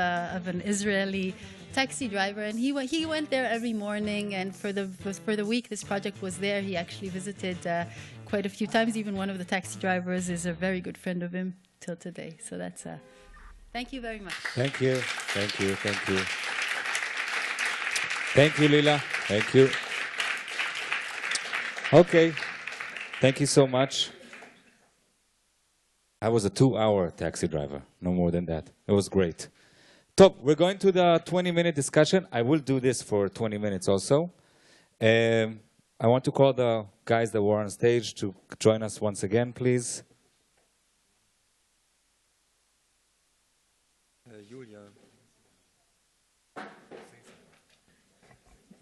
an Israeli taxi driver, and he went there every morning. And for the week this project was there, he actually visited quite a few times. Even one of the taxi drivers is a very good friend of him till today. So that's." Thank you very much. Thank you. Thank you. Thank you. Thank you, Lila. Thank you. Okay. Thank you so much. I was a 2-hour taxi driver, no more than that. It was great. Top, we're going to the 20-minute discussion. I will do this for 20 minutes also. I want to call the guys that were on stage to join us once again, please.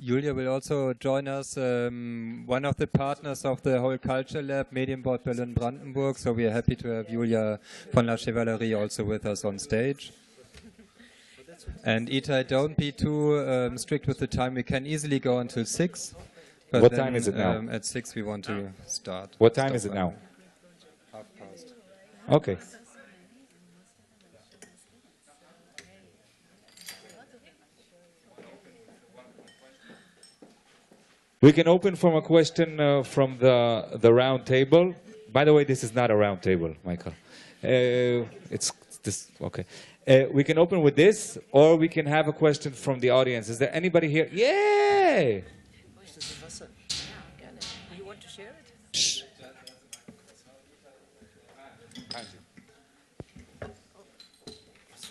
Julia will also join us, one of the partners of the whole Culture Lab, Medienbord Berlin-Brandenburg. So we are happy to have Julia von la Chevalerie also with us on stage. And Itai, don't be too strict with the time. We can easily go until 6. But What then, time is it now? At 6 we want to start. What time is it now? 1:30. Okay. We can open from a question from the round table. By the way, this is not a round table, Michael. It's this, okay. We can open with this, or we can have a question from the audience. Is there anybody here? Yay! You want to share it? Shh.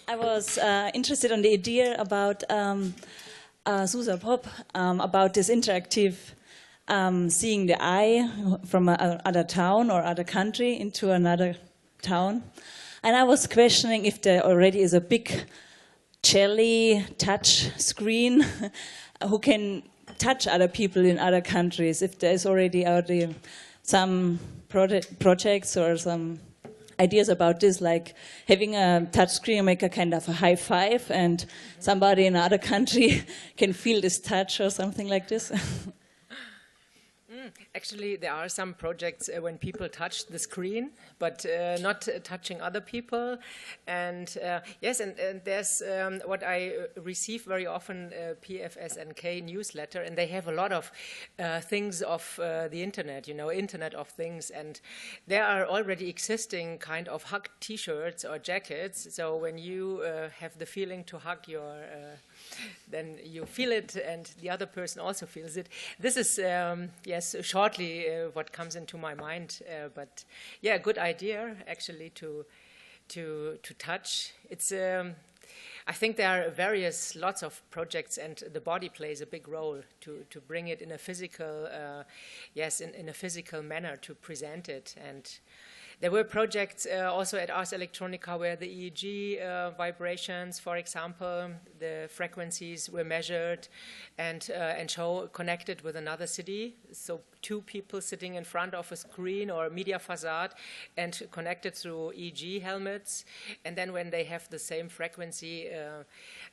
I was interested in the idea about Susa Pop, about this interactive seeing the eye from another town or other country into another town. And I was questioning if there already is a big jelly touch screen who can touch other people in other countries, if there's already some projects or some ideas about this, like having a touch screen make a kind of a high five, and somebody in another country can feel this touch or something like this? Actually, there are some projects when people touch the screen, but not touching other people. And yes, and there's what I receive very often, PFSNK newsletter, and they have a lot of things of the internet, you know, Internet of Things. And there are already existing kind of hug T-shirts or jackets. So when you have the feeling to hug your then you feel it, and the other person also feels it. This is, yes, shortly what comes into my mind. But yeah, good idea actually to touch. It's. I think there are lots of projects, and the body plays a big role to bring it in a physical, yes, in a physical manner to present it. And there were projects also at Ars Electronica where the EEG vibrations, for example, the frequencies were measured and connected with another city. So two people sitting in front of a screen or a media facade and connected through EEG helmets. And then when they have the same frequency,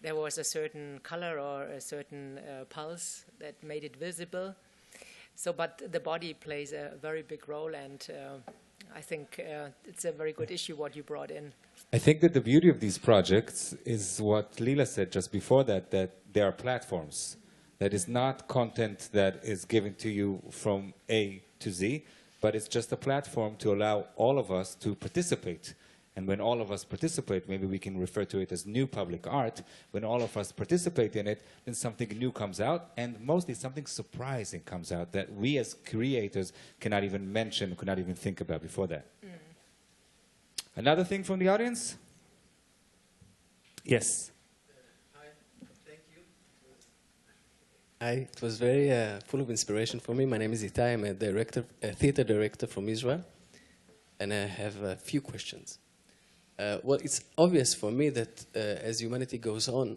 there was a certain color or a certain pulse that made it visible. So, but the body plays a very big role, and I think it's a very good issue what you brought in. I think that the beauty of these projects is what Lila said just before that they are platforms. That is not content that is given to you from A to Z, but it's just a platform to allow all of us to participate. And when all of us participate, maybe we can refer to it as new public art. When all of us participate in it, then something new comes out, and mostly something surprising comes out that we as creators cannot even mention, could not even think about before that. Another thing from the audience? Yes. Hi, thank you. Hi, it was very full of inspiration for me. My name is Itai. I'm a theater director from Israel, and I have a few questions. Well, it's obvious for me that as humanity goes on,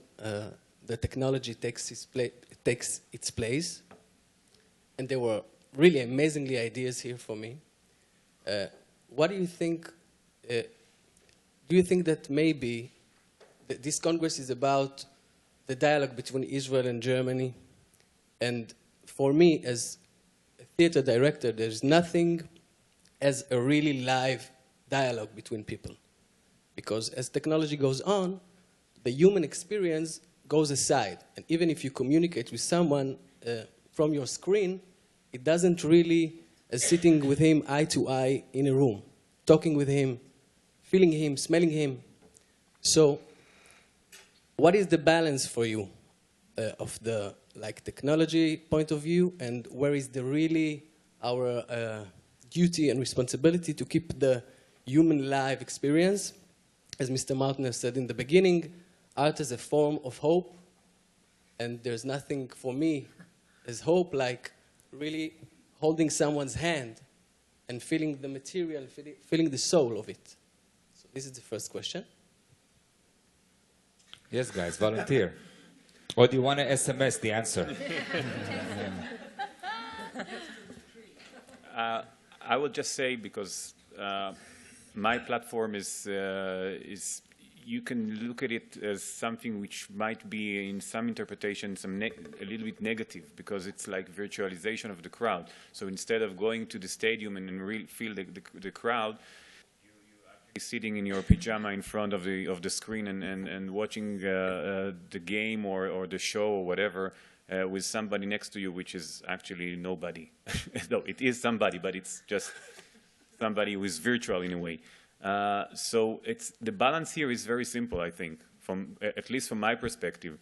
the technology takes its place, and there were really amazingly ideas here for me. What do you think? Do you think that maybe this Congress is about the dialogue between Israel and Germany? And for me, as a theater director, there's nothing as a really live dialogue between people. Because as technology goes on, the human experience goes aside. And even if you communicate with someone from your screen, it doesn't really, as sitting with him eye to eye in a room, talking with him, feeling him, smelling him. So what is the balance for you of the technology point of view, and where is the really our duty and responsibility to keep the human live experience? As Mr. Martin said in the beginning, art is a form of hope, and there's nothing for me as hope like really holding someone's hand and feeling the material, feeling the soul of it. So this is the first question. Yes, guys, volunteer. Or do you want to SMS the answer? I will just say, because my platform is you can look at it as something which might be in some interpretations a little bit negative, because it's like virtualization of the crowd. So instead of going to the stadium and really feel the crowd, you actually sitting in your pajama in front of the screen and watching the game or the show or whatever with somebody next to you, which is actually nobody. No, it is somebody, but it's just somebody who is virtual in a way. So the balance here is very simple, I think, at least from my perspective.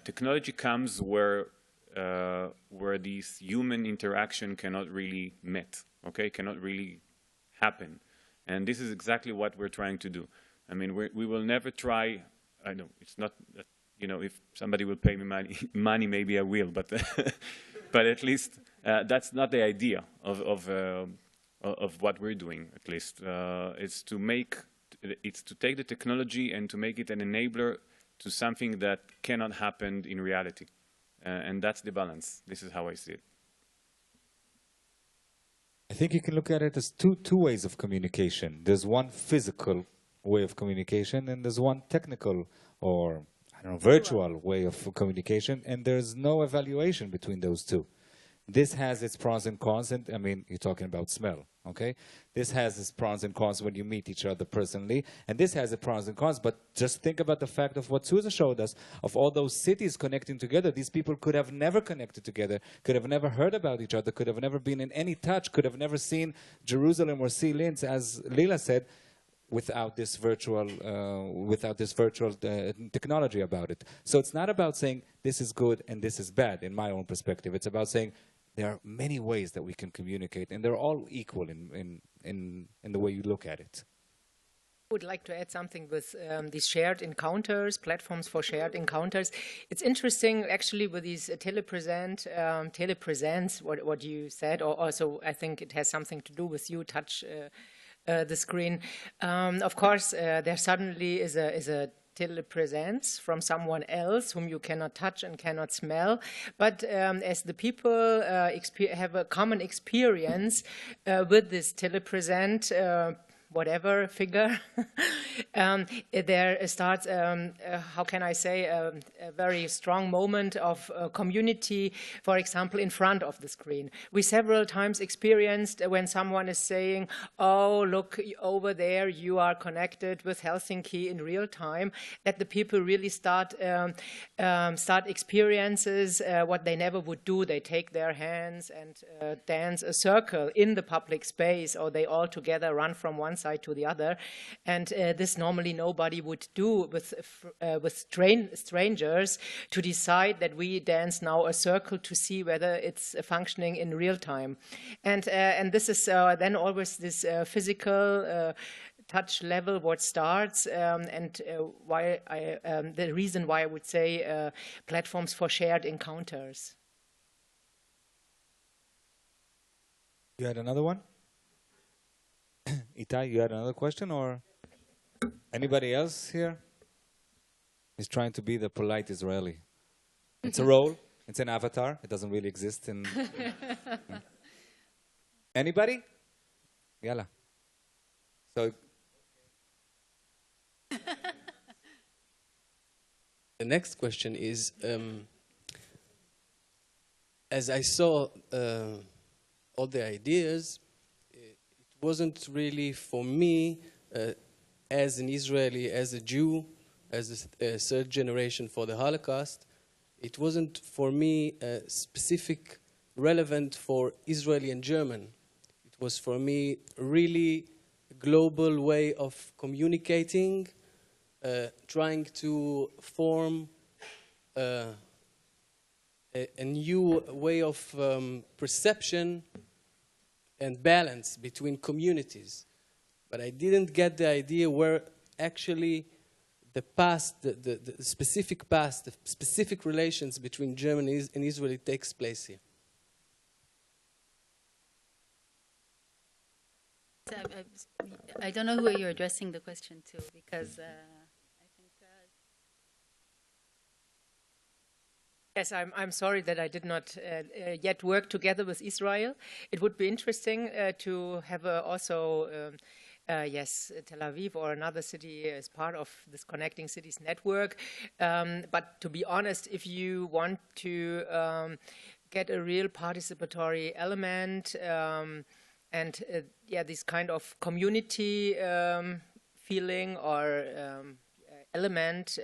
Technology comes where this human interaction cannot really meet, okay, cannot really happen. And this is exactly what we're trying to do. I mean, we will never try, I know, it's not, you know, if somebody will pay me money, maybe I will, but, but at least that's not the idea of what we're doing, at least. It's to take the technology and to make it an enabler to something that cannot happen in reality. And that's the balance. This is how I see it. I think you can look at it as two ways of communication. There's one physical way of communication, and there's one technical or, I don't know, virtual way of communication, and there's no evaluation between those two. This has its pros and cons, and I mean, you're talking about smell, okay? This has its pros and cons when you meet each other personally, and this has its pros and cons, but just think about the fact of what Susan showed us, of all those cities connecting together. These people could have never connected together, could have never heard about each other, could have never been in any touch, could have never seen Jerusalem or see Linz, as Lila said, without this virtual technology about it. So it's not about saying this is good and this is bad, in my own perspective. It's about saying there are many ways that we can communicate, and they're all equal in the way you look at it. I would like to add something with these shared encounters, platforms for shared encounters. It's interesting, actually, with these telepresence, what you said, or also I think it has something to do with you touch the screen. Of course, there suddenly is a telepresence from someone else whom you cannot touch and cannot smell. But as the people have a common experience with this telepresent, whatever figure, there starts, how can I say, a very strong moment of community, for example, in front of the screen. We several times experienced when someone is saying, oh, look, over there, you are connected with Helsinki in real time, that the people really start experiences what they never would do. They take their hands and dance a circle in the public space, or they all together run from one side to the other, and this normally nobody would do with strangers, to decide that we dance now a circle to see whether it's functioning in real time, and this is then always this physical touch level what starts, and why the reason why I would say platforms for shared encounters. You had another one? Itai, you had another question, or anybody else here? He's trying to be the polite Israeli. It's a role. It's an avatar. It doesn't really exist in... Anybody? Yalla. So... The next question is, as I saw all the ideas, it wasn't really for me, as an Israeli, as a Jew, as a third generation for the Holocaust, it wasn't for me specific relevant for Israeli and German. It was for me really a global way of communicating, trying to form a new way of perception and balance between communities. But I didn't get the idea where actually the past, the specific past, the specific relations between Germany and Israel takes place here. I don't know who you're addressing the question to, because Yes, I'm sorry that I did not yet work together with Israel. It would be interesting to have also, yes, Tel Aviv or another city as part of this Connecting Cities network. But to be honest, if you want to get a real participatory element and yeah, this kind of community feeling or element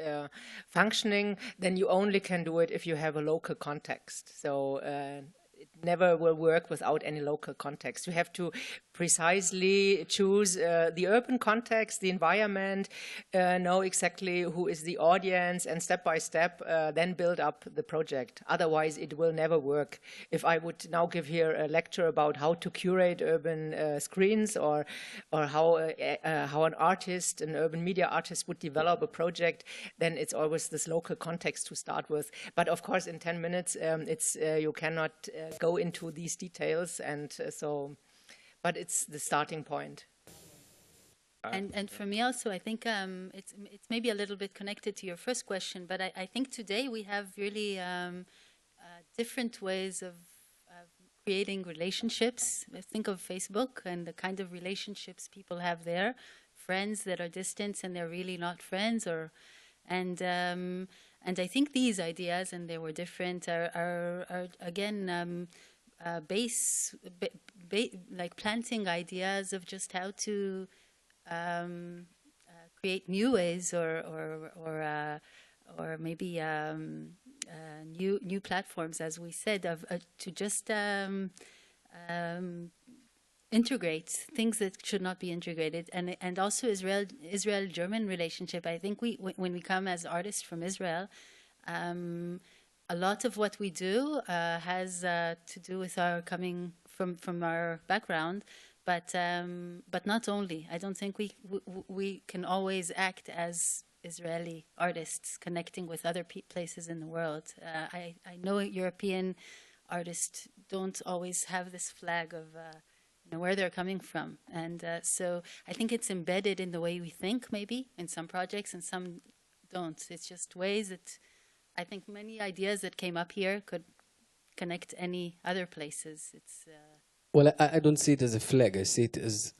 functioning, then you only can do it if you have a local context. So it never will work without any local context. You have to precisely choose the urban context, the environment, know exactly who is the audience, and step by step then build up the project. Otherwise, it will never work. If I would now give here a lecture about how to curate urban screens, or how an artist, an urban media artist, would develop a project, then it's always this local context to start with. But of course, in 10 minutes, you cannot go into these details, and but it's the starting point. And for me also, I think it's maybe a little bit connected to your first question, but I think today we have really different ways of creating relationships. Think of Facebook and the kind of relationships people have there, friends that are distant and they're really not friends, and I think these ideas, and they were different, are again like planting ideas of just how to create new ways or maybe new platforms, as we said, to just integrate things that should not be integrated, and also Israel-German relationship. I think when we come as artists from Israel, a lot of what we do has to do with our coming from our background, but not only. I don't think we can always act as Israeli artists connecting with other places in the world. I know European artists don't always have this flag of where they're coming from, and so I think it's embedded in the way we think, maybe in some projects, and some don't. It's just ways that I think many ideas that came up here could connect any other places. It's well, I don't see it as a flag. I see it as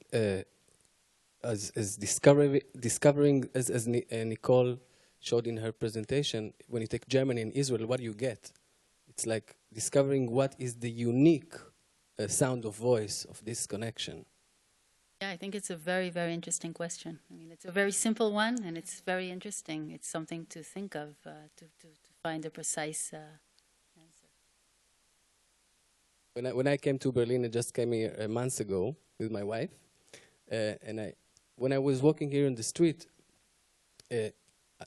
discovering, as Nicole showed in her presentation. When you take Germany and Israel, what do you get? It's like discovering what is the unique sound of voice of this connection. Yeah, I think it's a very, very interesting question. I mean, it's a very simple one, and it's very interesting. It's something to think of, to find a precise answer. When I came to Berlin, I just came here months ago with my wife, and when I was walking here in the street,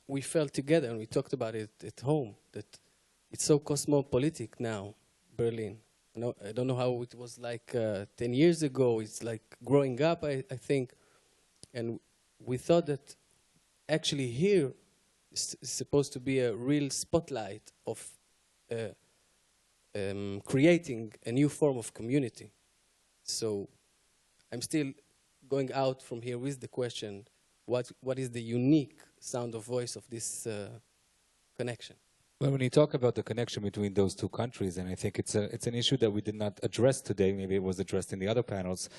we felt together, and we talked about it at home, that it's so cosmopolitic now, Berlin. I don't know how it was like 10 years ago. It's like growing up, I think. And we thought that actually here is supposed to be a real spotlight of creating a new form of community. So I'm still going out from here with the question, what is the unique sound of voice of this connection? Well, when you talk about the connection between those two countries, and I think it's an issue that we did not address today, maybe it was addressed in the other panels.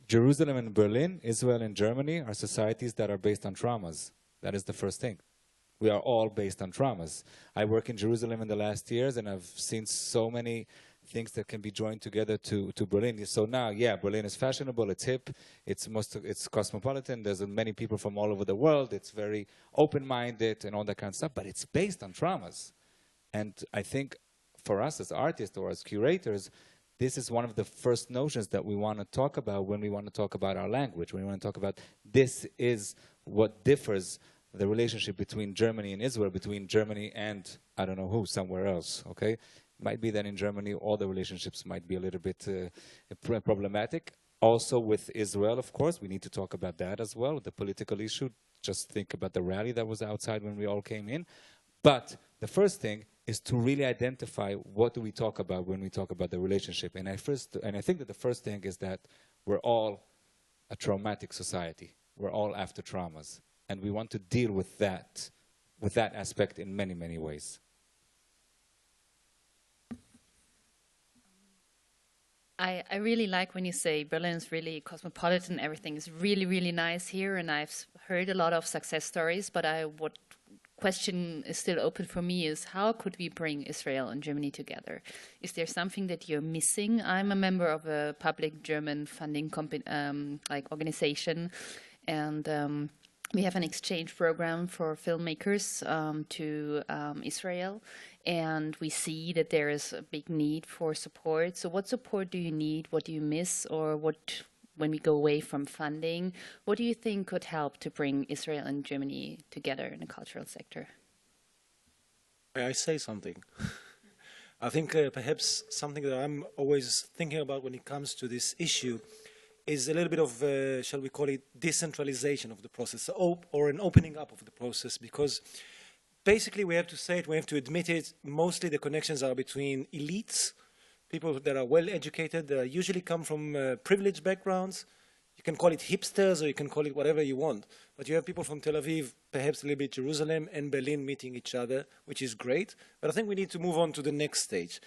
Jerusalem and Berlin, Israel and Germany are societies that are based on traumas. That is the first thing. We are all based on traumas. I work in Jerusalem in the last years, and I've seen so many things that can be joined together to Berlin. So now, yeah, Berlin is fashionable, it's hip, it's cosmopolitan, there's many people from all over the world, it's very open-minded and all that kind of stuff, but it's based on traumas. And I think for us as artists or as curators, this is one of the first notions that we want to talk about when we want to talk about our language, when we want to talk about this is what differs the relationship between Germany and Israel, between Germany and I don't know who, somewhere else, okay? Might be that in Germany all the relationships might be a little bit problematic. Also with Israel, of course, we need to talk about that as well, the political issue. Just think about the rally that was outside when we all came in. But the first thing is to really identify what do we talk about when we talk about the relationship. And I think that the first thing is that we're all a traumatic society. We're all after traumas. And we want to deal with that aspect in many, many ways. I really like when you say Berlin is really cosmopolitan, everything is really, really nice here, and I've heard a lot of success stories, but what question is still open for me is how could we bring Israel and Germany together? Is there something that you're missing? I'm a member of a public German funding organization, and we have an exchange program for filmmakers to Israel, and we see that there is a big need for support. So what support do you need? What do you miss? Or what, when we go away from funding, what do you think could help to bring Israel and Germany together in the cultural sector? May I say something? I think perhaps something that I'm always thinking about when it comes to this issue is a little bit of, shall we call it, decentralization of the process, or an opening up of the process, because basically we have to say it, we have to admit it, mostly the connections are between elites, people that are well educated, that usually come from privileged backgrounds. You can call it hipsters or you can call it whatever you want, but you have people from Tel Aviv, perhaps a little bit Jerusalem and Berlin meeting each other, which is great, but I think we need to move on to the next stage.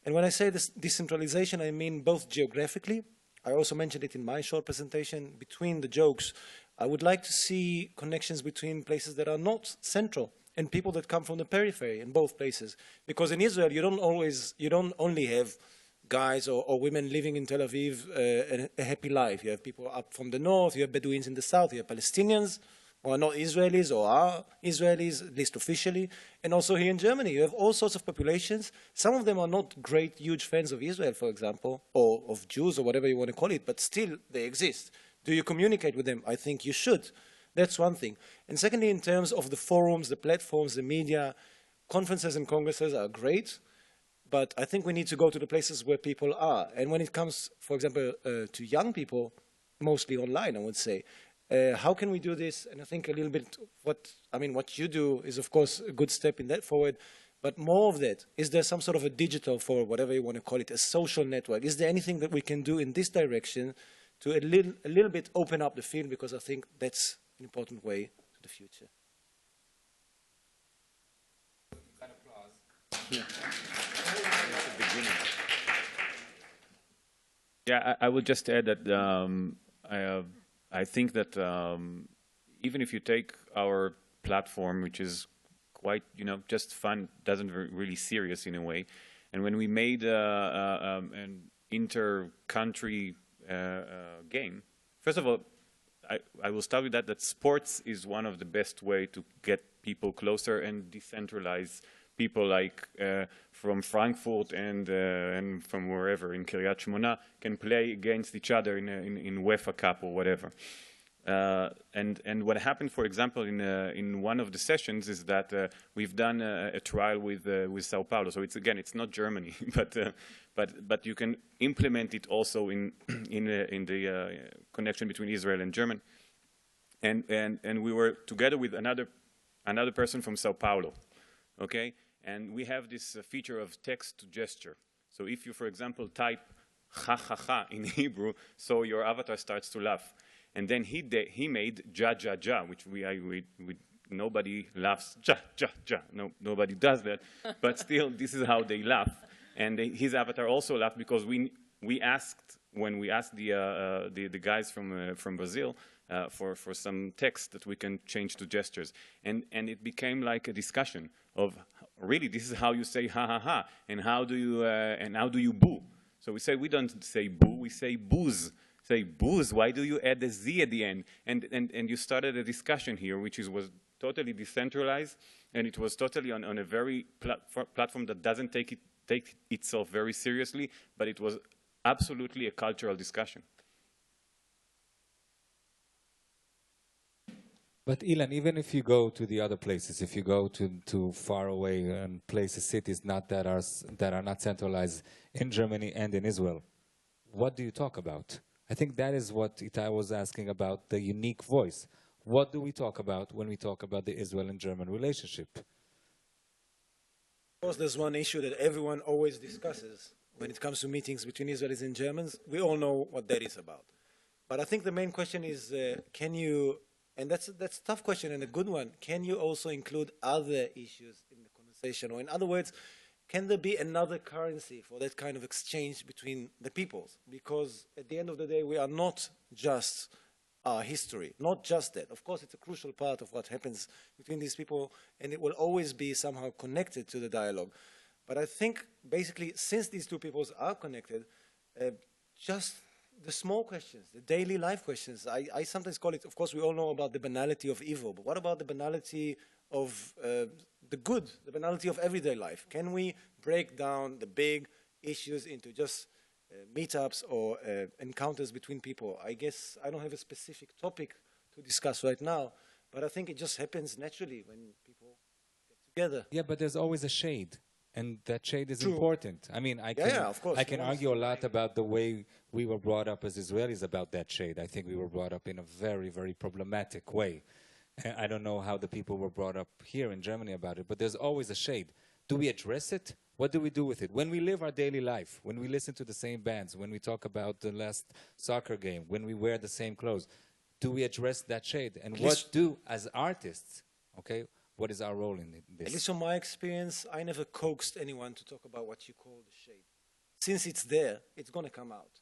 And when I say this decentralization, I mean both geographically. I also mentioned it in my short presentation. Between the jokes, I would like to see connections between places that are not central and people that come from the periphery in both places. Because in Israel, you don't only have guys or women living in Tel Aviv a happy life. You have people up from the north, you have Bedouins in the south, you have Palestinians who are not Israelis or are Israelis, at least officially. And also here in Germany, you have all sorts of populations. Some of them are not great, huge fans of Israel, for example, or of Jews or whatever you want to call it, but still they exist. Do you communicate with them? I think you should. That's one thing. And secondly, in terms of the forums, the platforms, the media, conferences and congresses are great, but I think we need to go to the places where people are. And when it comes, for example, to young people, mostly online, I would say, how can we do this? And I think a little bit what you do is, of course, a good step in that forward, but more of that. Is there some sort of a digital forward, whatever you want to call it, a social network? Is there anything that we can do in this direction to a little bit open up the field? Because I think that's an important way to the future. Yeah. Yeah, I would just add that I think that even if you take our platform, which is quite, just fun, doesn't really serious in a way, and when we made an inter-country game, first of all, I will start with that sports is one of the best way to get people closer and decentralize people like from Frankfurt and from wherever in Kiryat Shmona can play against each other in UEFA Cup or whatever. And what happened, for example, in one of the sessions is that we've done a trial with Sao Paulo. So it's not Germany, but you can implement it also in the connection between Israel and Germany. And we were together with another person from Sao Paulo, okay? And we have this feature of text to gesture. So if you, for example, type ha ha ha in Hebrew, so your avatar starts to laugh. And then he made ja ja ja, which nobody laughs ja ja ja. No, nobody does that. But still, this is how they laugh. And his avatar also laughed because we asked the guys from Brazil for some text that we can change to gestures, and it became like a discussion of really this is how you say ha ha ha, and how do you boo? So we say we don't say boo, we say booze. Say booze. Why do you add the z at the end? And you started a discussion here, which was totally decentralized, and it was totally on a very platform that doesn't take itself very seriously, but it was absolutely a cultural discussion. But Ilan, even if you go to the other places, if you go to far away places, cities that are not centralized in Germany and in Israel, what do you talk about? I think that is what Itai was asking about, the unique voice. What do we talk about when we talk about the Israel and German relationship? Of course, there's one issue that everyone always discusses when it comes to meetings between Israelis and Germans. We all know what that is about. But I think the main question is, can you, and that's a tough question and a good one, can you also include other issues in the conversation? Or in other words, can there be another currency for that kind of exchange between the peoples? Because at the end of the day, we are not just our history, not just that. Of course, it's a crucial part of what happens between these people, and it will always be somehow connected to the dialogue. But I think, basically, since these two peoples are connected, just the small questions, the daily life questions, I sometimes call it, of course, we all know about the banality of evil, but what about the banality of the good, the banality of everyday life? Can we break down the big issues into just meetups or encounters between people? I guess I don't have a specific topic to discuss right now, but I think it just happens naturally when people get together. Yeah, but there's always a shade, and that shade is True. important. I mean, I can argue a lot about the way we were brought up as Israelis about that shade. I think we were brought up in a very, very problematic way. I don't know how the people were brought up here in Germany about it, but there's always a shade. Do we address it? What do we do with it? When we live our daily life, when we listen to the same bands, when we talk about the last soccer game, when we wear the same clothes, do we address that shade? And what do, as artists, okay, what is our role in this? At least from my experience, I never coaxed anyone to talk about what you call the shade. since it's there, it's going to come out.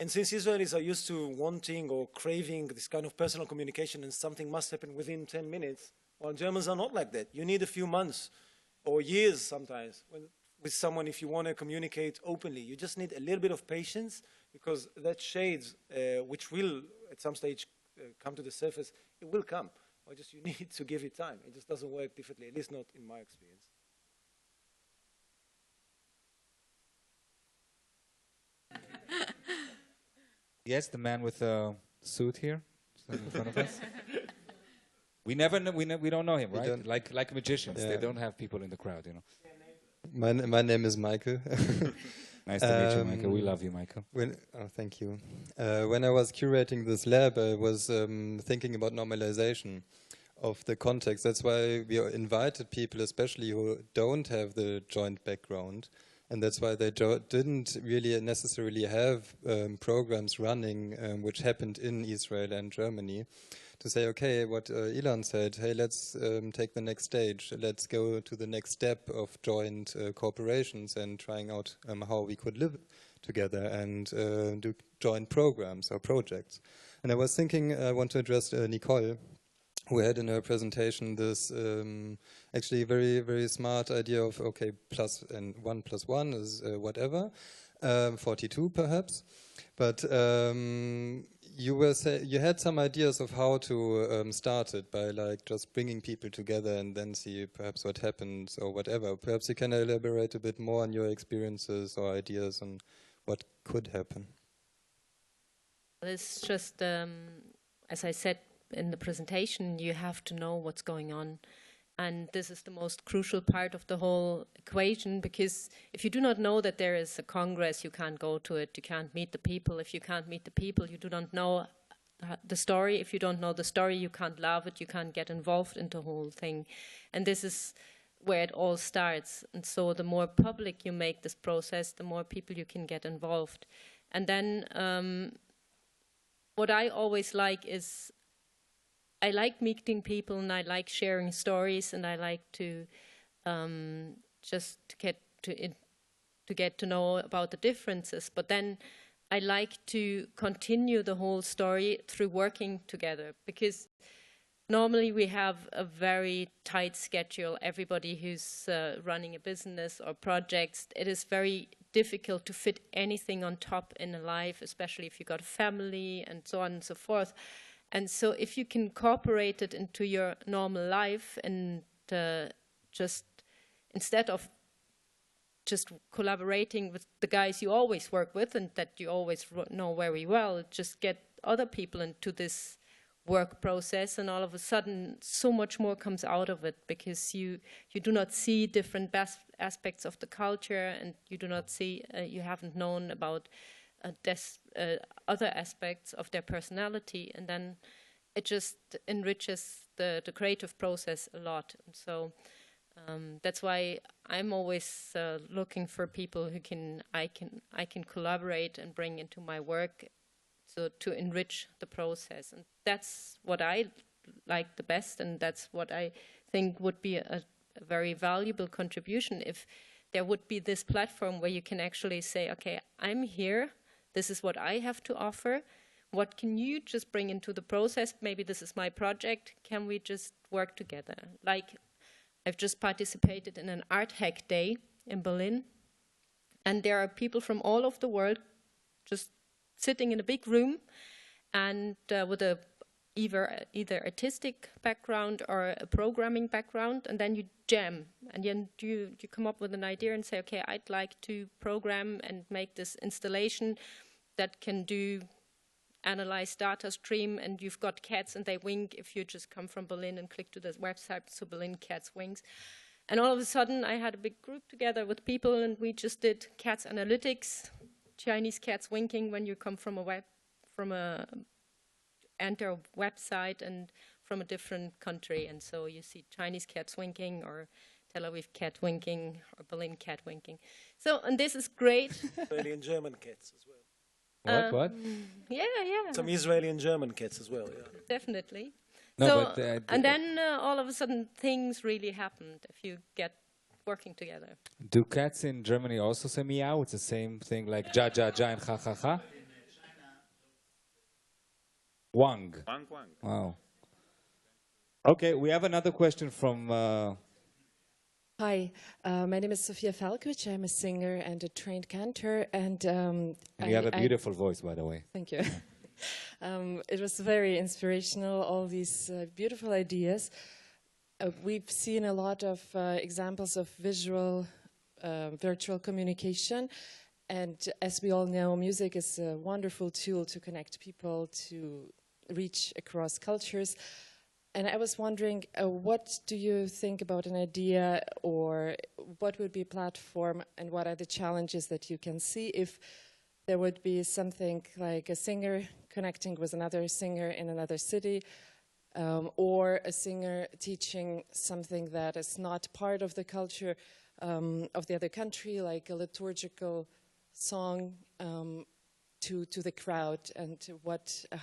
And since Israelis are used to wanting or craving this kind of personal communication and something must happen within 10 minutes, well, Germans are not like that. You need a few months or years sometimes with someone if you want to communicate openly. You just need a little bit of patience, because that shades, which will at some stage come to the surface, it will come. Or just you need to give it time. It just doesn't work differently, at least not in my experience. Yes, the man with the suit here in front of us. We never know, we don't know him, right? Like magicians, Yeah. they don't have people in the crowd, you know. My name is Michael. Nice to meet you, Michael. We love you, Michael. Thank you. When I was curating this lab, I was thinking about normalization of the context. That's why we invited people, especially who don't have the joint background. And that's why they didn't really necessarily have programs running which happened in Israel and Germany, to say, okay, what Ilan said, hey, let's take the next stage. Let's go to the next step of joint corporations and trying out how we could live together and do joint programs or projects. And I was thinking, I want to address Nicole, who had in her presentation this actually very, very smart idea of, okay, plus and 1 + 1 is whatever, 42 perhaps. But you had some ideas of how to start it by like just bringing people together and then see perhaps what happens or whatever. Perhaps you can elaborate a bit more on your experiences or ideas on what could happen. It's just, as I said in the presentation, you have to know what's going on. And this is the most crucial part of the whole equation, because if you do not know that there is a Congress, you can't go to it, you can't meet the people. If you can't meet the people, you do not know the story. If you don't know the story, you can't love it, you can't get involved in the whole thing. And this is where it all starts. And so the more public you make this process, the more people you can get involved. And then what I always like is, I like meeting people and I like sharing stories and I like to just get to know about the differences. But then I like to continue the whole story through working together, because normally we have a very tight schedule. Everybody who's running a business or projects, it is very difficult to fit anything on top in a life, especially if you've got a family and so on and so forth. And so if you can incorporate it into your normal life and just instead of just collaborating with the guys you always work with and that you always know very well, just get other people into this work process, and all of a sudden so much more comes out of it, because you do not see different aspects of the culture, and you do not see, you haven't known about other aspects of their personality, and then it just enriches the creative process a lot. And so that's why I'm always looking for people who I can collaborate and bring into my work, so to enrich the process. And that's what I like the best, and that's what I think would be a very valuable contribution, if there would be this platform where you can actually say, okay, I'm here, this is what I have to offer. What can you just bring into the process? Maybe this is my project. Can we just work together? Like, I've just participated in an art hack day in Berlin, and there are people from all over the world just sitting in a big room and with a either artistic background or a programming background, and then you jam, and then you come up with an idea and say, okay, I'd like to program and make this installation that can analyze data stream, and you've got cats and they wink if you just come from Berlin and click to the website, so Berlin Cats Wings. And all of a sudden I had a big group together with people, and we just did cats analytics, Chinese cats winking when you come from enter a website and from a different country, and so you see Chinese cats winking, or Tel Aviv cat winking, or Berlin cat winking. So, and this is great. Israeli and German cats as well. What? Yeah. Some Israeli and German cats as well, yeah. Definitely. No, so, but, and then all of a sudden things really happened if you get working together. Do cats in Germany also say meow? It's the same thing like ja, ja, ja and ha, ha, ha? Wang. Wang, wang. Wow. Okay, we have another question from... Hi, my name is Sofia Falkovic. I'm a singer and a trained cantor. And you have a beautiful voice, by the way. Thank you. It was very inspirational, all these beautiful ideas. We've seen a lot of examples of virtual communication. And as we all know, music is a wonderful tool to connect people, to reach across cultures. And I was wondering, what do you think about an idea, or what would be a platform, and what are the challenges that you can see if there would be something like a singer connecting with another singer in another city, or a singer teaching something that is not part of the culture of the other country, like a liturgical song to the crowd, and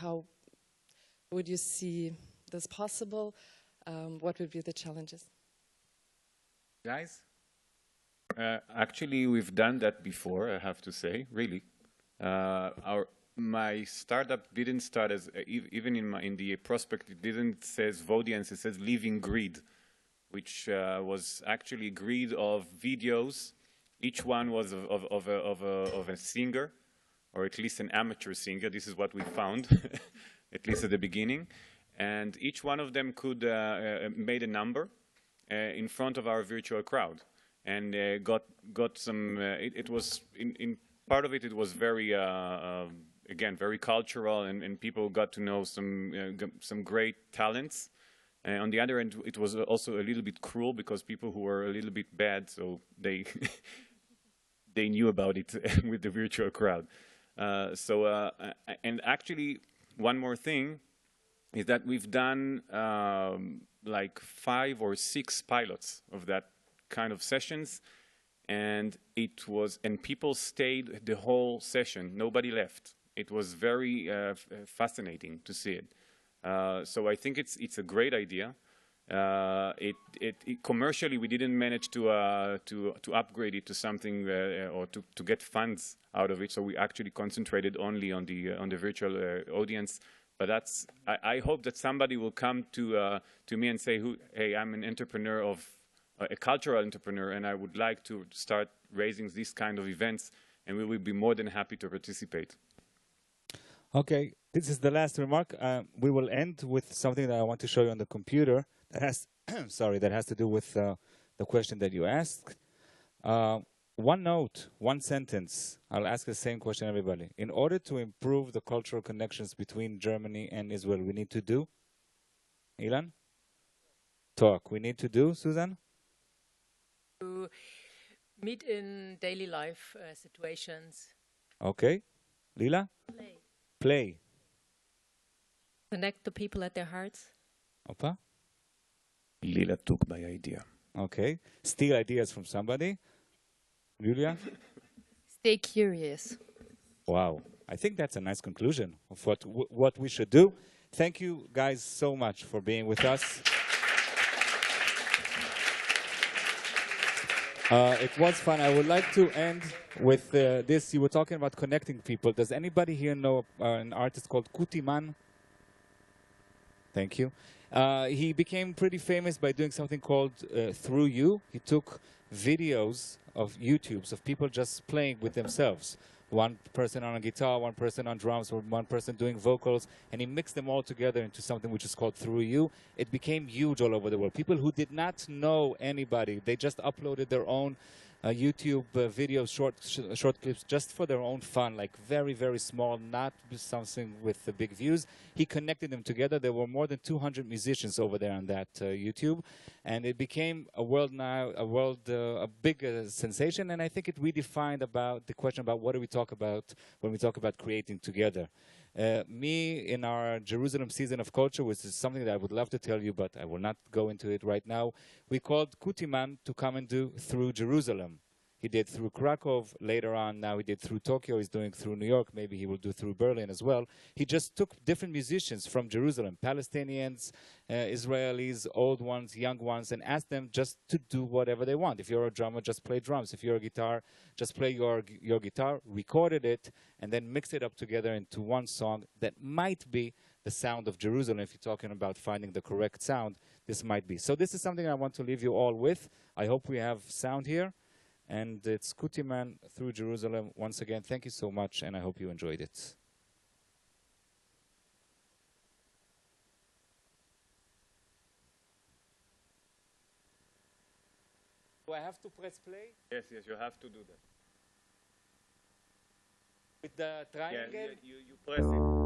how would you see this possible? What would be the challenges? Guys? Actually, we've done that before, I have to say, really. My startup didn't start as, even in the prospect, it didn't says Vodians, it says Living Grid, which was actually a grid of videos. Each one was of a singer, or at least an amateur singer. This is what we found, at least at the beginning. And each one of them could made a number in front of our virtual crowd, and got some. It was in part of it. It was very again very cultural, and people got to know some great talents. On the other end, it was also a little bit cruel, because people who were a little bit bad, so they they knew about it with the virtual crowd. And actually, one more thing is that we've done like 5 or 6 pilots of that kind of sessions, and people stayed the whole session. Nobody left. It was very fascinating to see it. So I think it's a great idea. Commercially, we didn't manage to upgrade it to something or to get funds out of it. So we actually concentrated only on the virtual audience. But I hope that somebody will come to me and say, "Hey, I'm an entrepreneur a cultural entrepreneur, and I would like to start raising these kind of events," and we will be more than happy to participate. Okay, this is the last remark. We will end with something that I want to show you on the computer that has, that has to do with the question that you asked. One note, one sentence. I'll ask the same question, everybody. In order to improve the cultural connections between Germany and Israel, we need to do? Ilan? Talk. We need to do, Susan? To meet in daily life situations. Okay. Lila? Play. Play. Connect the people at their hearts. Opa? Lila took my idea. Okay. Steal ideas from somebody. Julia? Stay curious. Wow. I think that's a nice conclusion of what we should do. Thank you guys so much for being with us. It was fun. I would like to end with this. You were talking about connecting people. Does anybody here know an artist called Kutiman? Thank you. He became pretty famous by doing something called Through You. He took videos of YouTubes of people just playing with themselves. One person on a guitar, one person on drums, or one person doing vocals, and he mixed them all together into something which is called Through You. It became huge all over the world. People who did not know anybody, they just uploaded their own YouTube videos, short clips, just for their own fun, like very, very small, not something with the big views. He connected them together. There were more than 200 musicians over there on that YouTube, and it became a big sensation. And I think it redefined about the question about what do we talk about when we talk about creating together. Me, in our Jerusalem season of culture, which is something that I would love to tell you, but I will not go into it right now, we called Kutiman to come and do Through Jerusalem. He did through Krakow later on. Now he did through Tokyo. He's doing through New York. Maybe he will do through Berlin as well. He just took different musicians from Jerusalem, Palestinians, Israelis, old ones, young ones, and asked them just to do whatever they want. If you're a drummer, just play drums. If you're a guitar, just play your guitar, recorded it, and then mix it up together into one song that might be the sound of Jerusalem. If you're talking about finding the correct sound, this might be. So this is something I want to leave you all with. I hope we have sound here. And it's Kutiman through Jerusalem. Once again, thank you so much, and I hope you enjoyed it. Do I have to press play? Yes, yes, you have to do that. With the triangle? Yeah, you press it.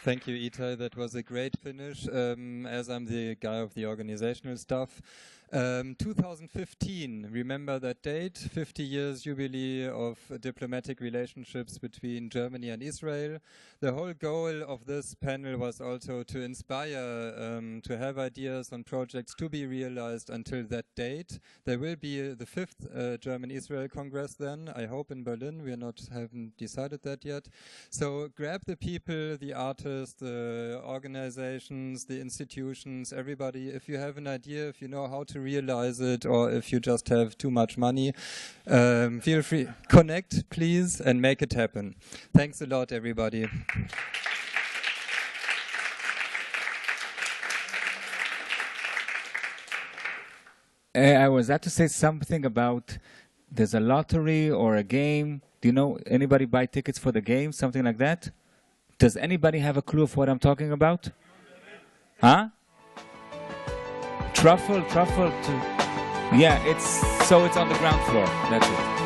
Thank you, Itai. That was a great finish, as I'm the guy of the organizational stuff. 2015, remember that date? 50 years jubilee of diplomatic relationships between Germany and Israel. The whole goal of this panel was also to inspire, to have ideas on projects to be realized until that date. There will be the 5th German Israel Congress then, I hope in Berlin. We haven't decided that yet. So grab the people, the artists, the organizations, the institutions, everybody. If you have an idea, if you know how to realize it, or if you just have too much money, feel free. Connect, please, and make it happen. Thanks a lot, everybody. I was about to say something about there's a lottery or a game. Do you know anybody buy tickets for the game? Something like that? Does anybody have a clue of what I'm talking about? Huh? Truffle. Yeah, it's on the ground floor. That's it.